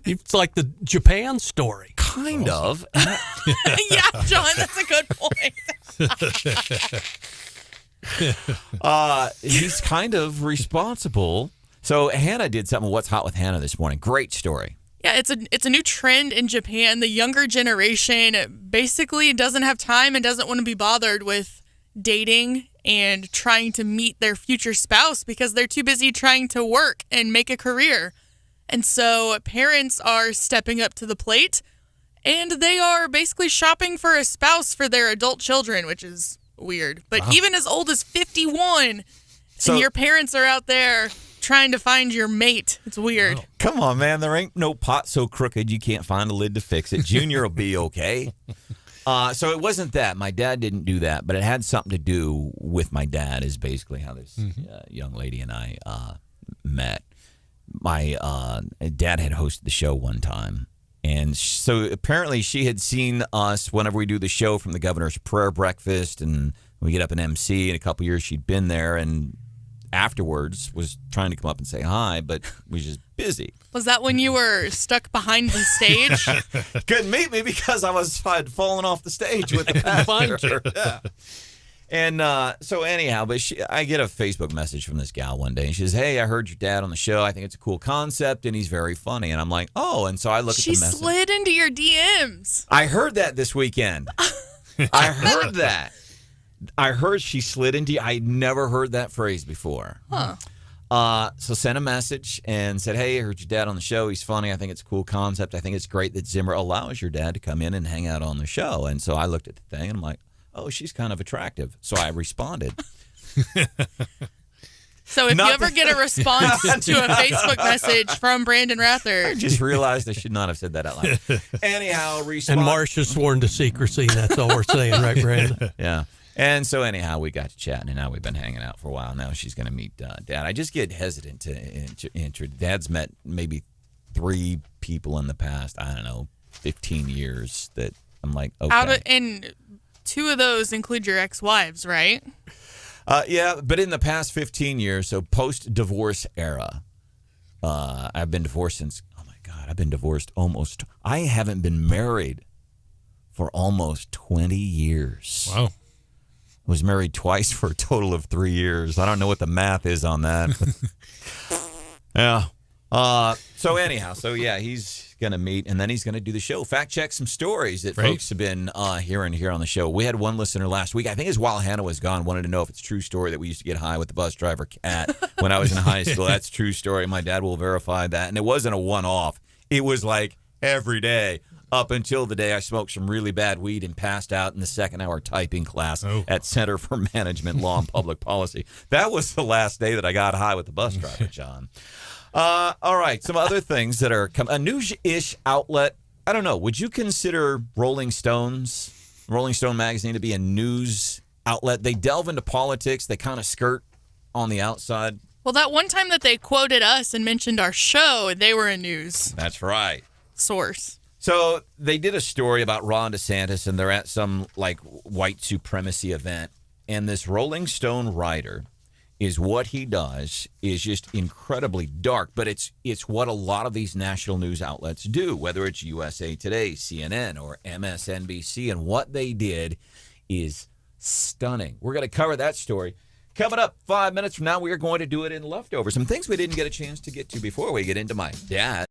It's like the Japan story. Kind of. Yeah, John, that's a good point. He's kind of responsible. So Hannah did something. What's hot with Hannah this morning? Great story. Yeah, it's a new trend in Japan. The younger generation basically doesn't have time and doesn't want to be bothered with dating and trying to meet their future spouse because they're too busy trying to work and make a career. And so parents are stepping up to the plate, and they are basically shopping for a spouse for their adult children, which is weird. But even as old as 51, and your parents are out there trying to find your mate. It's weird. Wow. Come on, man. There ain't no pot so crooked you can't find a lid to fix it. Junior will be okay. So it wasn't that. My dad didn't do that, but it had something to do with my dad is basically how this young lady and I met. My dad had hosted the show one time. And so apparently she had seen us whenever we do the show from the governor's prayer breakfast, and we get up an MC. In a couple years she'd been there, and afterwards was trying to come up and say hi, but was just busy. Was that when you were stuck behind the stage? Couldn't meet me because I had fallen off the stage with the pastor. Yeah. And so anyhow, but I get a Facebook message from this gal one day, and she says, "Hey, I heard your dad on the show. I think it's a cool concept, and he's very funny." And I'm like, "Oh," and so I look at the message. She slid into your DMs. I heard that this weekend. I heard that. I heard she slid into. I'd never heard that phrase before. Huh. So sent a message and said, "Hey, I heard your dad on the show. He's funny. I think it's a cool concept. I think it's great that Zimmer allows your dad to come in and hang out on the show." And so I looked at the thing and I'm like, "Oh, she's kind of attractive." So I responded. So if you ever get a response to a Facebook message from Branden Rathert. I just realized I should not have said that out loud. Anyhow, respond. And Marsh is sworn to secrecy. That's all we're saying, right, Branden? Yeah. And so anyhow, we got to chatting, and now we've been hanging out for a while. Now she's going to meet Dad. I just get hesitant to enter. Dad's met maybe 3 people in the past, 15 years that I'm like, okay. And 2 of those include your ex-wives, right? Yeah, but in the past 15 years, so post-divorce era, I've been divorced since, I've been divorced I haven't been married for almost 20 years. Wow. Was married twice for a total of 3 years. I don't know what the math is on that. Yeah. So anyhow, he's going to meet, and then he's going to do the show. Fact check some stories that folks have been hearing here on the show. We had one listener last week, I think it was while Hannah was gone, wanted to know if it's a true story that we used to get high with the bus driver Cat when I was in high school. That's a true story. My dad will verify that. And it wasn't a one-off. It was like every day. Up until the day I smoked some really bad weed and passed out in the second hour typing class at Center for Management Law and Public Policy. That was the last day that I got high with the bus driver, John. All right, some other things that are a news-ish outlet. I don't know. Would you consider Rolling Stone magazine to be a news outlet? They delve into politics. They kind of skirt on the outside. Well, that one time that they quoted us and mentioned our show, they were a news That's right. source. So they did a story about Ron DeSantis, and they're at some like white supremacy event, and this Rolling Stone writer is what he does is just incredibly dark, but it's what a lot of these national news outlets do, whether it's USA Today, CNN, or MSNBC, and what they did is stunning. We're going to cover that story. Coming up 5 minutes from now, we are going to do it in Leftovers. Some things we didn't get a chance to get to before we get into my dad.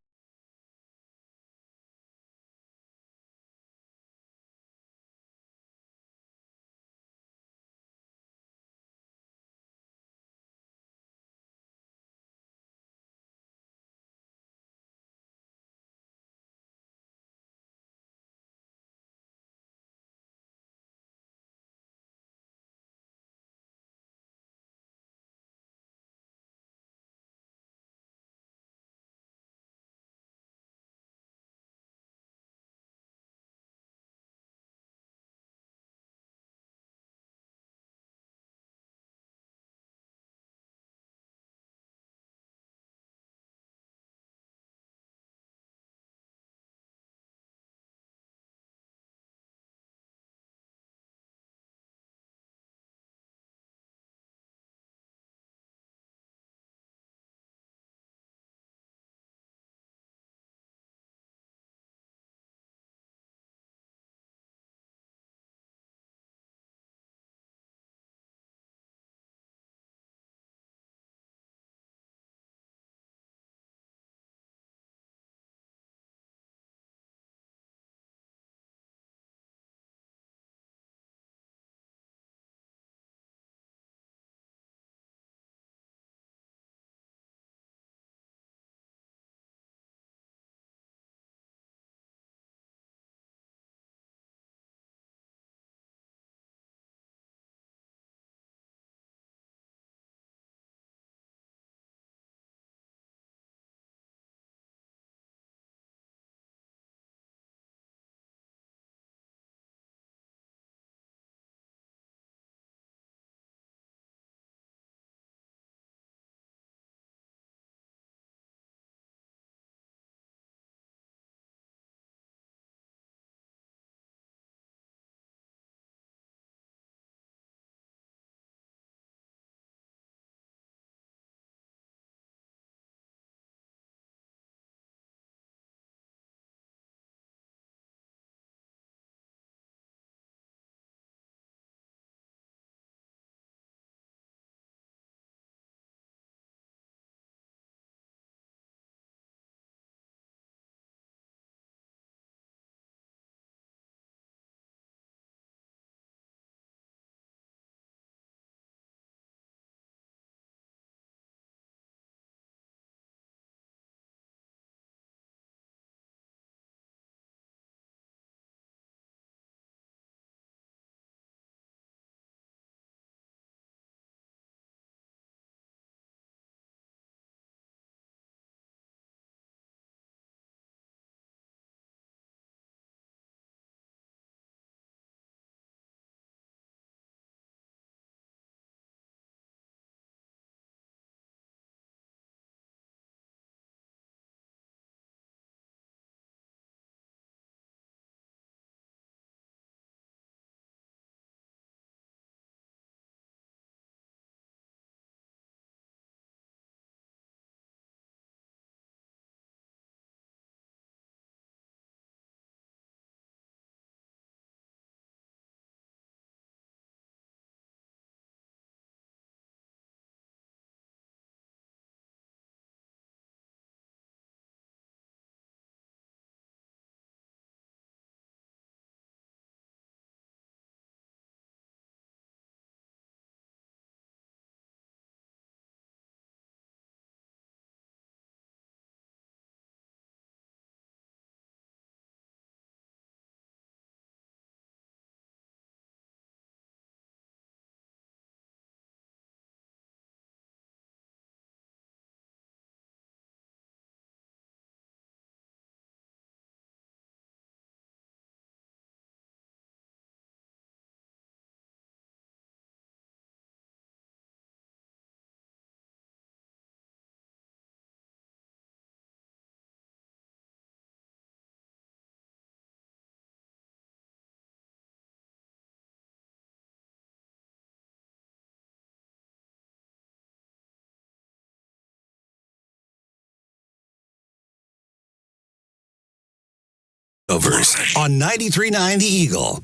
Leftovers on 93.9 The Eagle.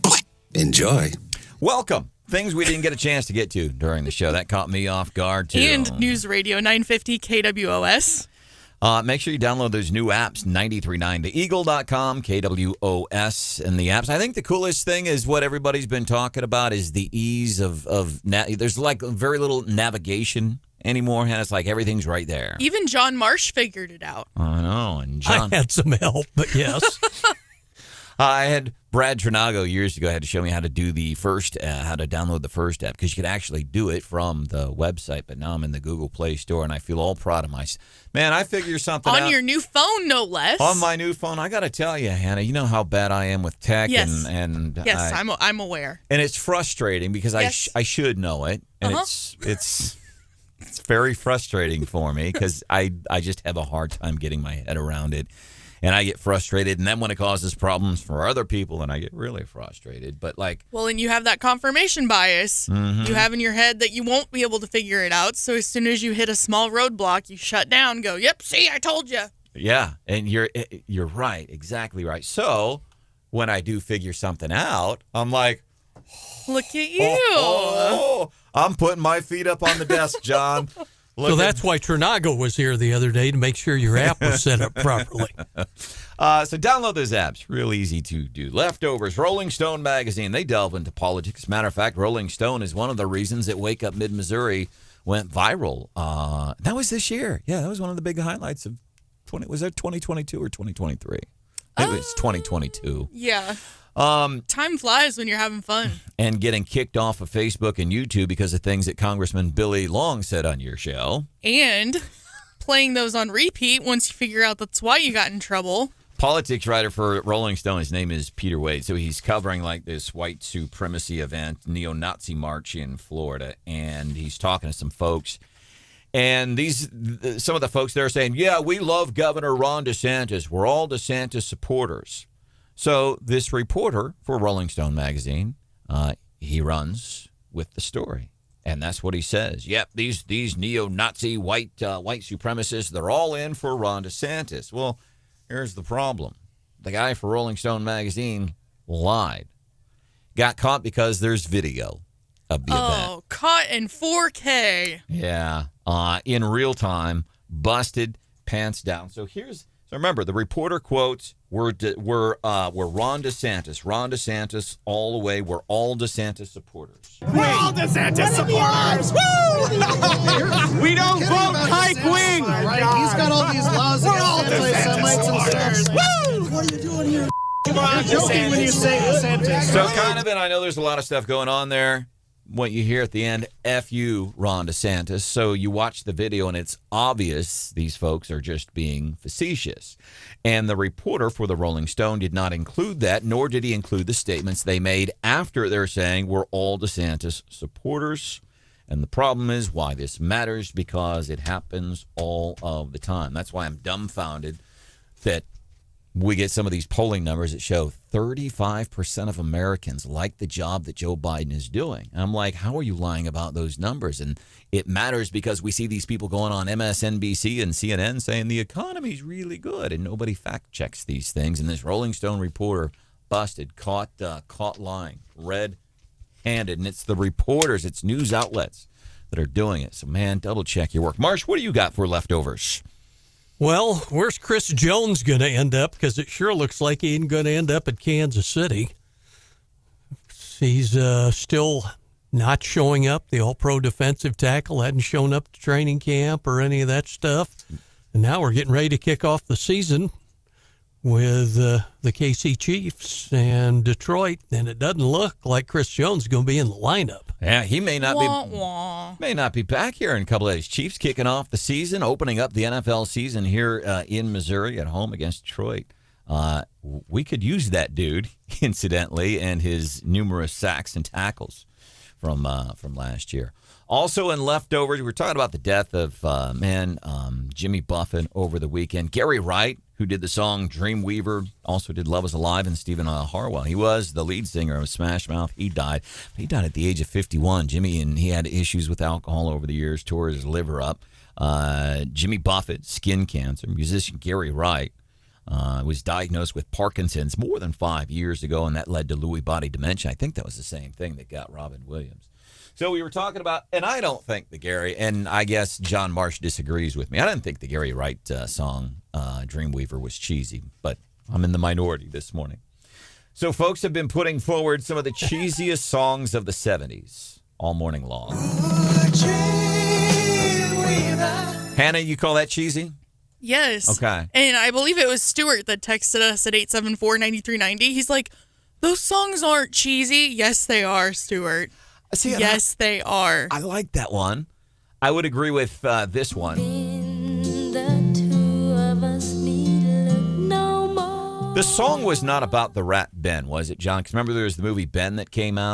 Enjoy. Welcome. Things we didn't get a chance to get to during the show. That caught me off guard, too. And News Radio 950 KWOS. Make sure you download those new apps, 93.9theeagle.com, KWOS, and the apps. I think the coolest thing is what everybody's been talking about is the ease of there's like very little navigation anymore, and it's like everything's right there. Even John Marsh figured it out. I know. And John, I had some help, but yes. I had Brad Trinago years ago had to show me how to do how to download the first app, because you could actually do it from the website. But now I'm in the Google Play Store, and I feel all proud of myself. Man, I figured something out. On your new phone, no less. On my new phone. I got to tell you, Hannah, you know how bad I am with tech. Yes. And yes, I'm aware. And it's frustrating because yes. I should know it. And it's very frustrating for me because I just have a hard time getting my head around it. And I get frustrated, and then when it causes problems for other people, then I get really frustrated. But well, and you have that confirmation bias. Mm-hmm. You have in your head that you won't be able to figure it out. So as soon as you hit a small roadblock, you shut down, go, "Yep, see, I told you." Yeah, and you're right, exactly right. So when I do figure something out, I'm like, "Look at you!" I'm putting my feet up on the desk, John. So that's why Trinago was here the other day to make sure your app was set up properly. So download those apps. Real easy to do. Leftovers, Rolling Stone magazine. They delve into politics. Matter of fact, Rolling Stone is one of the reasons that Wake Up Mid-Missouri went viral. That was this year. Yeah, that was one of the big highlights of 2022 or 2023? It was 2022. Yeah. Time flies when you're having fun. And getting kicked off of Facebook and YouTube because of things that Congressman Billy Long said on your show. And playing those on repeat once you figure out that's why you got in trouble. Politics writer for Rolling Stone. His name is Peter Wade. So he's covering like this white supremacy event, neo-Nazi march in Florida. And he's talking to some folks. And some of the folks there are saying, yeah, we love Governor Ron DeSantis. We're all DeSantis supporters. So this reporter for Rolling Stone magazine, he runs with the story. And that's what he says. Yep, these neo-Nazi white supremacists, they're all in for Ron DeSantis. Well, here's the problem. The guy for Rolling Stone magazine lied. Got caught because there's video of the event. Oh, caught in 4K. Yeah, in real time, busted, pants down. So remember, the reporter quotes were Ron DeSantis. Ron DeSantis all the way. We're all DeSantis supporters. We're all DeSantis supporters. Woo! We don't vote Hike Wing. Right? He's got all these laws against anti-Semites and stuff. Woo! What are you doing here? You're joking when you say DeSantis. So and I know there's a lot of stuff going on there. What you hear at the end, F you, Ron DeSantis. So you watch the video, and it's obvious these folks are just being facetious. And the reporter for the Rolling Stone did not include that, nor did he include the statements they made after they're saying we're all DeSantis supporters. And the problem is why this matters, because it happens all of the time. That's why I'm dumbfounded that we get some of these polling numbers that show 35% of Americans like the job that Joe Biden is doing. And I'm like, how are you lying about those numbers? And it matters because we see these people going on MSNBC and CNN saying the economy's really good, and nobody fact checks these things. And this Rolling Stone reporter busted, caught lying, red-handed. And it's the reporters, it's news outlets that are doing it. So, man, double check your work. Marsh, what do you got for leftovers? Well, where's Chris Jones going to end up? Because it sure looks like he ain't going to end up at Kansas City. He's still not showing up. The all-pro defensive tackle hadn't shown up to training camp or any of that stuff. And now we're getting ready to kick off the season with the KC Chiefs and Detroit, and it doesn't look like Chris Jones is going to be in the lineup. Yeah, he may not be back here in a couple of days. Chiefs kicking off the season, opening up the NFL season here in Missouri at home against Detroit. We could use that dude, incidentally, and his numerous sacks and tackles from last year. Also in leftovers, we were talking about the death of Jimmy Buffett over the weekend. Gary Wright, who did the song Dreamweaver, also did Love Is Alive, and Stephen Harwell. He was the lead singer of Smash Mouth. He died. He died at the age of 51. Jimmy, and he had issues with alcohol over the years, tore his liver up. Jimmy Buffett, skin cancer. Musician Gary Wright, Was diagnosed with Parkinson's more than 5 years ago, and that led to Lewy body dementia. I think that was the same thing that got Robin Williams. So we were talking about, and I don't think the Gary, and I guess John Marsh disagrees with me. I didn't think the Gary Wright song, Dreamweaver, was cheesy, but I'm in the minority this morning. So folks have been putting forward some of the cheesiest songs of the 70s all morning long. Hannah, you call that cheesy? Yes. Okay. And I believe it was Stuart that texted us at 874-9390. He's like, those songs aren't cheesy. Yes, they are, Stuart. See, yes, they are. I like that one. I would agree with this one. The song was not about the rat Ben, was it, John? Because remember there was the movie Ben that came out?